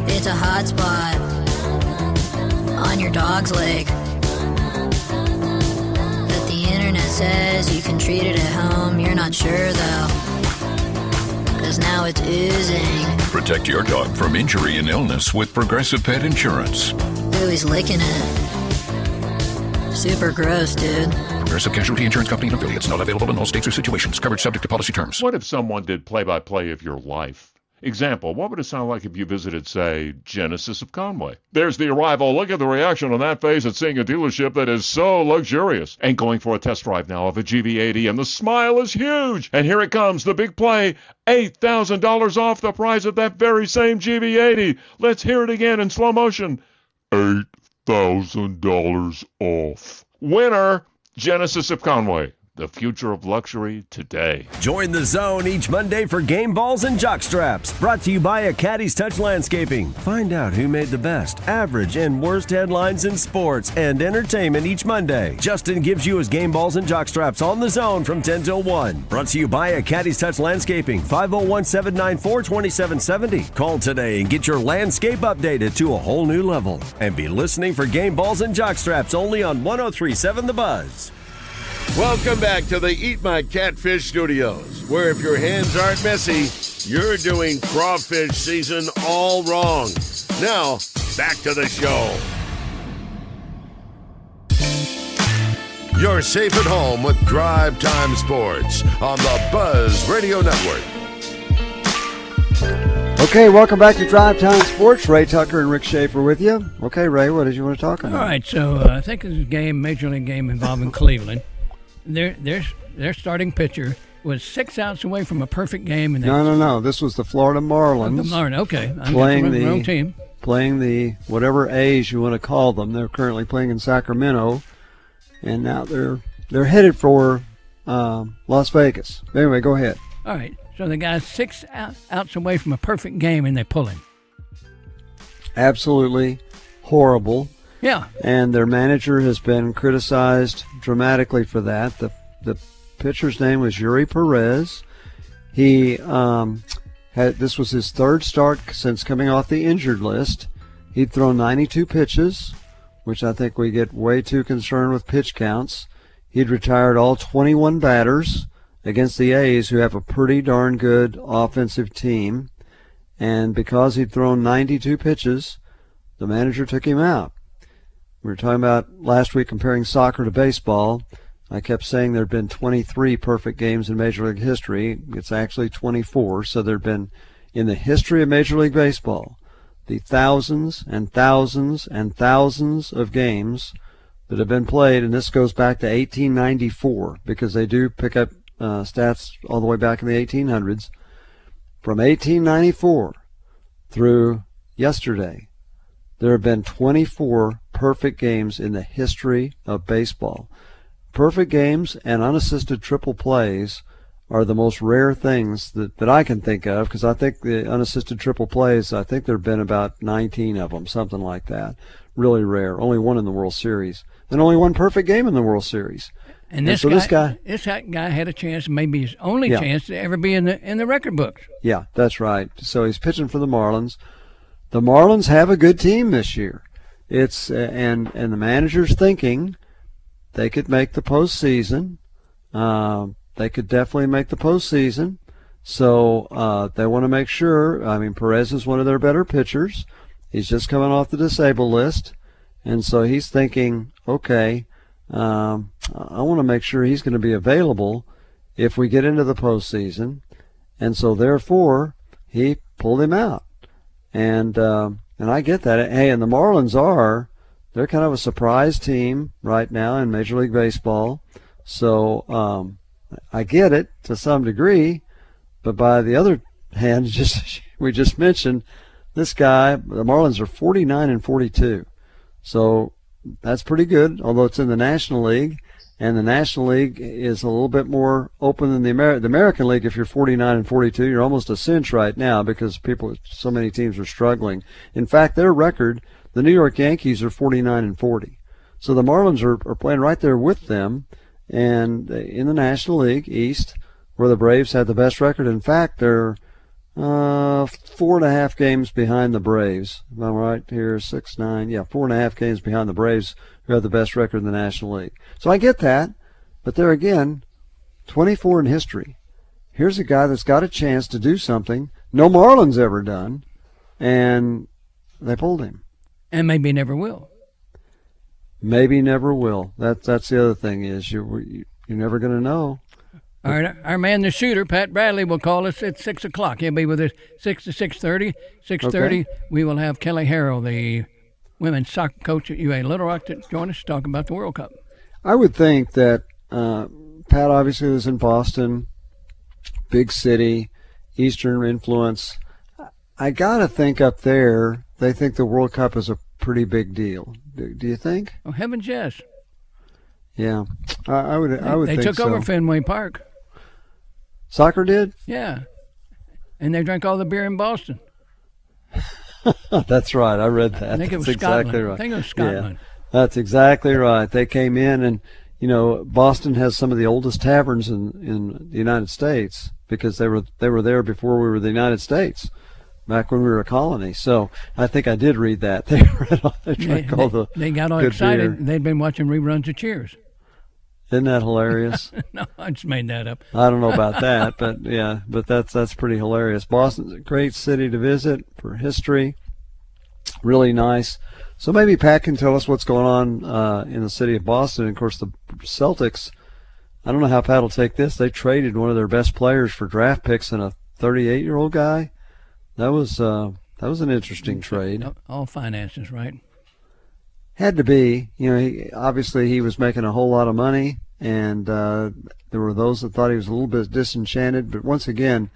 It's a hot spot on your dog's leg. But the internet says you can treat it at home. You're not sure though. Now it's oozing. Protect your dog from injury and illness with Progressive Pet Insurance. Ooh, he's licking it. Super gross, dude. Progressive Casualty Insurance Company and affiliates. Not available in all states or situations. Coverage subject to policy terms. What if someone did play-by-play of your life? Example, what would it sound like if you visited, say, Genesis of Conway? There's the arrival. Look at the reaction on that face at seeing a dealership that is so luxurious. And going for a test drive now of a GV80, and the smile is huge. And here it comes, the big play, $8,000 off the price of that very same GV80. Let's hear it again in slow motion. $8,000 off. Winner, Genesis of Conway. The future of luxury today. Join the Zone each Monday for game balls and jock straps. Brought to you by a Caddy's Touch Landscaping. Find out who made the best, average, and worst headlines in sports and entertainment each Monday. Justin gives you his game balls and jock straps on the Zone from 10 till 1. Brought to you by a Caddy's Touch Landscaping. 501-794-2770. Call today and get your landscape updated to a whole new level. And be listening for game balls and jock straps only on 103.7 The Buzz. Welcome back to the Eat My Catfish studios, where if your hands aren't messy, you're doing crawfish season all wrong. Now, back to the show. You're safe at home with Drive Time Sports on the Buzz Radio Network. Okay, welcome back to Drive Time Sports. Ray Tucker and Rick Schaeffer with you. Okay, Ray, what did you want to talk about? All right, so I think this is a game, Major League game involving Cleveland. Their starting pitcher was 6 outs away from a perfect game. And No. This was the Florida Marlins. The Marlins, okay. I'm playing the wrong team. Playing the whatever A's you want to call them. They're currently playing in Sacramento, and now they're headed for Las Vegas. Anyway, go ahead. All right. So the guy's 6 outs away from a perfect game, and they pull him. Absolutely horrible. Yeah. And their manager has been criticized dramatically for that. The pitcher's name was Yuri Perez. He this was his third start since coming off the injured list. He'd thrown 92 pitches, which I think we get way too concerned with pitch counts. He'd retired all 21 batters against the A's, who have a pretty darn good offensive team. And because he'd thrown 92 pitches, the manager took him out. We were talking about last week comparing soccer to baseball. I kept saying there had been 23 perfect games in Major League history. It's actually 24. So there have been, in the history of Major League Baseball, the thousands and thousands and thousands of games that have been played, and this goes back to 1894 because they do pick up stats all the way back in the 1800s. From 1894 through yesterday, there have been 24 perfect games in the history of baseball. Perfect games and unassisted triple plays are the most rare things that I can think of, because I think the unassisted triple plays, I think there have been about 19 of them, something like that. Really rare. Only one in the World Series. And only one perfect game in the World Series. And this guy had a chance, maybe his only chance, to ever be in the record books. Yeah, that's right. So he's pitching for the Marlins. The Marlins have a good team this year. It's and the manager's thinking they could make the postseason. They could definitely make the postseason. So they want to make sure. I mean, Perez is one of their better pitchers. He's just coming off the disabled list, and so he's thinking, okay, I want to make sure he's going to be available if we get into the postseason, and so therefore he pulled him out, and I get that. Hey, and the Marlins they're kind of a surprise team right now in Major League Baseball, so I get it to some degree, but by the other hand, we just mentioned this guy. The Marlins are 49-42, so that's pretty good, although it's in the National League, and the National League is a little bit more open than the American League. If you're 49-42, you're almost a cinch right now because so many teams are struggling. In fact, their record, the New York Yankees are 49-40. So the Marlins are playing right there with them, and in the National League East, where the Braves had the best record. In fact, they're 4.5 games behind the Braves. Am I right here? 6, 9. Yeah, 4.5 games behind the Braves, who have the best record in the National League. So I get that, but there again, 24 in history. Here's a guy that's got a chance to do something no Marlins ever done, and they pulled him. And maybe never will. Maybe never will. That's the other thing is you're never going to know. All right, our man, the shooter, Pat Bradley, will call us at 6 o'clock. He'll be with us 6 to 6:30. 6:30, Okay. We will have Kelly Harrell, the women's soccer coach at UA Little Rock, to join us to talk about the World Cup. I would think that Pat obviously lives in Boston, big city, Eastern influence. I got to think up there they think the World Cup is a pretty big deal. Do you think? Oh, heavens, yes. Yeah, I would They think took so. over Fenway Park. Soccer did? Yeah. And they drank all the beer in Boston. That's right. I read that. I think it was That's Scotland. exactly right. I think it was Scotland. Yeah, that's exactly right. They came in, and Boston has some of the oldest taverns in the United States because they were there before we were the United States, back when we were a colony. So I think I did read that. They drank all the They got all good excited. beer. They'd been watching reruns of Cheers. Isn't that hilarious? No, I just made that up. I don't know about that, but yeah, but that's pretty hilarious. Boston's a great city to visit for history. Really nice. So maybe Pat can tell us what's going on in the city of Boston. And of course, the Celtics, I don't know how Pat will take this. They traded one of their best players for draft picks and a 38-year-old guy. That was an interesting trade. All finances, right? Had to be. Obviously he was making a whole lot of money, and there were those that thought he was a little bit disenchanted. But once again,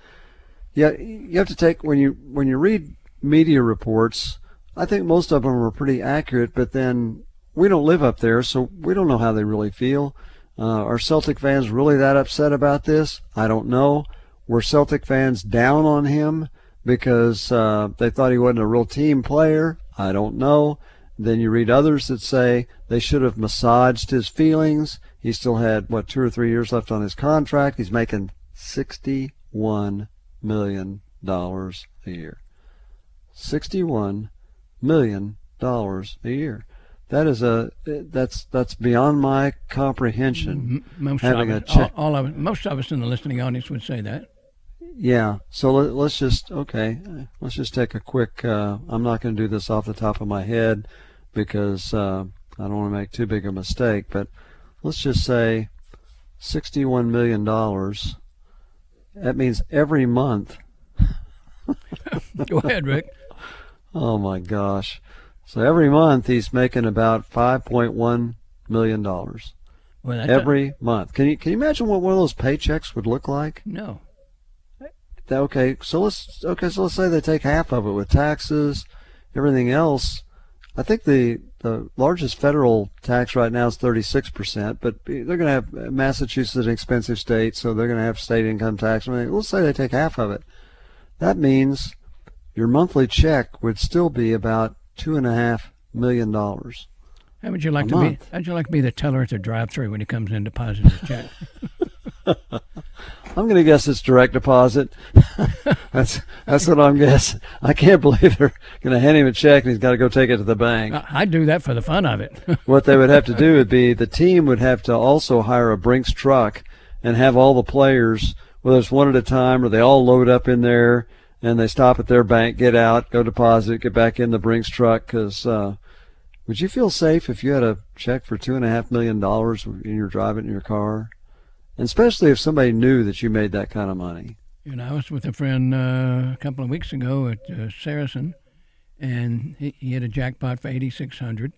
you have to take, when you read media reports, I think most of them are pretty accurate, but then we don't live up there, so we don't know how they really feel. Are Celtic fans really that upset about this? I don't know. Were Celtic fans down on him because they thought he wasn't a real team player? I don't know. Then you read others that say they should have massaged his feelings. He still had, 2 or 3 years left on his contract. He's making $61 million a year. $61 million a year. That is that's beyond my comprehension. Most of us in the listening audience would say that. Yeah. So let's just take a quick. I'm not going to do this off the top of my head because I don't want to make too big a mistake. But let's just say $61 million. That means every month. Go ahead, Rick. Oh my gosh. So every month he's making about $5.1 million. Well, every month. Can you imagine what one of those paychecks would look like? No. Okay, so let's say they take half of it with taxes, everything else. I think the largest federal tax right now is 36%, but they're going to have Massachusetts is an expensive state, so they're going to have state income tax. Let's say they take half of it. That means your monthly check would still be about $2.5 million. How would you like to be? How'd you like to be the teller at the drive-thru when he comes in depositing his check? I'm going to guess it's direct deposit. That's what I'm guessing. I can't believe they're going to hand him a check and he's got to go take it to the bank. I'd do that for the fun of it. What they would have to do would be the team would have to also hire a Brinks truck and have all the players, whether it's one at a time or they all load up in there and they stop at their bank, get out, go deposit, get back in the Brinks truck. Because would you feel safe if you had a check for $2.5 million and you're driving in your car? And especially if somebody knew that you made that kind of money. I was with a friend a couple of weeks ago at Saracen, and he had a jackpot for $8,600,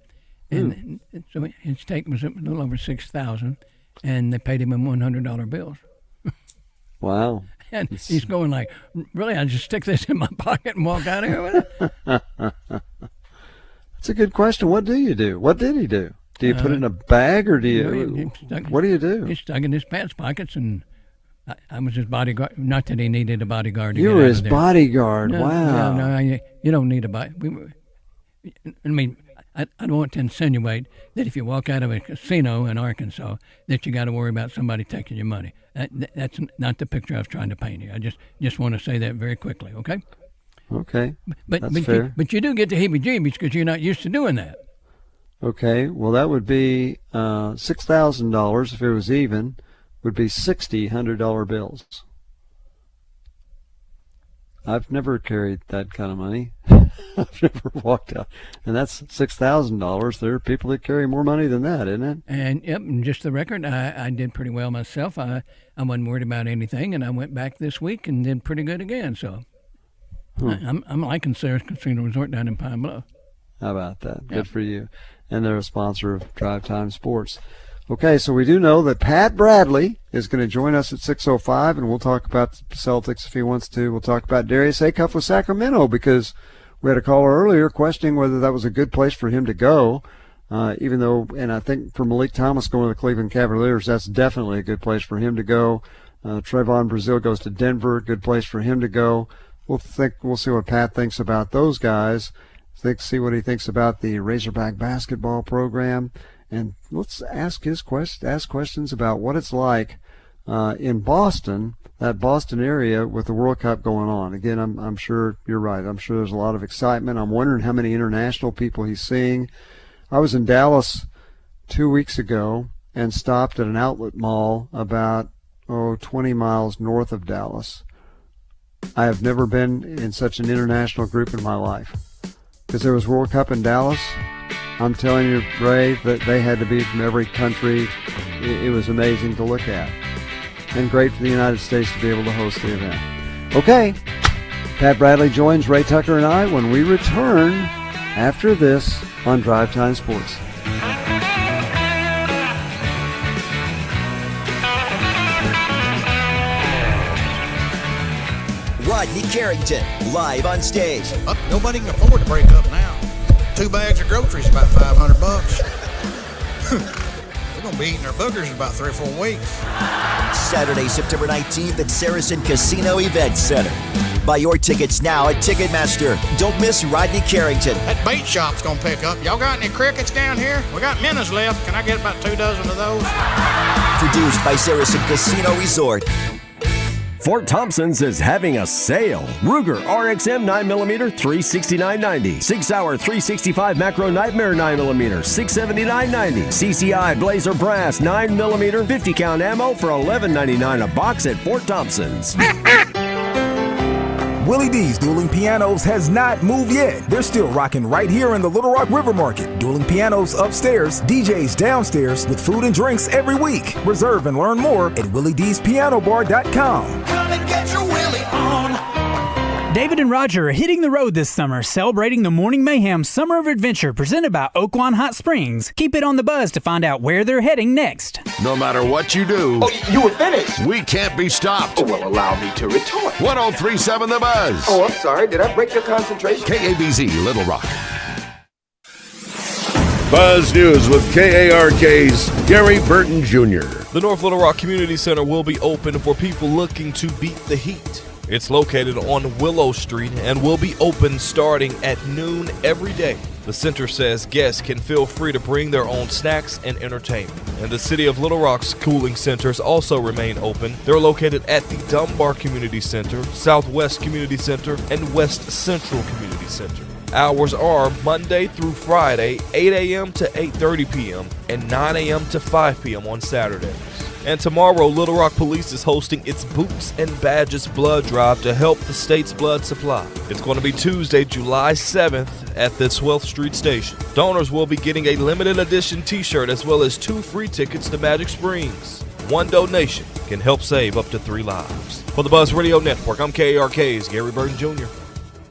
and so his take was a little over $6,000, and they paid him in $100 bills. Wow! And he's going like, "Really? I just stick this in my pocket and walk out of here with it?" That's a good question. What do you do? What did he do? Do you put it in a bag, or do you? What do you do? He stuck in his pants pockets, and I was his bodyguard. Not that he needed a bodyguard to you get were out his of there. bodyguard. No, wow. No, you don't need a body. I don't want to insinuate that if you walk out of a casino in Arkansas that you got to worry about somebody taking your money. That's not the picture I was trying to paint here. I just want to say that very quickly, okay? Okay. That's fair. But you do get the heebie-jeebies because you're not used to doing that. Okay, well that would be $6,000 if it was even, would be 60 $100 bills. I've never carried that kind of money. I've never walked out, and that's $6,000. There are people that carry more money than that, isn't it? And yep, and just the record, I did pretty well myself. I wasn't worried about anything, and I went back this week and did pretty good again. So I'm liking Sarah's Casino Resort down in Pine Bluff. How about that? Good for you. And they're a sponsor of Drive Time Sports. Okay, so we do know that Pat Bradley is going to join us at 6:05, and we'll talk about the Celtics if he wants to. We'll talk about Darius Acuff with Sacramento because we had a caller earlier questioning whether that was a good place for him to go, even though, and I think for Malik Thomas going to the Cleveland Cavaliers, that's definitely a good place for him to go. Trayvon Brazile goes to Denver, good place for him to go. We'll see what Pat thinks about those guys. See what he thinks about the Razorback basketball program, and let's ask questions about what it's like in Boston, that Boston area with the World Cup going on. Again, I'm sure you're right. I'm sure there's a lot of excitement. I'm wondering how many international people he's seeing. I was in Dallas 2 weeks ago and stopped at an outlet mall about 20 miles north of Dallas. I have never been in such an international group in my life. Because there was World Cup in Dallas, I'm telling you, Ray, that they had to be from every country. It was amazing to look at. And great for the United States to be able to host the event. Okay, Pat Bradley joins Ray Tucker and I when we return after this on Drive Time Sports. Rodney Carrington, live on stage. Nobody can afford to break up now. 2 bags of groceries about $500. We're going to be eating our boogers in about 3 or 4 weeks. Saturday, September 19th at Saracen Casino Event Center. Buy your tickets now at Ticketmaster. Don't miss Rodney Carrington. That bait shop's going to pick up. Y'all got any crickets down here? We got minnows left. Can I get about 2 dozen of those? Produced by Saracen Casino Resort. Fort Thompson's is having a sale. Ruger RXM 9mm $369.90. 6-hour 365 Macro Nightmare 9mm $679.90. CCI Blazer Brass 9mm 50-count ammo for $11.99 a box at Fort Thompson's. Willie D's Dueling Pianos has not moved yet. They're still rocking right here in the Little Rock River Market. Dueling Pianos upstairs, DJs downstairs with food and drinks every week. Reserve and learn more at WillieD'sPianoBar.com. Come and get your Willie on. David and Roger are hitting the road this summer, celebrating the Morning Mayhem Summer of Adventure presented by Oaklawn Hot Springs. Keep it on the buzz to find out where they're heading next. No matter what you do, you were finished. We can't be stopped. Oh, well, allow me to retort. 103.7 The Buzz. Oh, I'm sorry. Did I break your concentration? KABZ, Little Rock. Buzz News with KARK's Gary Burton Jr. The North Little Rock Community Center will be open for people looking to beat the heat. It's located on Willow Street and will be open starting at noon every day. The center says guests can feel free to bring their own snacks and entertainment. And the City of Little Rock's cooling centers also remain open. They're located at the Dunbar Community Center, Southwest Community Center, and West Central Community Center. Hours are Monday through Friday, 8 a.m. to 8:30 p.m. and 9 a.m. to 5 p.m. on Saturdays. And tomorrow, Little Rock Police is hosting its Boots and Badges Blood Drive to help the state's blood supply. It's going to be Tuesday, July 7th at the 12th Street Station. Donors will be getting a limited edition t-shirt as well as 2 free tickets to Magic Springs. One donation can help save up to 3 lives. For the Buzz Radio Network, I'm KARK's Gary Burton Jr.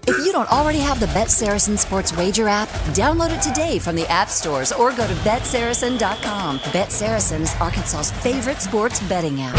If you don't already have the Bet Saracen Sports Wager app, download it today from the app stores or go to BetSaracen.com. Bet Saracen is Arkansas's favorite sports betting app.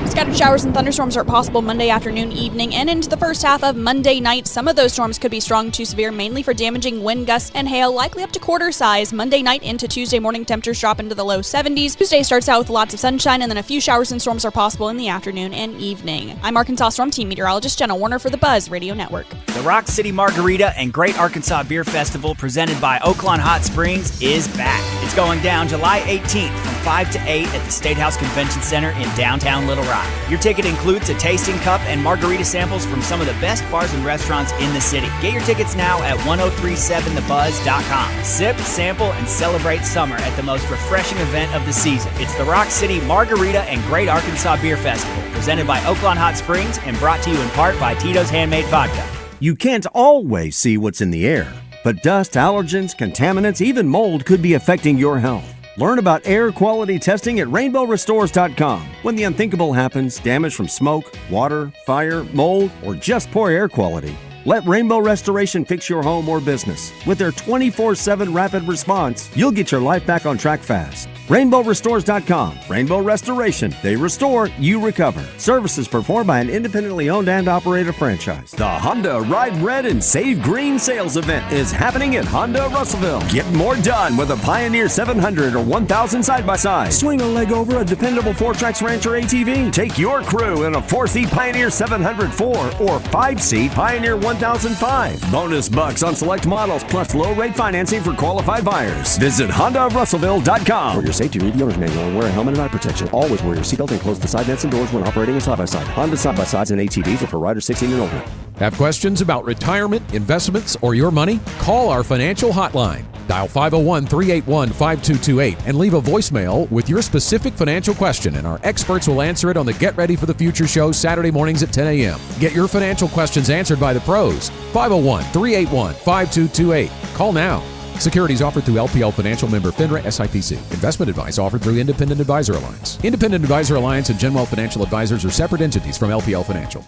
Scattered showers and thunderstorms are possible Monday afternoon, evening, and into the first half of Monday night. Some of those storms could be strong to severe, mainly for damaging wind gusts and hail, likely up to quarter size. Monday night into Tuesday morning, temperatures drop into the low 70s. Tuesday starts out with lots of sunshine, and then a few showers and storms are possible in the afternoon and evening. I'm Arkansas Storm Team Meteorologist Jenna Warner for the Buzz Radio Network. The Rock City Margarita and Great Arkansas Beer Festival, presented by Oaklawn Hot Springs, is back. It's going down July 18th from 5 to 8 at the State House Convention Center in downtown Little Rock. Your ticket includes a tasting cup and margarita samples from some of the best bars and restaurants in the city. Get your tickets now at 1037thebuzz.com. Sip, sample, and celebrate summer at the most refreshing event of the season. It's the Rock City Margarita and Great Arkansas Beer Festival, presented by Oaklawn Hot Springs and brought to you in part by Tito's Handmade Vodka. You can't always see what's in the air, but dust, allergens, contaminants, even mold could be affecting your health. Learn about air quality testing at rainbowrestores.com. When the unthinkable happens, damage from smoke, water, fire, mold, or just poor air quality, let Rainbow Restoration fix your home or business. With their 24/7 rapid response, you'll get your life back on track fast. RainbowRestores.com. Rainbow Restoration. They restore, you recover. Services performed by an independently owned and operated franchise. The Honda Ride Red and Save Green sales event is happening at Honda Russellville. Get more done with a Pioneer 700 or 1000 side-by-side. Swing a leg over a dependable 4Trax Rancher ATV. Take your crew in a 4-seat Pioneer 704 or 5-seat Pioneer 1005. Bonus bucks on select models plus low-rate financing for qualified buyers. Visit HondaRussellville.com. For your safety, read the owner's manual and wear a helmet and eye protection. Always wear your seatbelt and close the side nets and doors when operating a side-by-side. Honda side-by-sides and ATVs are for riders 16 and older. Have questions about retirement, investments, or your money? Call our financial hotline. Dial 501-381-5228 and leave a voicemail with your specific financial question, and our experts will answer it on the Get Ready for the Future show Saturday mornings at 10 a.m. Get your financial questions answered by the pros. 501-381-5228. Call now. Securities offered through LPL Financial, member FINRA SIPC. Investment advice offered through Independent Advisor Alliance. Independent Advisor Alliance and Genwell Financial Advisors are separate entities from LPL Financial.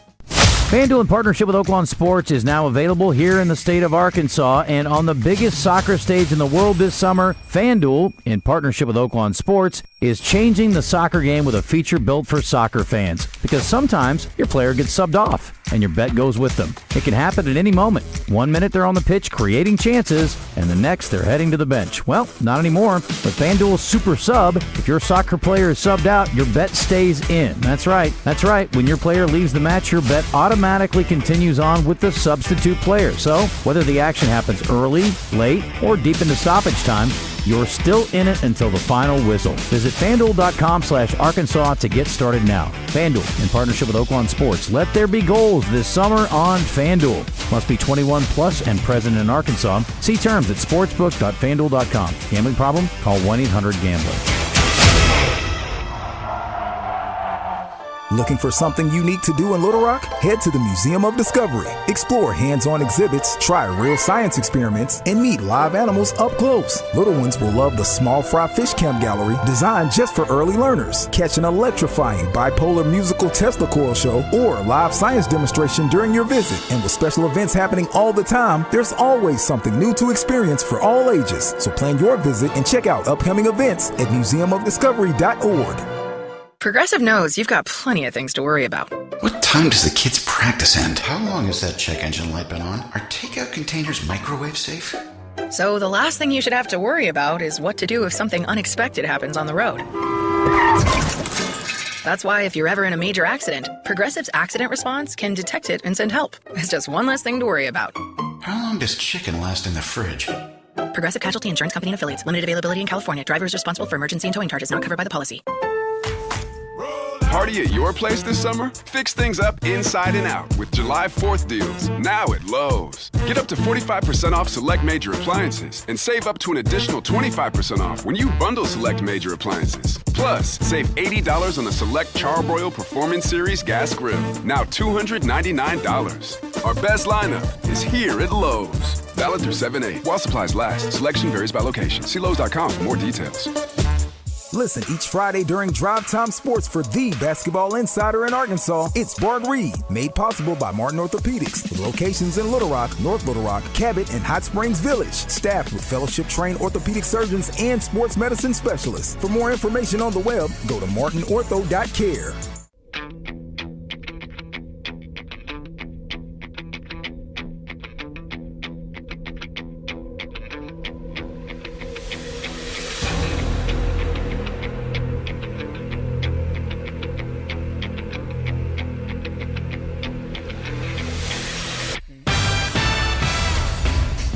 FanDuel, in partnership with Oaklawn Sports, is now available here in the state of Arkansas. And on the biggest soccer stage in the world this summer, FanDuel, in partnership with Oaklawn Sports, is changing the soccer game with a feature built for soccer fans. Because sometimes your player gets subbed off and your bet goes with them. It can happen at any moment. 1 minute they're on the pitch creating chances, and the next they're heading to the bench. Well, not anymore. With FanDuel's Super Sub, if your soccer player is subbed out, your bet stays in. That's right. When your player leaves the match, your bet automatically continues on with the substitute player. So, whether the action happens early, late, or deep into stoppage time, you're still in it until the final whistle. Visit FanDuel.com/Arkansas to get started now. FanDuel, in partnership with Oaklawn Sports. Let there be goals this summer on FanDuel. Must be 21 plus and present in Arkansas. See terms at sportsbook.fanduel.com. Gambling problem? Call 1-800-GAMBLER. Looking for something unique to do in Little Rock? Head to the Museum of Discovery. Explore hands-on exhibits, try real science experiments, and meet live animals up close. Little ones will love the Small Fry Fish Camp Gallery, designed just for early learners. Catch an electrifying bipolar musical Tesla coil show or a live science demonstration during your visit. And with special events happening all the time, there's always something new to experience for all ages. So plan your visit and check out upcoming events at museumofdiscovery.org. Progressive knows you've got plenty of things to worry about. What time does the kids' practice end? How long has that check engine light been on? Are takeout containers microwave safe? So the last thing you should have to worry about is what to do if something unexpected happens on the road. That's why if you're ever in a major accident, Progressive's accident response can detect it and send help. It's just one less thing to worry about. How long does chicken last in the fridge? Progressive Casualty Insurance Company and Affiliates. Limited availability in California. Driver is responsible for emergency and towing charges not covered by the policy. Party at your place this summer? Fix things up inside and out with July 4th deals, now at Lowe's. Get up to 45% off select major appliances and save up to an additional 25% off when you bundle select major appliances. Plus, save $80 on the select Charbroil Performance Series gas grill, now $299. Our best lineup is here at Lowe's. Valid through 7/8 while supplies last. Selection varies by location. See Lowe's.com for more details. Listen each Friday during Drive Time Sports for the basketball insider in Arkansas. It's Bart Reed, made possible by Martin Orthopedics, with locations in Little Rock, North Little Rock, Cabot, and Hot Springs Village. Staffed with fellowship-trained orthopedic surgeons and sports medicine specialists. For more information on the web, go to martinortho.care.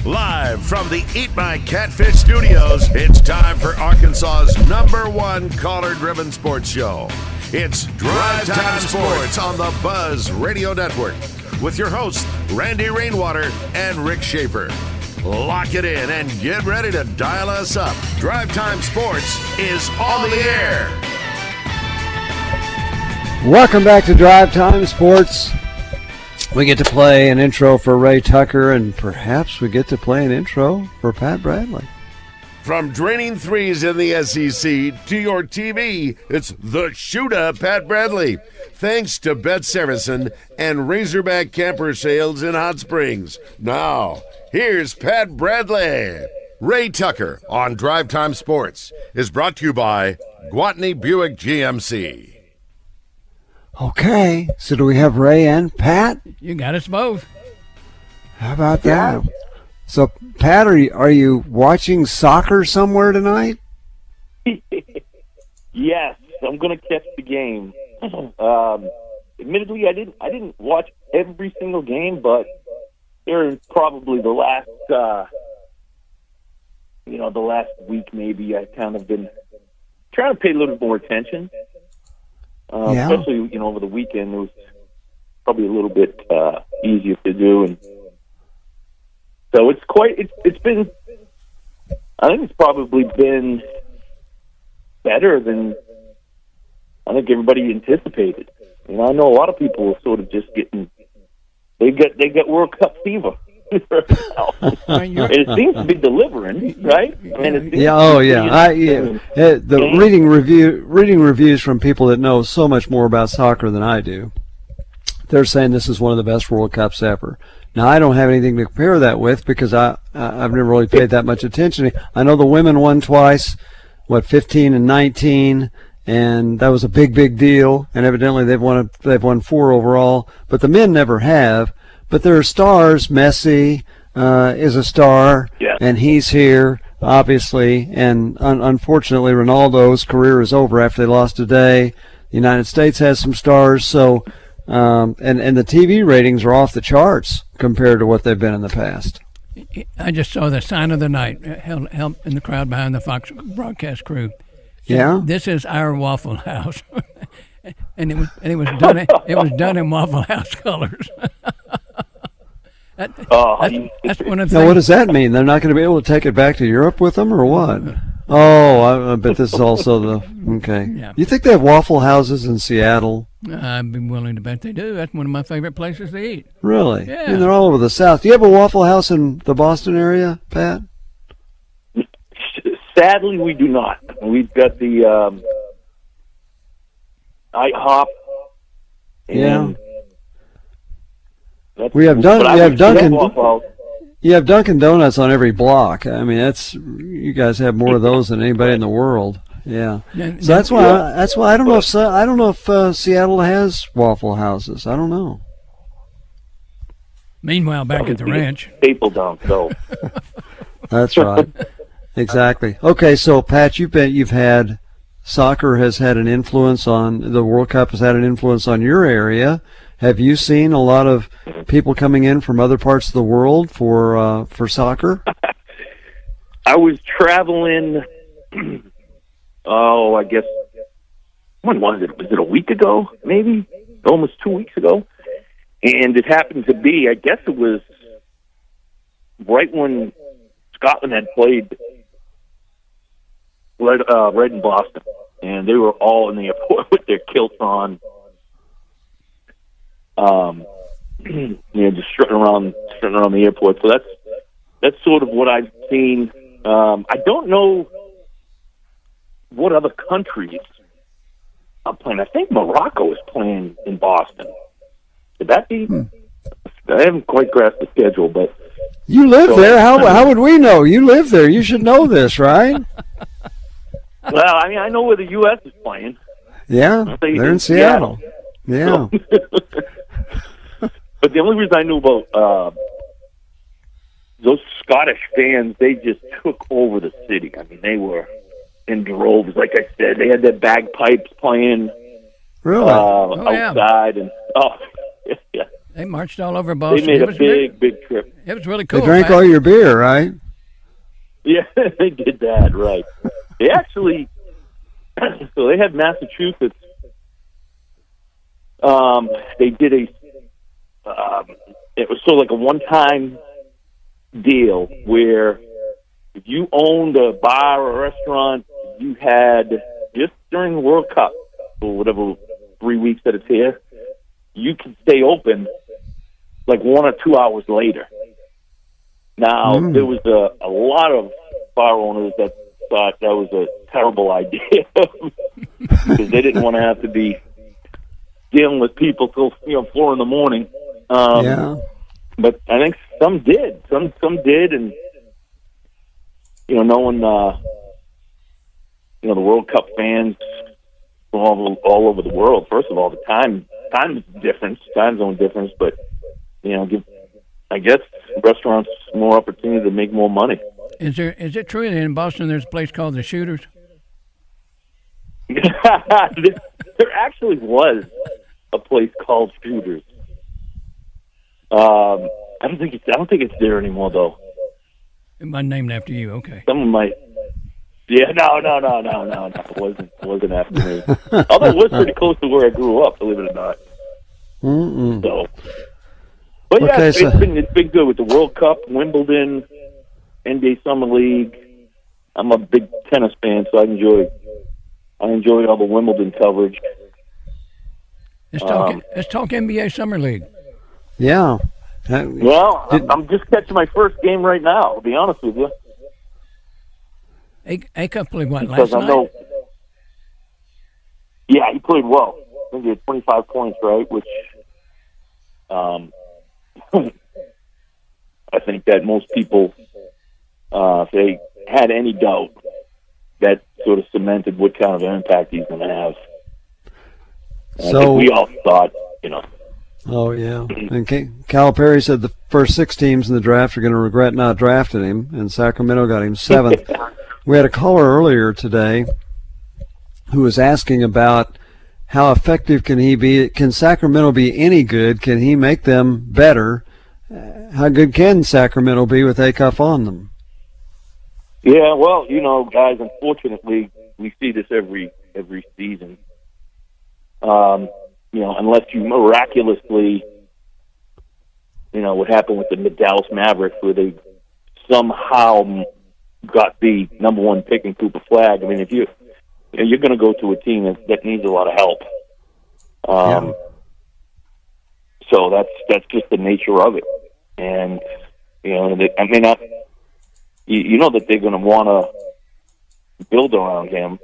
Live from the Eat My Catfish studios, it's time for Arkansas's #1 caller-driven sports show. It's Drive Time Sports on the Buzz Radio Network with your hosts, Randy Rainwater and Rick Schaeffer. Lock it in and get ready to dial us up. Drive Time Sports is on the air. Welcome back to Drive Time Sports. We get to play an intro for Ray Tucker, and perhaps we get to play an intro for Pat Bradley. From draining threes in the SEC to your TV, it's the shooter, Pat Bradley. Thanks to Bet Saracen and Razorback Camper Sales in Hot Springs. Now, here's Pat Bradley. Ray Tucker on Drive Time Sports is brought to you by Gwatney Buick GMC. Okay, so do we have Ray and Pat? You got us both. How about that? So, Pat, are you watching soccer somewhere tonight? Yes, I'm going to catch the game. Admittedly, I didn't watch every single game, but during probably the last week maybe, I've kind of been trying to pay a little more attention. Especially, over the weekend, it was probably a little bit easier to do, and so it's been. I think it's probably been better than I think everybody anticipated. I know a lot of people are sort of just getting they get World Cup fever. And it seems to be delivering, right? Reading reviews from people that know so much more about soccer than I do. they're saying this is one of the best World Cups ever. Now, I don't have anything to compare that with because I've never really paid that much attention. I know the women won twice, 15 and 19, and that was a big, big deal. And evidently they've won 4 overall, but the men never have. But there are stars. Messi is a star, and he's here, obviously. And unfortunately, Ronaldo's career is over after they lost today. The United States has some stars, so and the TV ratings are off the charts compared to what they've been in the past. I just saw the sign of the night held in the crowd behind the Fox broadcast crew. Yeah, this is our Waffle House, and it was done in Waffle House colors. That's one of the now, what does that mean? They're not going to be able to take it back to Europe with them, or what? Oh, I bet this is also okay. Yeah. You think they have Waffle Houses in Seattle? I'd be willing to bet they do. That's one of my favorite places to eat. Really? Yeah. I mean, they're all over the South. Do you have a Waffle House in the Boston area, Pat? Sadly, we do not. We've got the IHOP. Yeah. We have Dunkin'. You have Dunkin' Donuts on every block. I mean, you guys have more of those than anybody in the world. Yeah. So that's why I don't know if Seattle has Waffle Houses. I don't know. Meanwhile, back at the ranch, people don't go. That's right. Exactly. Okay, so Pat, you've had soccer has had an influence on the World Cup has had an influence on your area. Have you seen a lot of people coming in from other parts of the world for soccer? I was traveling. I guess when was it? Was it a week ago? Maybe almost 2 weeks ago. And it happened to be, I guess it was right when Scotland had played Red in Boston, and they were all in the airport with their kilts on. Just strutting around the airport. So that's sort of what I've seen. I don't know what other countries are playing. I think Morocco is playing in Boston. Could that be? I haven't quite grasped the schedule, but you live there. How would we know? You live there. You should know this, right? Well, I mean, I know where the U.S. is playing. Yeah, they're in Seattle. Yeah. But the only reason I knew about those Scottish fans, they just took over the city. I mean, they were in droves. Like I said, they had their bagpipes playing outside, and yeah. They marched all over Boston. They made a big trip. It was really cool. They drank all your beer, right? Yeah, they did that, right. They actually, so they had Massachusetts. They did it was sort of like a one-time deal where if you owned a bar or a restaurant, you had, just during the World Cup, or whatever, 3 weeks that it's here, you can stay open like 1 or 2 hours later. Now, there was a lot of bar owners that thought that was a terrible idea because they didn't want to have to be dealing with people till 4 a.m. But I think some did. Some did, and knowing the World Cup fans all over the world. First of all, the time zone difference, but I guess restaurants more opportunity to make more money. Is it true that in Boston there's a place called the Shooters? There actually was a place called Shooters. I don't think it's there anymore though. It wasn't named after you, okay? Someone might. Yeah, no. It wasn't after me. Although it was pretty close to where I grew up, believe it or not. So, but yeah, okay, it's been good with the World Cup, Wimbledon, NBA Summer League. I'm a big tennis fan, so I enjoy all the Wimbledon coverage. Let's talk NBA Summer League. Yeah. Well, I'm just catching my first game right now, to be honest with you. Acuff played what, last night? Yeah, he played well. I think he had 25 points, right? Which I think that most people, if they had any doubt, that sort of cemented what kind of impact he's going to have. And I think we all thought, Oh, yeah. And Calipari said the first 6 teams in the draft are going to regret not drafting him, and Sacramento got him 7th. We had a caller earlier today who was asking about how effective can he be? Can Sacramento be any good? Can he make them better? How good can Sacramento be with Acuff on them? Yeah, well, guys, unfortunately, we see this every season. Unless you miraculously, what happened with the Dallas Mavericks, where they somehow got the number 1 pick in Cooper Flagg. I mean, if you're going to go to a team that needs a lot of help. So that's just the nature of it. And, that they're going to want to build around him.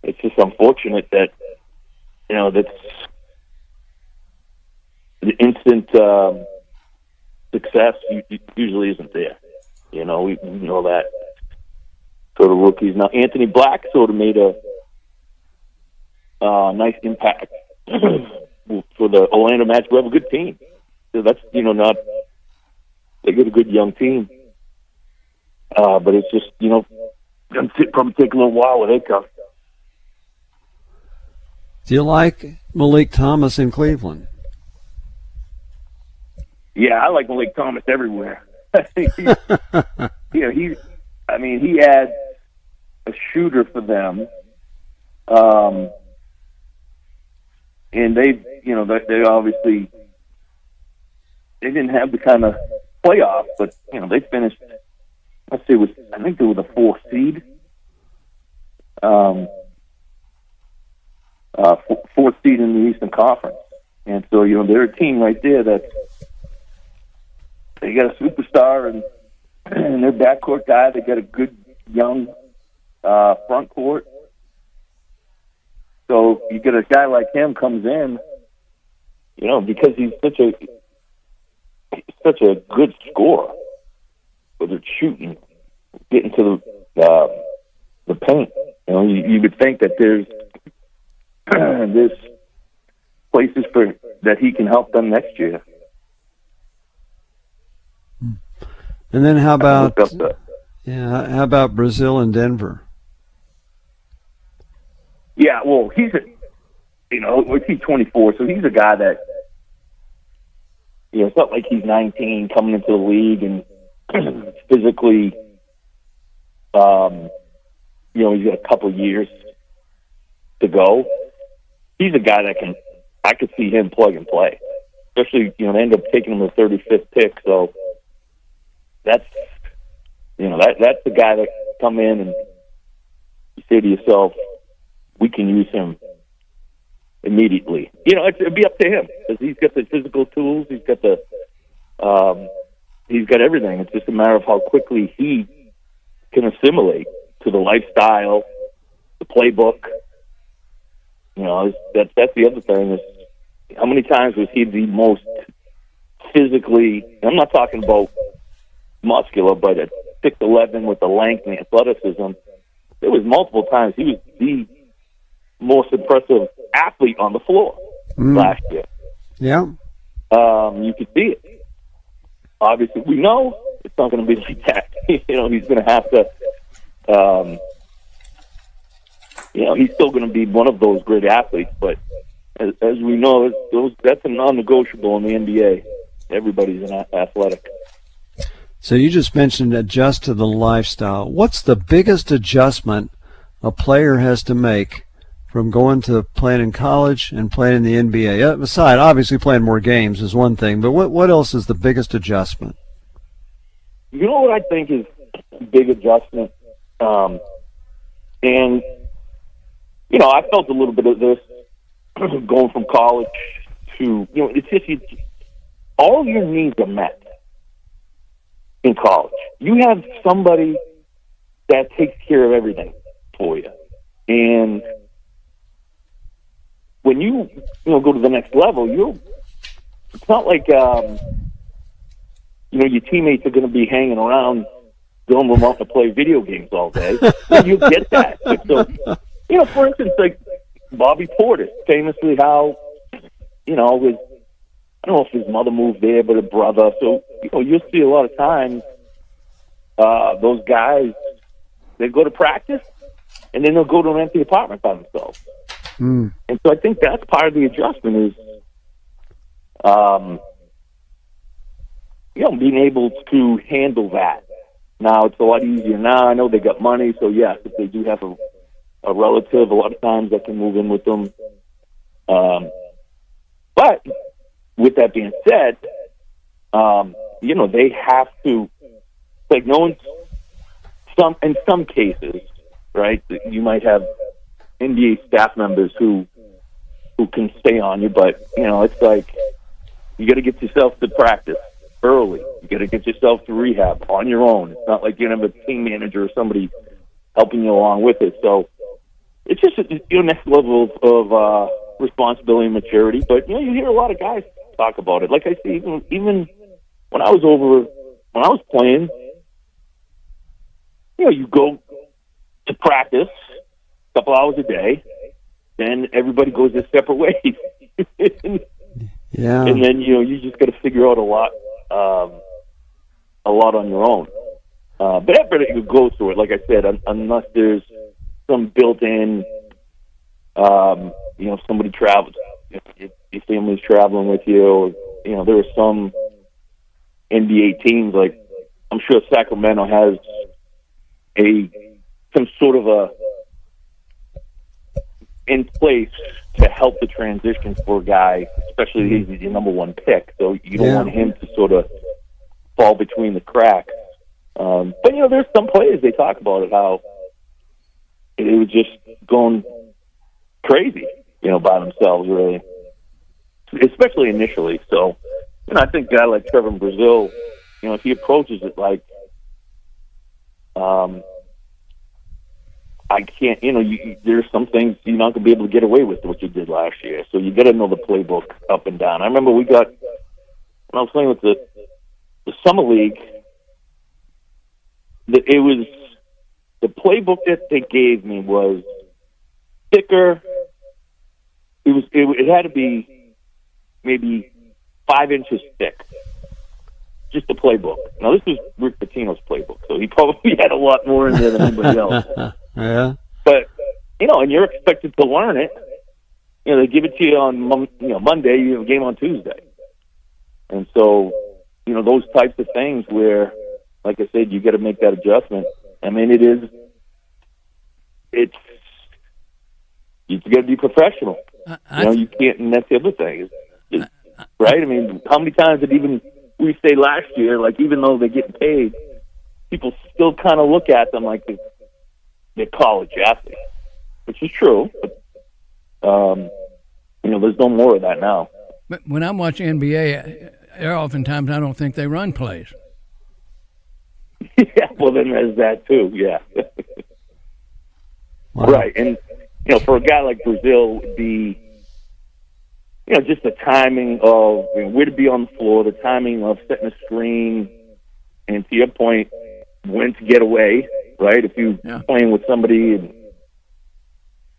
It's just unfortunate that, that's the instant success usually isn't there. We know that sort of rookies. Now, Anthony Black sort of made a nice impact for the Orlando Magic. We have a good team. So that's, they get a good young team. But it's just, going to probably take a little while with Acuff. Do you like Malik Thomas in Cleveland? Yeah, I like Malik Thomas everywhere. He adds a shooter for them. And they obviously, they didn't have the kind of playoff, but, they finished, I think they were the 4th seed. 4th seed in the Eastern Conference. And so, they're a team right there that they got a superstar and their backcourt guy. They got a good young front court. So you get a guy like him comes in, because he's such a good scorer, whether it's shooting, getting to the paint. You would think that there's places that he can help them next year. And then how about Brazil and Denver? Yeah, well, he's he's 24, so he's a guy that it's not like he's 19 coming into the league and physically, he's got a couple of years to go. He's a guy that I could see him plug and play, especially, they end up taking him the 35th pick. So that's the guy that come in and you say to yourself, we can use him immediately. It'd be up to him because he's got the physical tools. He's got everything. It's just a matter of how quickly he can assimilate to the lifestyle, the playbook. That's the other thing is how many times was he the most physically, I'm not talking about muscular, but at 6'11" with the length and the athleticism, there was multiple times he was the most impressive athlete on the floor last year. Yeah. You could see it. Obviously, we know it's not going to be like that. He's going to have to, he's still going to be one of those great athletes, but as we know, that's a non-negotiable in the NBA. Everybody's an athletic. So you just mentioned adjust to the lifestyle. What's the biggest adjustment a player has to make from going to playing in college and playing in the NBA? Aside, obviously playing more games is one thing, but what else is the biggest adjustment? You know what I think is a big adjustment? And, I felt a little bit of this going from college to, it's just all your needs are met in college. You have somebody that takes care of everything for you. And when you go to the next level, it's not like your teammates are going to be hanging around going remote to play video games all day. You get that. So, for instance, like Bobby Portis, famously how, I don't know if his mother moved there, but a brother. So, you'll see a lot of times those guys, they go to practice, and then they'll go to an empty apartment by themselves. And so I think that's part of the adjustment is, being able to handle that. Now, it's a lot easier now. I know they got money, so yes, if they do have a relative, a lot of times I can move in with them. But with that being said, they have to, like, in some cases, right, you might have NBA staff members who can stay on you, but, it's like you got to get yourself to practice early. You got to get yourself to rehab on your own. It's not like you have a team manager or somebody helping you along with it. So it's just next level of responsibility and maturity. But you hear a lot of guys talk about it. Like I see, even when I was playing, you go to practice a couple hours a day, then everybody goes their separate ways. Yeah. And then you just got to figure out a lot on your own. But everybody goes through it, like I said, unless there's some built-in, somebody travels, your family's traveling with you. Or, there are some NBA teams, like I'm sure Sacramento has some sort of a in place to help the transition for a guy, especially he's your number one pick. So you don't want him to sort of fall between the cracks. But there's some players, they talk about it, how it was just going crazy, by themselves, really, especially initially. So, I think a guy like Trevor in Brazil, if he approaches it like, I can't, there's some things you're not going to be able to get away with what you did last year. So you got to know the playbook up and down. I remember when I was playing with the Summer League, it was, the playbook that they gave me was thicker. It had to be maybe 5 inches thick. Just the playbook. Now, this was Rick Pitino's playbook, so he probably had a lot more in there than anybody else. Yeah. But, and you're expected to learn it. They give it to you on Monday, you have a game on Tuesday. And so, those types of things where, like I said, you got to make that adjustment. I mean, you got to be professional. You can't, and that's the other thing, right? I mean, how many times did we say last year, like, even though they're getting paid, people still kind of look at them like they're college athletes, which is true. But, there's no more of that now. But when I'm watching NBA, oftentimes I don't think they run plays. Yeah, well, then there's that too, yeah. Wow. Right, and, for a guy like Brazil, it'd be, just the timing of where to be on the floor, the timing of setting a screen, and to your point, when to get away, right? If you're playing with somebody and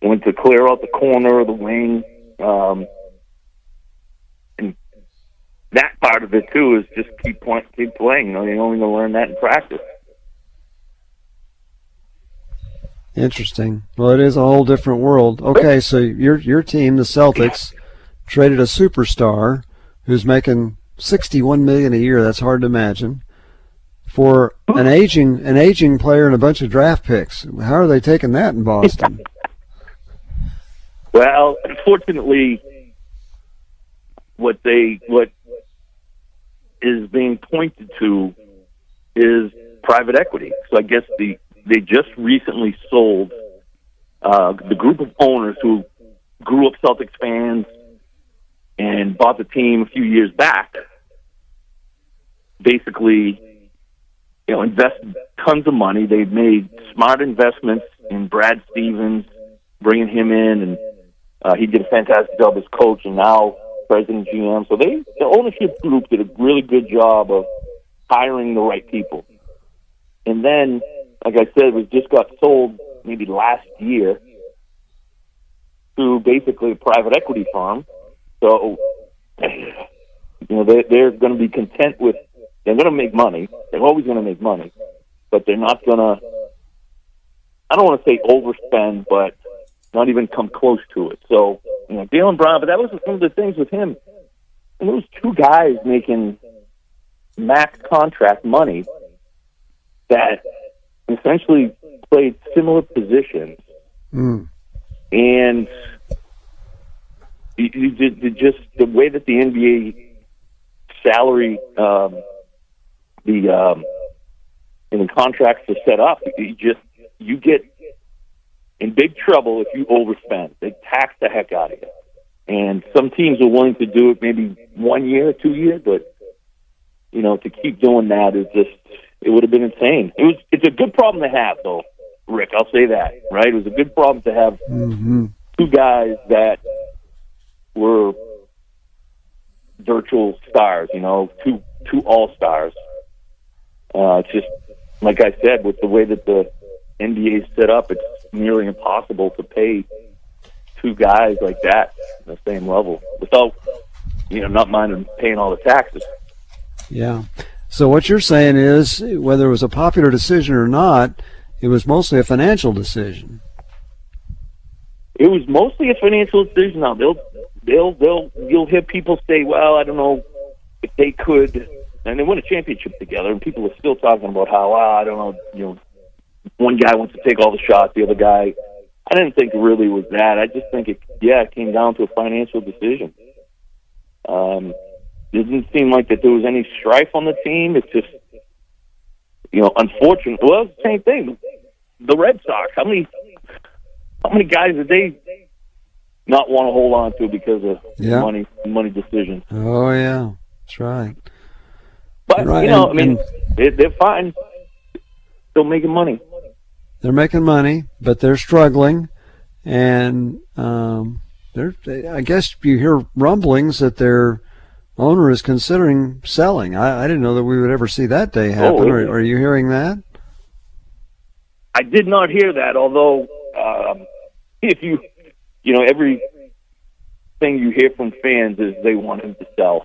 when to clear out the corner or the wing, and that part of it too is just keep playing. You're only going to learn that in practice. Interesting. Well, it is a whole different world. Okay, so your team, the Celtics, traded a superstar who's making $61 million a year. That's hard to imagine. For an aging player and a bunch of draft picks. How are they taking that in Boston? Well, unfortunately, what is being pointed to is private equity. So I guess they just recently sold the group of owners who grew up Celtics fans and bought the team a few years back. Basically, invested tons of money. They've made smart investments in Brad Stevens, bringing him in, and he did a fantastic job as coach. And now president, GM. So the ownership group did a really good job of hiring the right people. And then, like I said, it just got sold maybe last year to basically a private equity firm. So, they're going to be content with, they're going to make money. They're always going to make money. But they're not going to, I don't want to say overspend, but not even come close to it. So, Dalen Brown, but that was some of the things with him. And there was two guys making max contract money that essentially played similar positions. And just the way that the NBA salary, and the contracts are set up, you get in big trouble if you overspend. They tax the heck out of you. And some teams are willing to do it maybe 1 year, 2 years, but to keep doing that is just, it would have been insane. It's a good problem to have, though, Rick. I'll say that, right? It was a good problem to have two guys that were virtual stars, two all-stars. It's just, like I said, with the way that the NBA is set up, it's nearly impossible to pay two guys like that at the same level without, not minding paying all the taxes. Yeah. So what you're saying is, whether it was a popular decision or not, it was mostly a financial decision. It was mostly a financial decision. Now you'll hear people say, "Well, I don't know if they could," and they win a championship together, and people are still talking about how, I don't know, one guy wants to take all the shots, the other guy. I didn't think it really was that. I just think it came down to a financial decision. It didn't seem like that there was any strife on the team. It's just, unfortunate. Well, it's the same thing. The Red Sox, how many guys did they not want to hold on to because of money decisions? Oh, yeah. That's right. But, they're fine. Still making money. They're making money, but they're struggling. And I guess you hear rumblings that their owner is considering selling. I didn't know that we would ever see that day happen. Are you hearing that? I did not hear that, although if everything you hear from fans is they want him to sell.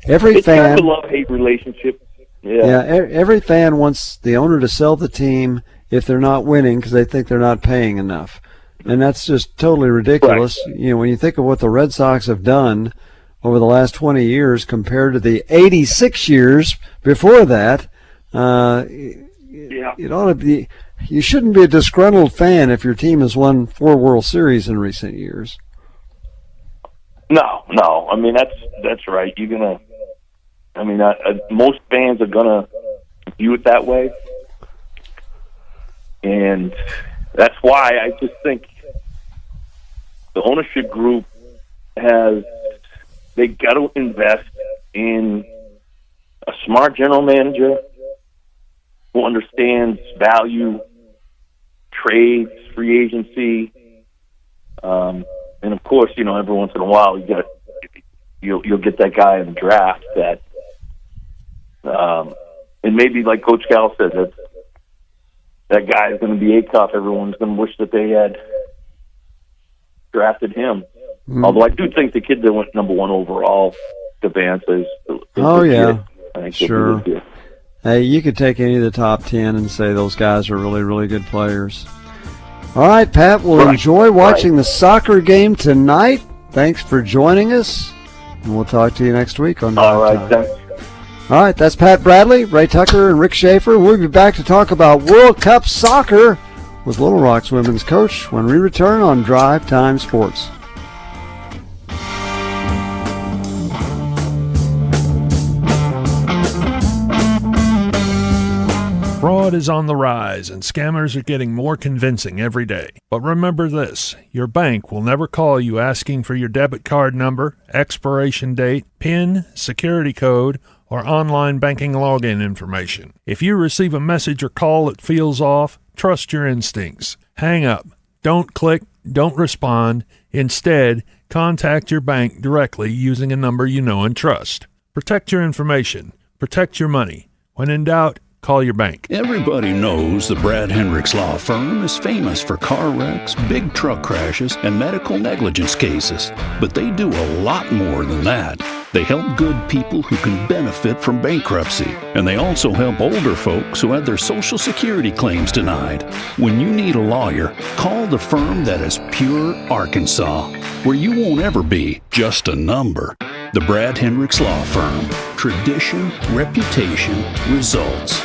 It's kind of a love-hate relationship. Yeah, every fan wants the owner to sell the team if they're not winning because they think they're not paying enough. And that's just totally ridiculous. Right. When you think of what the Red Sox have done over the last 20 years compared to the 86 years before that, it ought to be. You shouldn't be a disgruntled fan if your team has won 4 World Series in recent years. No. I mean, that's right. You're gonna. I mean, most fans are gonna view it that way, and that's why I just think the ownership group they got to invest in a smart general manager who understands value, trades, free agency, and of course, every once in a while you'll get that guy in the draft that, and maybe like Coach Cal said, that guy is going to be tough. Everyone's going to wish that they had drafted him. Although I do think the kid that went number 1 overall, Devance, is sure. Hey, you could take any of the top 10 and say those guys are really, really good players. All right, Pat, we'll enjoy watching the soccer game tonight. Thanks for joining us, and we'll talk to you next week on Drive Time. Thanks. All right, that's Pat Bradley, Ray Tucker, and Rick Schaeffer. We'll be back to talk about World Cup soccer with Little Rock's women's coach when we return on Drive Time Sports. Fraud is on the rise, and scammers are getting more convincing every day. But remember this, your bank will never call you asking for your debit card number, expiration date, PIN, security code, or online banking login information. If you receive a message or call that feels off, trust your instincts. Hang up. Don't click. Don't respond. Instead, contact your bank directly using a number you know and trust. Protect your information. Protect your money. When in doubt, call your bank. Everybody knows the Brad Hendricks Law Firm is famous for car wrecks, big truck crashes, and medical negligence cases. But they do a lot more than that. They help good people who can benefit from bankruptcy. And they also help older folks who had their Social Security claims denied. When you need a lawyer, call the firm that is pure Arkansas, where you won't ever be just a number. The Brad Hendricks Law Firm. Tradition, reputation, results.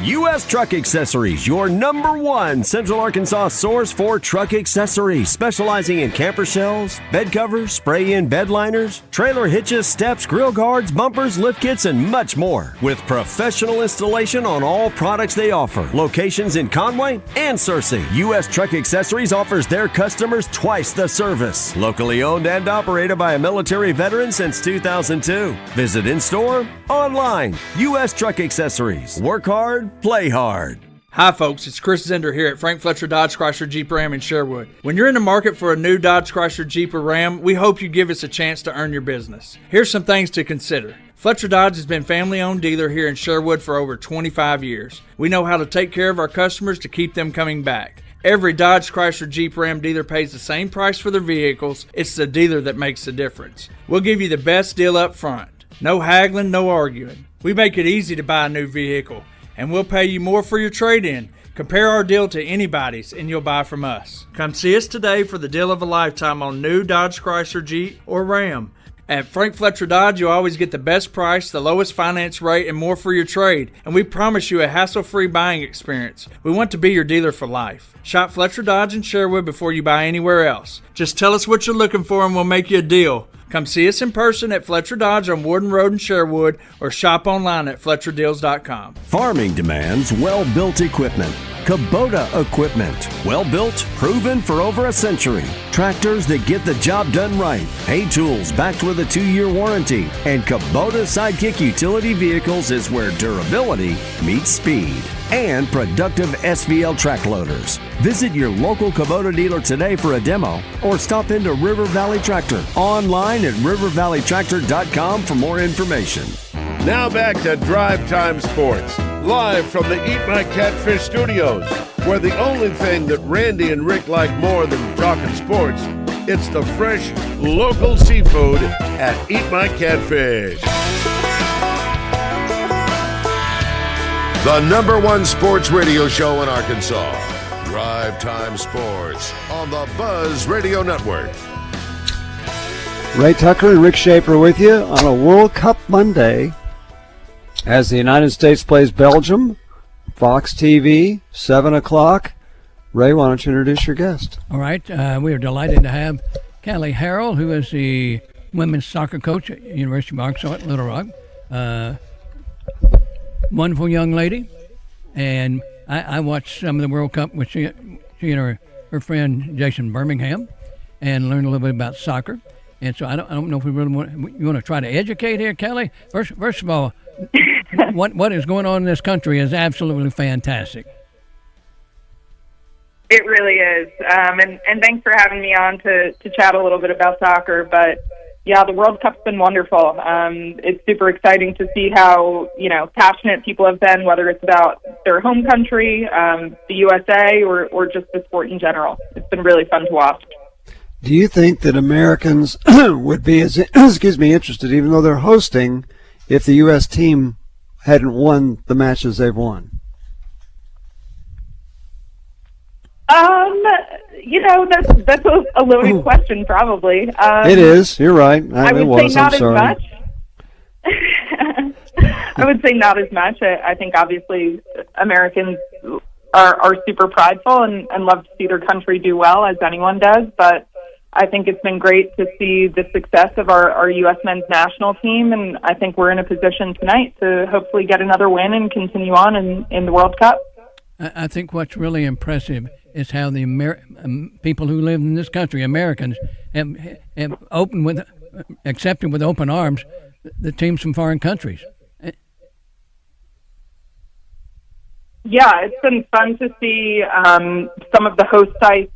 U.S. Truck Accessories, your #1 Central Arkansas source for truck accessories, specializing in camper shells, bed covers, spray-in bed liners, trailer hitches, steps, grill guards, bumpers, lift kits, and much more. With professional installation on all products they offer. Locations in Conway and Searcy. U.S. Truck Accessories offers their customers twice the service. Locally owned and operated by a military veteran since 2002. Visit in-store, online. U.S. Truck Accessories. Work hard, play hard. Hi folks, it's Chris Zender here at Frank Fletcher Dodge Chrysler Jeep Ram in Sherwood. When you're in the market for a new Dodge Chrysler Jeep or Ram, we hope you give us a chance to earn your business. Here's some things to consider. Fletcher Dodge has been family-owned dealer here in Sherwood for over 25 years. We know how to take care of our customers to keep them coming back. Every Dodge Chrysler Jeep Ram dealer pays the same price for their vehicles. It's the dealer that makes the difference. We'll give you the best deal up front. No haggling, no arguing. We make it easy to buy a new vehicle, and we'll pay you more for your trade-in. Compare our deal to anybody's, and you'll buy from us. Come see us today for the deal of a lifetime on new Dodge Chrysler Jeep or Ram. At Frank Fletcher Dodge, you'll always get the best price, the lowest finance rate, and more for your trade. And we promise you a hassle-free buying experience. We want to be your dealer for life. Shop Fletcher Dodge in Sherwood before you buy anywhere else. Just tell us what you're looking for and we'll make you a deal. Come see us in person at Fletcher Dodge on Warden Road in Sherwood or shop online at FletcherDeals.com. Farming demands well-built equipment. Kubota equipment. Well-built, proven for over a century. Tractors that get the job done right. Hay tools backed with a 2-year warranty. And Kubota Sidekick utility vehicles is where durability meets speed. And productive SVL track loaders. Visit your local Kubota dealer today for a demo or stop into River Valley Tractor online at rivervalleytractor.com for more information. Now back to Drive Time Sports, live from the Eat My Catfish studios, where the only thing that Randy and Rick like more than talking sports, it's the fresh, local seafood at Eat My Catfish. The #1 sports radio show in Arkansas, Drive Time Sports on the Buzz Radio Network. Ray Tucker and Rick Schaeffer with you on a World Cup Monday as the United States plays Belgium. Fox TV, 7 o'clock. Ray, why don't you introduce your guest? All right. We are delighted to have Callie Harrell, who is the women's soccer coach at University of Arkansas at Little Rock. Wonderful young lady. And I watched some of the World Cup with she and her friend Jason Birmingham and learned a little bit about soccer. And so I don't know if we really want to try to educate here, Kelly. First of all, what is going on in this country is absolutely fantastic. It really is. And thanks for having me on to chat a little bit about soccer. But, yeah, the World Cup's been wonderful. It's super exciting to see how, passionate people have been, whether it's about their home country, the USA, or just the sport in general. It's been really fun to watch. Do you think that Americans would be as interested, even though they're hosting, if the U.S. team hadn't won the matches they've won? That's a loaded question, probably. It is. You're right. I would say not as much. I would say not as much. I think obviously Americans are super prideful and love to see their country do well, as anyone does. But I think it's been great to see the success of our U.S. men's national team, and I think we're in a position tonight to hopefully get another win and continue on in the World Cup. I think what's really impressive is how the people who live in this country, Americans, have accepted with open arms the teams from foreign countries. Yeah, it's been fun to see some of the host sites,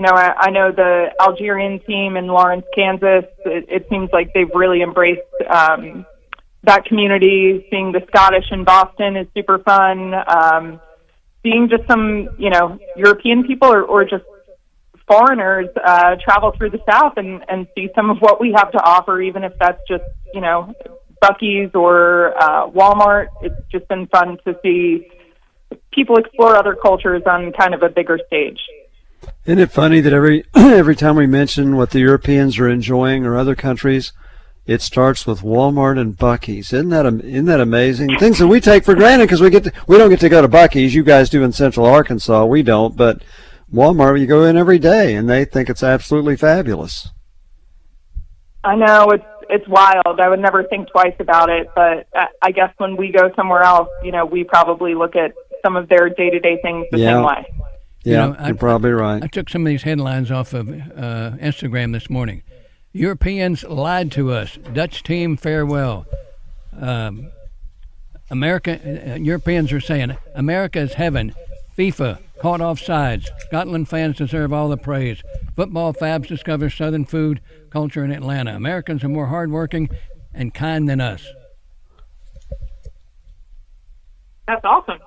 I know the Algerian team in Lawrence, Kansas, it seems like they've really embraced that community. Seeing the Scottish in Boston is super fun. Seeing just some, European people or just foreigners travel through the South and see some of what we have to offer, even if that's just, Buc-ee's or Walmart. It's just been fun to see people explore other cultures on kind of a bigger stage. Isn't it funny that every time we mention what the Europeans are enjoying or other countries, it starts with Walmart and Buc-ee's. Isn't that amazing? Things that we take for granted because we don't get to go to Buc-ee's. You guys do in Central Arkansas. We don't, but Walmart, you go in every day, and they think it's absolutely fabulous. I know, it's wild. I would never think twice about it, but I guess when we go somewhere else, we probably look at some of their day-to-day things the same way. Yeah, you're probably right. I took some of these headlines off of Instagram this morning. Europeans lied to us. Dutch team farewell. Europeans are saying America is heaven. FIFA caught offsides. Scotland fans deserve all the praise. Football fabs discover Southern food culture in Atlanta. Americans are more hardworking and kind than us. That's awesome.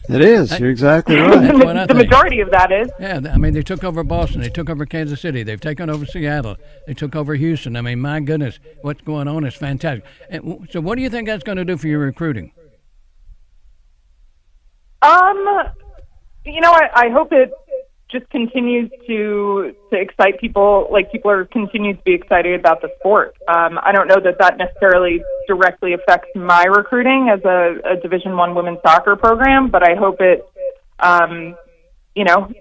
It is. You're exactly right. That's what I the think. majority of that is. Yeah, I mean, they took over Boston. They took over Kansas City. They've taken over Seattle. They took over Houston. I mean, my goodness, what's going on is fantastic. And so what do you think that's going to do for your recruiting? I hope it just continues to excite people. Like, people are continuing to be excited about the sport. I don't know that necessarily directly affects my recruiting as a Division I women's soccer program, but I hope it,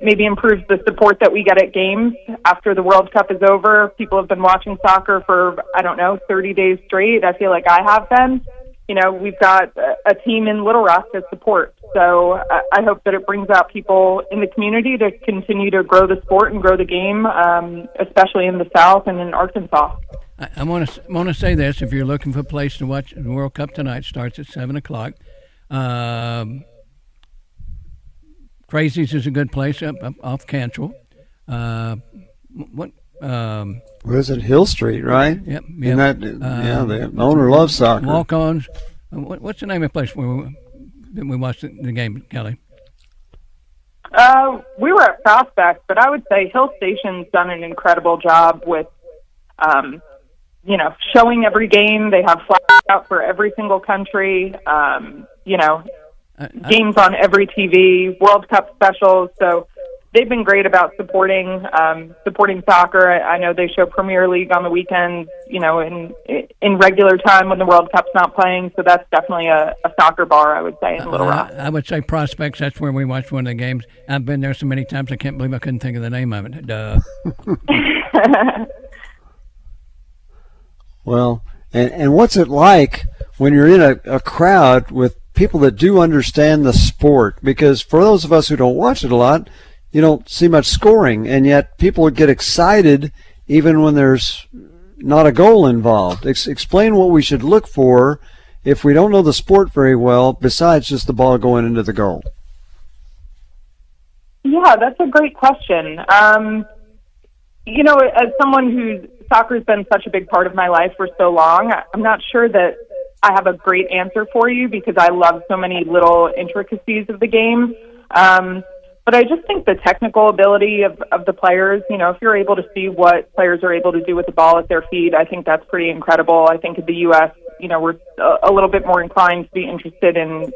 maybe improves the support that we get at games after the World Cup is over. People have been watching soccer for, 30 days straight. I feel like I have been. We've got a team in Little Rock to support. So I hope that it brings out people in the community to continue to grow the sport and grow the game, especially in the South and in Arkansas. I want to say this. If you're looking for a place to watch the World Cup tonight, starts at 7 o'clock. Crazies is a good place up off Cantrell. Was it Hill Street, right? Yep. The owner loves soccer. Walk-ons. What's the name of the place where we watched the game, Kelly? We were at Prospect, but I would say Hill Station's done an incredible job with, showing every game. They have flags out for every single country. Games on every TV, World Cup specials. So they've been great about supporting soccer. I know they show Premier League on the weekends, in regular time when the World Cup's not playing. So that's definitely a soccer bar, I would say, in Little Rock. I would say Prospects. That's where we watched one of the games. I've been there so many times, I can't believe I couldn't think of the name of it. Duh. Well, and what's it like when you're in a crowd with people that do understand the sport? Because for those of us who don't watch it a lot, you don't see much scoring, and yet people would get excited even when there's not a goal involved. Explain what we should look for if we don't know the sport very well, besides just the ball going into the goal. Yeah, that's a great question. As someone whose soccer has been such a big part of my life for so long, I'm not sure that I have a great answer for you because I love so many little intricacies of the game. But I just think the technical ability of the players, if you're able to see what players are able to do with the ball at their feet, I think that's pretty incredible. I think in the U.S., we're a little bit more inclined to be interested in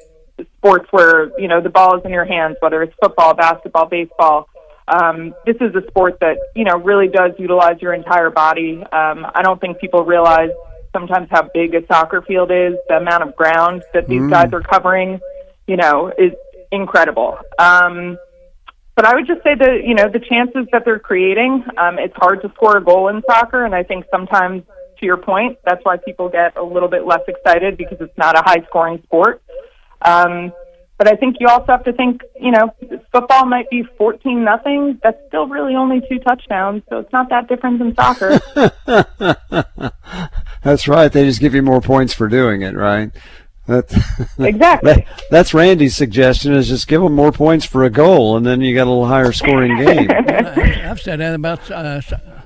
sports where, the ball is in your hands, whether it's football, basketball, baseball. This is a sport that, really does utilize your entire body. I don't think people realize sometimes how big a soccer field is. The amount of ground that these guys are covering, is incredible. But I would just say that, the chances that they're creating, it's hard to score a goal in soccer. And I think sometimes, to your point, that's why people get a little bit less excited because it's not a high-scoring sport. But I think you also have to think, football might be 14-0. That's still really only 2 touchdowns, so it's not that different than soccer. That's right. They just give you more points for doing it, right? Exactly. That's Randy's suggestion, is just give them more points for a goal, and then you got a little higher scoring game. I've said that about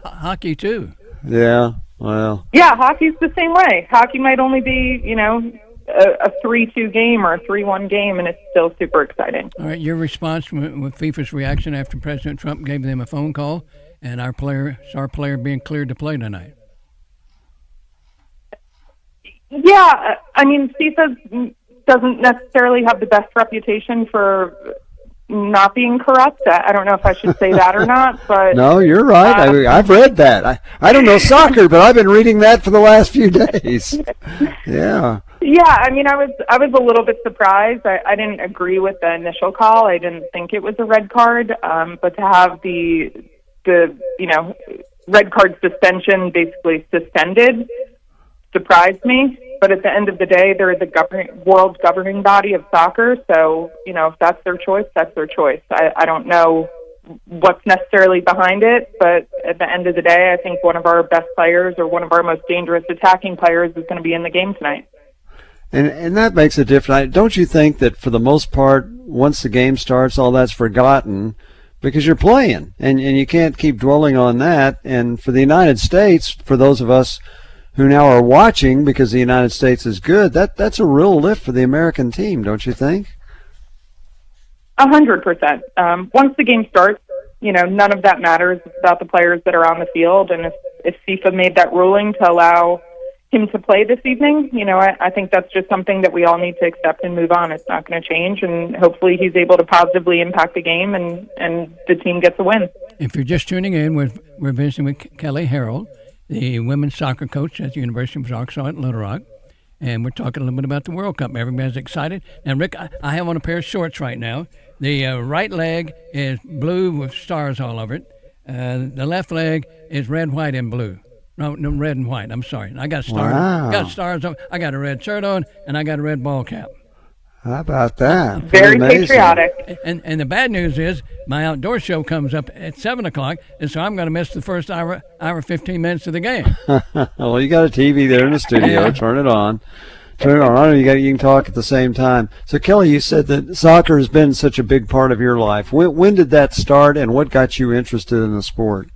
hockey too. Yeah, well. Yeah, hockey's the same way. Hockey might only be, a 3-2 game or a 3-1 game, and it's still super exciting. All right, your response with FIFA's reaction after President Trump gave them a phone call and our player being cleared to play tonight. Yeah, I mean, FIFA doesn't necessarily have the best reputation for not being corrupt. I don't know if I should say that or not, but No, you're right. I've read that. I don't know soccer, but I've been reading that for the last few days. Yeah. Yeah, I mean, I was a little bit surprised. I didn't agree with the initial call. I didn't think it was a red card, but to have the red card suspension basically suspended surprised me. But at the end of the day, they're the world governing body of soccer. So, if that's their choice, that's their choice. I don't know what's necessarily behind it, but at the end of the day, I think one of our best players or one of our most dangerous attacking players is going to be in the game tonight. And that makes a difference. Don't you think that for the most part, once the game starts, all that's forgotten because you're playing, and you can't keep dwelling on that. And for the United States, for those of us who now are watching because the United States is good, that's a real lift for the American team, don't you think? 100%. Once the game starts, none of that matters. It's about the players that are on the field, and if FIFA made that ruling to allow him to play this evening, I think that's just something that we all need to accept and move on. It's not going to change, and hopefully he's able to positively impact the game and the team gets a win. If you're just tuning in, we're visiting with Kelly Harrell, the women's soccer coach at the University of Arkansas at Little Rock, and we're talking a little bit about the World Cup. Everybody's excited. Now, Rick, I have on a pair of shorts right now. The right leg is blue with stars all over it. The left leg is red, white, and blue. No, red and white. I'm sorry. I got stars. Wow. Got stars on. I got a red shirt on, and I got a red ball cap. How about that? Very patriotic. And the bad news is my outdoor show comes up at 7 o'clock, and so I'm going to miss the first hour 15 minutes of the game. Well, you got a TV there in the studio. Yeah. Turn it on. Turn it on. I know you can talk at the same time. So, Kelly, you said that soccer has been such a big part of your life. When did that start, and what got you interested in the sport?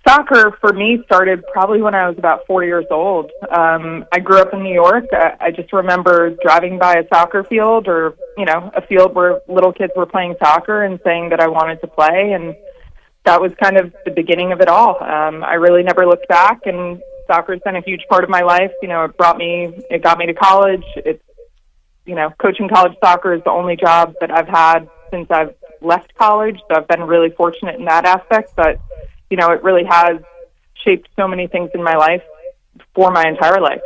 Soccer for me started probably when I was about 4 years old. I grew up in New York. I just remember driving by a soccer field or, a field where little kids were playing soccer and saying that I wanted to play. And that was kind of the beginning of it all. I really never looked back, and soccer's been a huge part of my life. It got me to college. It's, coaching college soccer is the only job that I've had since I've left college. So I've been really fortunate in that aspect, but it really has shaped so many things in my life for my entire life.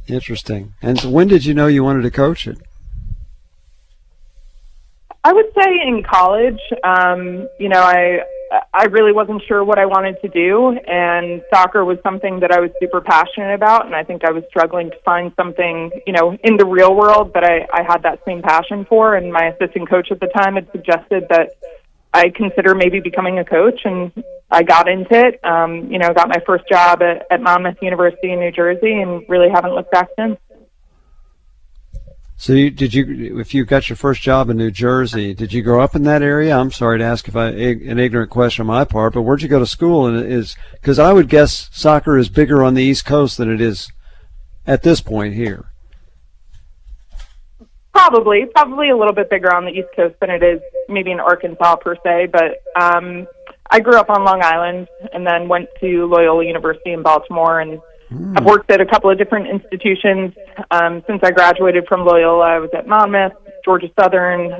Interesting. And so when did you know you wanted to coach it? I would say in college. I really wasn't sure what I wanted to do, and soccer was something that I was super passionate about, and I think I was struggling to find something, in the real world that I had that same passion for, and my assistant coach at the time had suggested that I consider maybe becoming a coach, and I got into it. Got my first job at Monmouth University in New Jersey, and really haven't looked back since. So if you got your first job in New Jersey, did you grow up in that area? I'm sorry to ask an ignorant question on my part, but where'd you go to school? And because I would guess soccer is bigger on the East Coast than it is at this point here. Probably a little bit bigger on the East Coast than it is maybe in Arkansas per se, but I grew up on Long Island and then went to Loyola University in Baltimore, and I've worked at a couple of different institutions. Since I graduated from Loyola, I was at Monmouth, Georgia Southern,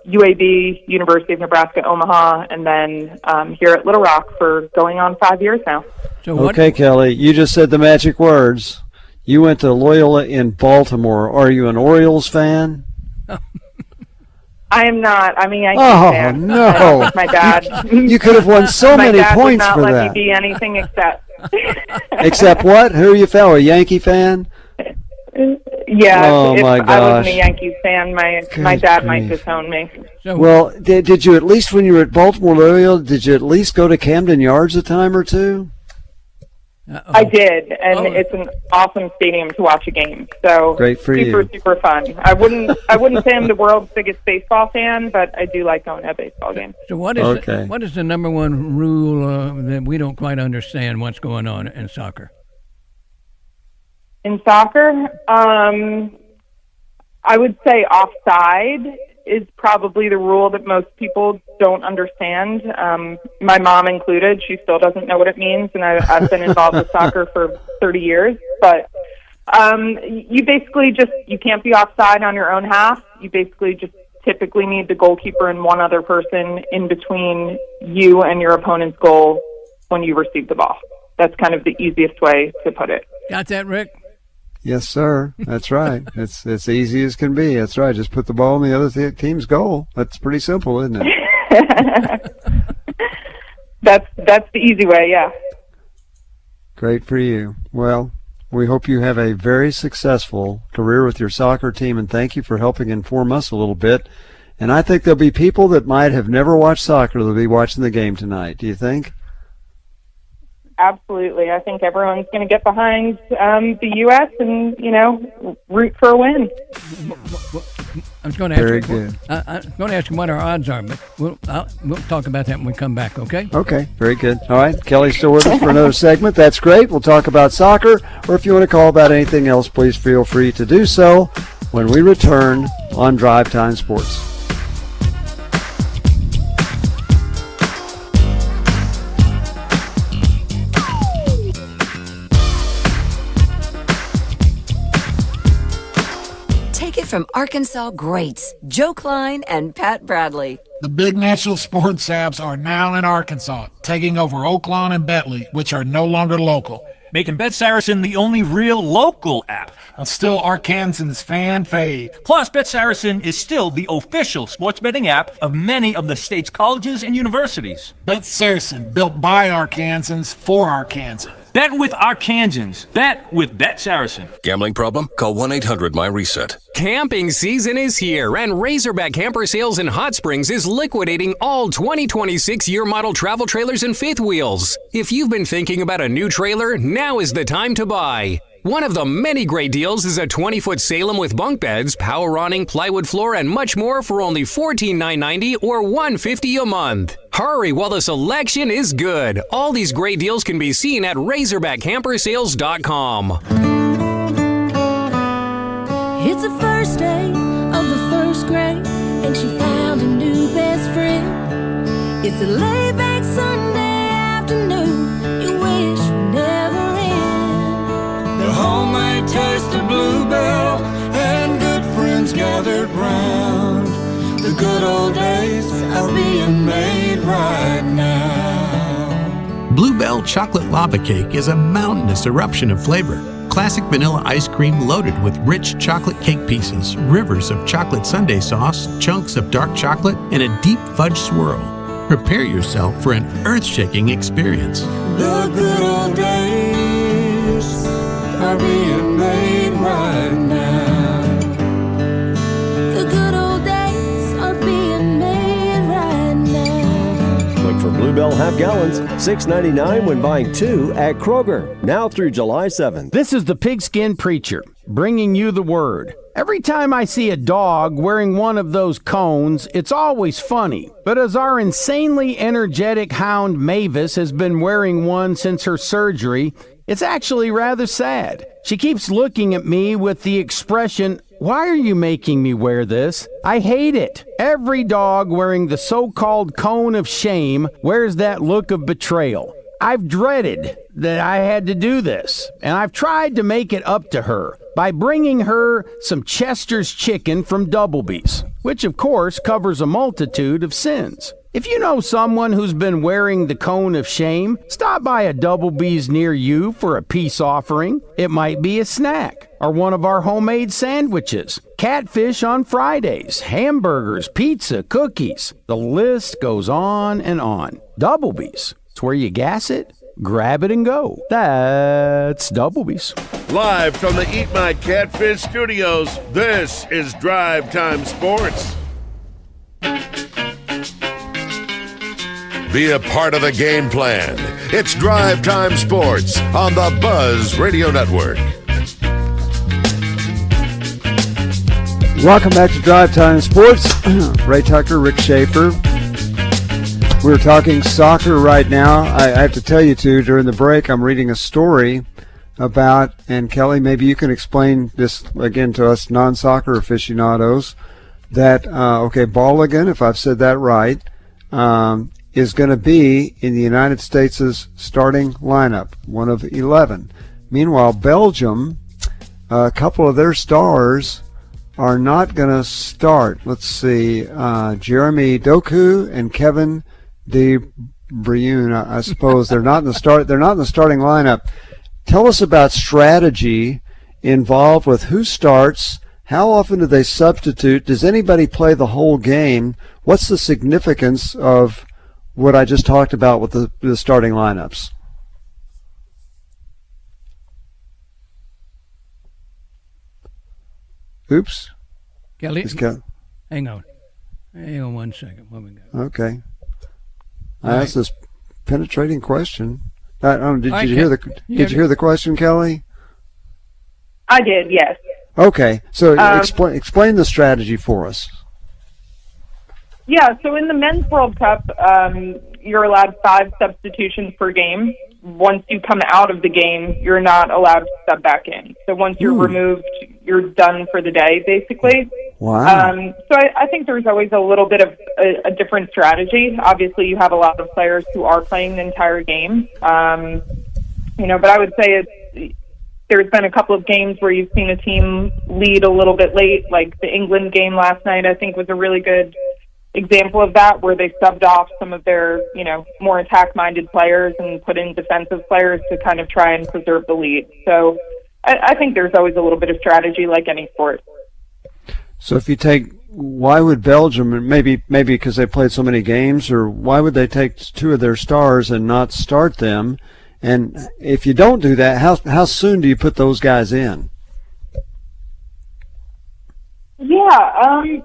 UAB, University of Nebraska, Omaha, and then here at Little Rock for going on 5 years now. Okay, Kelly, you just said the magic words. You went to Loyola in Baltimore. Are you an Orioles fan? I am not. I'm a Yankees fan. Oh, no. My dad. You could have won so many points for My dad would not let that. me be anything except. Except what? Who are you, a Yankee fan? Yeah, Oh, if my I wasn't gosh. a Yankees fan, my Good dad might grief. disown me. Well, did you at least, when you were at Baltimore Loyola, did you at least go to Camden Yards a time or two? I did, and it's an awesome stadium to watch a game. So great for you. Super fun. I wouldn't say I'm the world's biggest baseball fan, but I do like going to a baseball game. So what is the number one rule that we don't quite understand what's going on in soccer? In soccer, I would say offside is probably the rule that most people don't understand. My mom included. She still doesn't know what it means, and I've been involved with soccer for 30 years. But you basically you can't be offside on your own half. You basically just typically need the goalkeeper and one other person in between you and your opponent's goal when you receive the ball. That's kind of the easiest way to put it. Got that, Rick? Yes, sir. That's right. It's easy as can be. That's right. Just put the ball in the other team's goal. That's pretty simple, isn't it? That's the easy way, yeah. Great for you. Well, we hope you have a very successful career with your soccer team, and thank you for helping inform us a little bit. And I think there'll be people that might have never watched soccer that'll be watching the game tonight. Do you think? Absolutely. I think everyone's going to get behind the U.S. and, root for a win. I was going to ask I was going to ask you what our odds are, but we'll talk about that when we come back, okay? Okay, very good. All right, Kelly's still with us for another segment. That's great. We'll talk about soccer, or if you want to call about anything else, please feel free to do so when we return on Drive Time Sports. From Arkansas greats Joe Klein and Pat Bradley. The big national sports apps are now in Arkansas, taking over Oaklawn and Bentley, which are no longer local. Making Bet Saracen the only real local app. Still Arkansans' fan fave. Plus, Bet Saracen is still the official sports betting app of many of the state's colleges and universities. Bet Saracen, built by Arkansans for Arkansans. Bet with Arkansans. Bet with Bet Saracen. Gambling problem? Call 1-800-MY-RESET. Camping season is here, and Razorback Camper Sales in Hot Springs is liquidating all 2026 year model travel trailers and fifth wheels. If you've been thinking about a new trailer, now is the time to buy. One of the many great deals is a 20-foot Salem with bunk beds, power awning, plywood floor, and much more for only $14,990 or $150 a month. Hurry while the selection is good. All these great deals can be seen at RazorbackCamperSales.com. It's the first day of the first grade, and she found a new best friend. It's a laid-back Sunday afternoon, you wish would never end. The homemade taste of Bluebell, and good friends gathered round. The good old days are being made right now. Bluebell Chocolate Lava Cake is a mountainous eruption of flavor. Classic vanilla ice cream loaded with rich chocolate cake pieces, rivers of chocolate sundae sauce, chunks of dark chocolate, and a deep fudge swirl. Prepare yourself for an earth-shaking experience. The good old days are being made right now. The good old days are being made right now. Look for Bluebell half gallons, $6.99 when buying 2 at Kroger. Now through July 7th. This is the Pigskin Preacher, bringing you the word. Every time I see a dog wearing one of those cones, it's always funny. But as our insanely energetic hound Mavis has been wearing one since her surgery, it's actually rather sad. She keeps looking at me with the expression, "Why are you making me wear this?" I hate it. Every dog wearing the so-called cone of shame wears that look of betrayal. I've dreaded that I had to do this, and I've tried to make it up to her by bringing her some Chester's chicken from Doublebee's, which of course covers a multitude of sins. If you know someone who's been wearing the cone of shame, stop by a Doublebee's near you for a peace offering. It might be a snack or one of our homemade sandwiches, catfish on Fridays, hamburgers, pizza, cookies. The list goes on and on. Doublebee's. It's where you gas it, grab it, and go. That's Doublebee's. Live from the Eat My Catfish studios, this is Drive Time Sports. Be a part of the game plan. It's Drive Time Sports on the Buzz Radio Network. Welcome back to Drive Time Sports. Ray Tucker, Rick Schaeffer. We're talking soccer right now. I have to tell you, too, during the break, I'm reading a story about, and Kelly, maybe you can explain this again to us non-soccer aficionados, that, Balligan, if I've said that right, is going to be in the United States' starting lineup, one of 11. Meanwhile, Belgium, a couple of their stars are not going to start. Let's see, Jeremy Doku and Kevin De Bruyne, I suppose they're not in the start. They're not in the starting lineup. Tell us about strategy involved with who starts. How often do they substitute? Does anybody play the whole game? What's the significance of what I just talked about with the starting lineups? Oops. Kelly, hang on. Hang on 1 second. What we got? Okay. I asked this penetrating question. Did you hear the question, Kelly? I did, yes. Okay, so explain the strategy for us. Yeah, so in the Men's World Cup, you're allowed 5 substitutions per game. Once you come out of the game, you're not allowed to sub back in. So once you're removed, you're done for the day, basically. Wow. So I think there's always a little bit of a different strategy. Obviously, you have a lot of players who are playing the entire game. But I would say there's been a couple of games where you've seen a team lead a little bit late, like the England game last night, I think was a really good example of that, where they subbed off some of their, more attack-minded players and put in defensive players to kind of try and preserve the lead. So I think there's always a little bit of strategy like any sport. So if you why would Belgium, maybe because they played so many games, or why would they take 2 of their stars and not start them? And if you don't do that, how soon do you put those guys in? Yeah,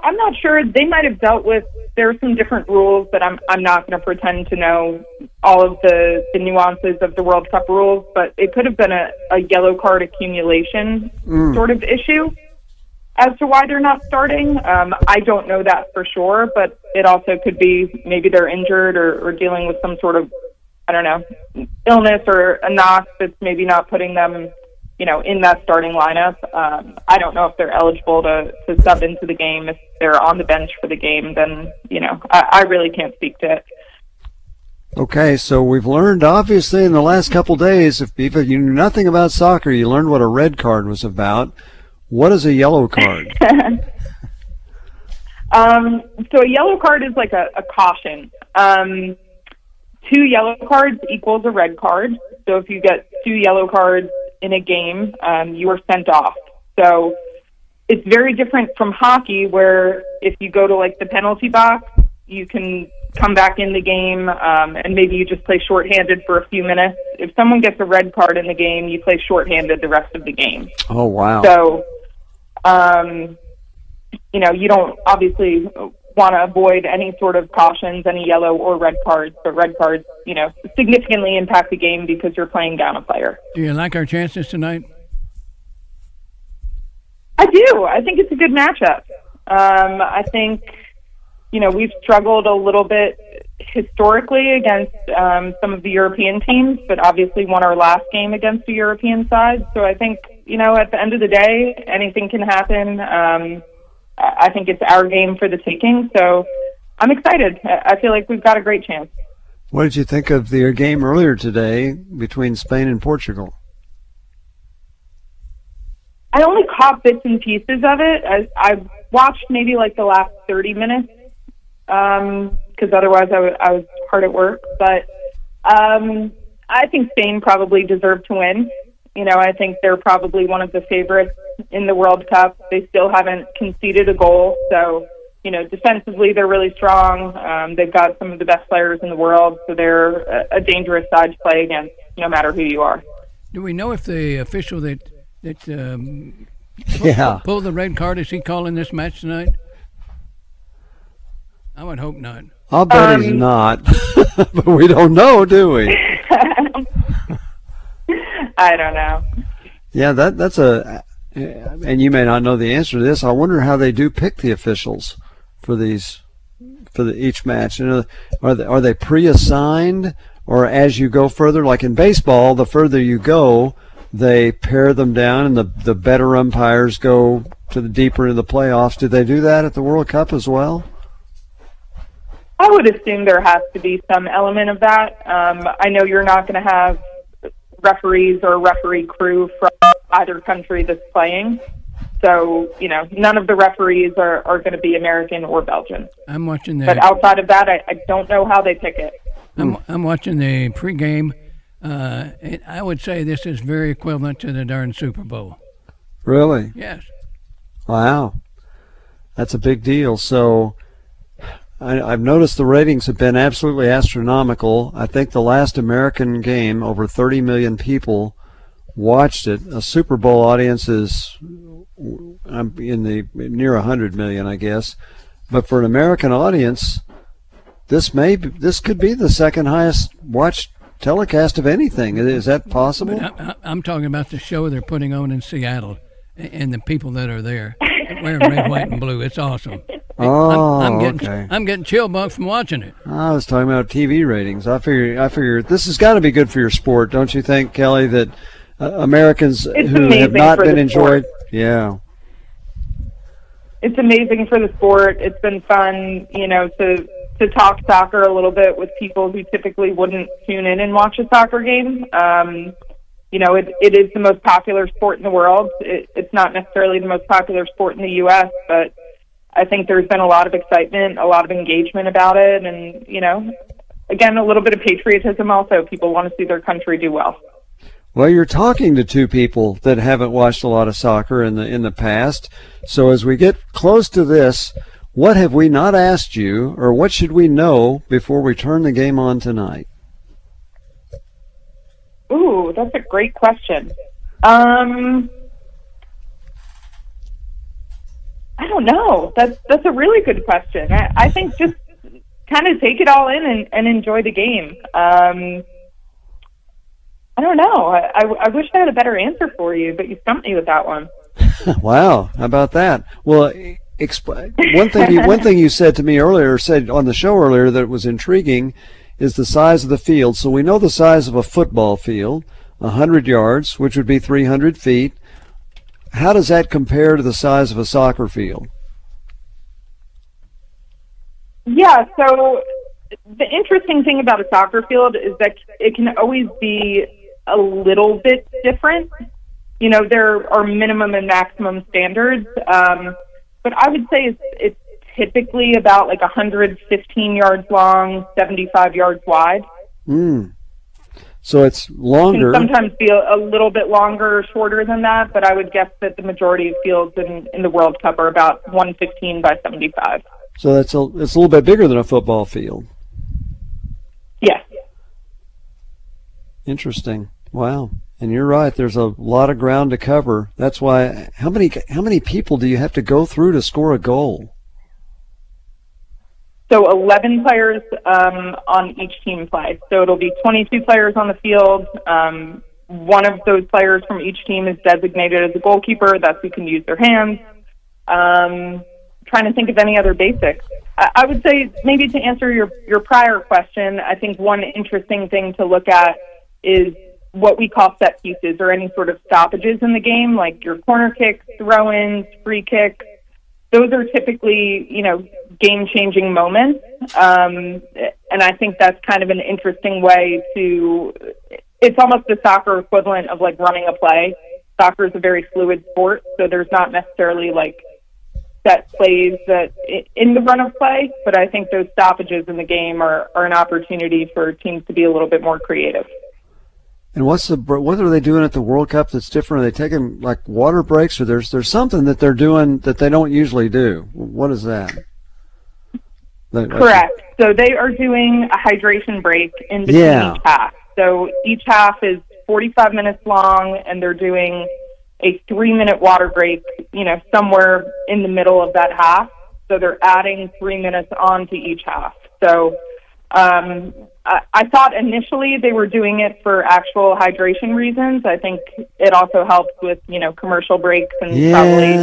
I'm not sure. They might have dealt with, there are some different rules that I'm not going to pretend to know all of the nuances of the World Cup rules, but it could have been a yellow card accumulation sort of issue as to why they're not starting. I don't know that for sure, but it also could be maybe they're injured or dealing with some sort of, illness or a knock that's maybe not putting them in that starting lineup. I don't know if they're eligible to sub into the game. If they're on the bench for the game, then, I really can't speak to it. Okay, so we've learned, obviously, in the last couple days, if you knew nothing about soccer, you learned what a red card was about. What is a yellow card? So a yellow card is like a caution. 2 yellow cards equals a red card. So if you get 2 yellow cards in a game, you are sent off. So it's very different from hockey, where if you go to like the penalty box, you can come back in the game, and maybe you just play shorthanded for a few minutes. If someone gets a red card in the game, you play shorthanded the rest of the game. Oh, wow. So, you don't obviously want to avoid any sort of cautions, any yellow or red cards, but red cards, significantly impact the game because you're playing down a player. Do you like our chances tonight? I do. I think it's a good matchup. I think, we've struggled a little bit historically against some of the European teams, but obviously won our last game against the European side. So I think, at the end of the day, anything can happen. I think it's our game for the taking, so I'm excited. I feel like we've got a great chance. What did you think of the game earlier today between Spain and Portugal? I only caught bits and pieces of it. I watched maybe like the last 30 minutes because otherwise I was hard at work. But I think Spain probably deserved to win. I think they're probably one of the favorites in the World Cup. They still haven't conceded a goal. So, defensively they're really strong. They've got some of the best players in the world. So they're a dangerous side to play against, no matter who you are. Do we know if the official that pulled the red card, is he calling this match tonight? I would hope not. I'll bet he's not. But we don't know, do we? I don't know. Yeah, that's and you may not know the answer to this. I wonder how they do pick the officials for each match. Are they pre-assigned, or as you go further, like in baseball, the further you go, they pare them down, and the better umpires go to the deeper into the playoffs. Do they do that at the World Cup as well? I would assume there has to be some element of that. I know you're not going to have referees or referee crew from either country that's playing. So, none of the referees are going to be American or Belgian. I'm watching the. But outside of that, I don't know how they pick it. I'm watching the pregame. I would say this is very equivalent to the darn Super Bowl. Really? Yes. Wow. That's a big deal. So I've noticed the ratings have been absolutely astronomical. I think the last American game, over 30 million people watched it. A Super Bowl audience is in the near 100 million, I guess. But for an American audience, this could be the second highest watched telecast of anything. Is that possible? But I'm talking about the show they're putting on in Seattle and the people that are there wearing red, white, and blue. It's awesome. Okay. I'm getting chill bumps from watching it. I was talking about TV ratings. I figure this has got to be good for your sport, don't you think, Kelly? That Americans who have not been enjoyed. Yeah. It's amazing for the sport. It's been fun, to talk soccer a little bit with people who typically wouldn't tune in and watch a soccer game. It is the most popular sport in the world. It's not necessarily the most popular sport in the U.S., but I think there's been a lot of excitement, a lot of engagement about it, and, again, a little bit of patriotism also. People want to see their country do well. Well, you're talking to two people that haven't watched a lot of soccer in the past. So as we get close to this, what have we not asked you, or what should we know before we turn the game on tonight? Ooh, that's a great question. I don't know. That's a really good question. I think just kind of take it all in and enjoy the game. I don't know. I wish I had a better answer for you, but you stumped me with that one. Wow, how about that? Well, one thing you said to me earlier, said on the show earlier that was intriguing, is the size of the field. So we know the size of a football field, 100 yards, which would be 300 feet. How does that compare to the size of a soccer field? Yeah, so the interesting thing about a soccer field is that it can always be a little bit different. There are minimum and maximum standards, but I would say it's typically about like 115 yards long, 75 yards wide. So it's longer. It can sometimes be a little bit longer or shorter than that, but I would guess that the majority of fields in the World Cup are about 115 by 75. So it's a little bit bigger than a football field. Yes. Interesting. Wow. And you're right. There's a lot of ground to cover. That's why. How many people do you have to go through to score a goal? So 11 players on each team play. So it'll be 22 players on the field. One of those players from each team is designated as a goalkeeper. That's who can use their hands. Trying to think of any other basics. I would say maybe to answer your prior question, I think one interesting thing to look at is what we call set pieces or any sort of stoppages in the game, like your corner kicks, throw-ins, free kicks. Those are typically, game-changing moments. And I think that's kind of an interesting way it's almost the soccer equivalent of like running a play. Soccer is a very fluid sport, so there's not necessarily like set plays that in the run of play, but I think those stoppages in the game are an opportunity for teams to be a little bit more creative. And what are they doing at the World Cup that's different? Are they taking like water breaks, or there's something that they're doing that they don't usually do? What is that? Correct. So they are doing a hydration break in between each half. So each half is 45 minutes long, and they're doing a 3-minute water break, somewhere in the middle of that half. So they're adding 3 minutes on to each half. So I thought initially they were doing it for actual hydration reasons. I think it also helps with, commercial breaks and probably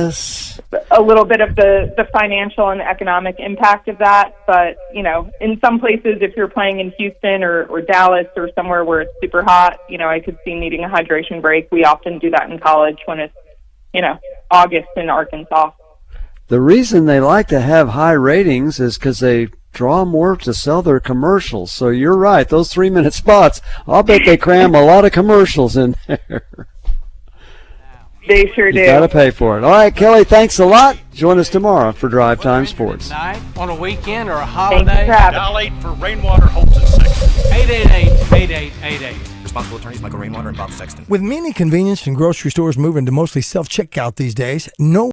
a little bit of the financial and economic impact of that. But, in some places, if you're playing in Houston or Dallas or somewhere where it's super hot, I could see needing a hydration break. We often do that in college when it's, August in Arkansas. The reason they like to have high ratings is because they draw more to sell their commercials. So you're right. Those 3-minute spots, I'll bet they cram a lot of commercials in there. They sure do. You got to pay for it. All right, Kelly, thanks a lot. Join us tomorrow for Drive Time Sports. Night, on a weekend or a holiday. Dial 8 for Rainwater Holmes and Sexton. 888-8888. Responsible attorneys Michael Rainwater and Bob Sexton. With many convenience and grocery stores moving to mostly self-checkout these days, no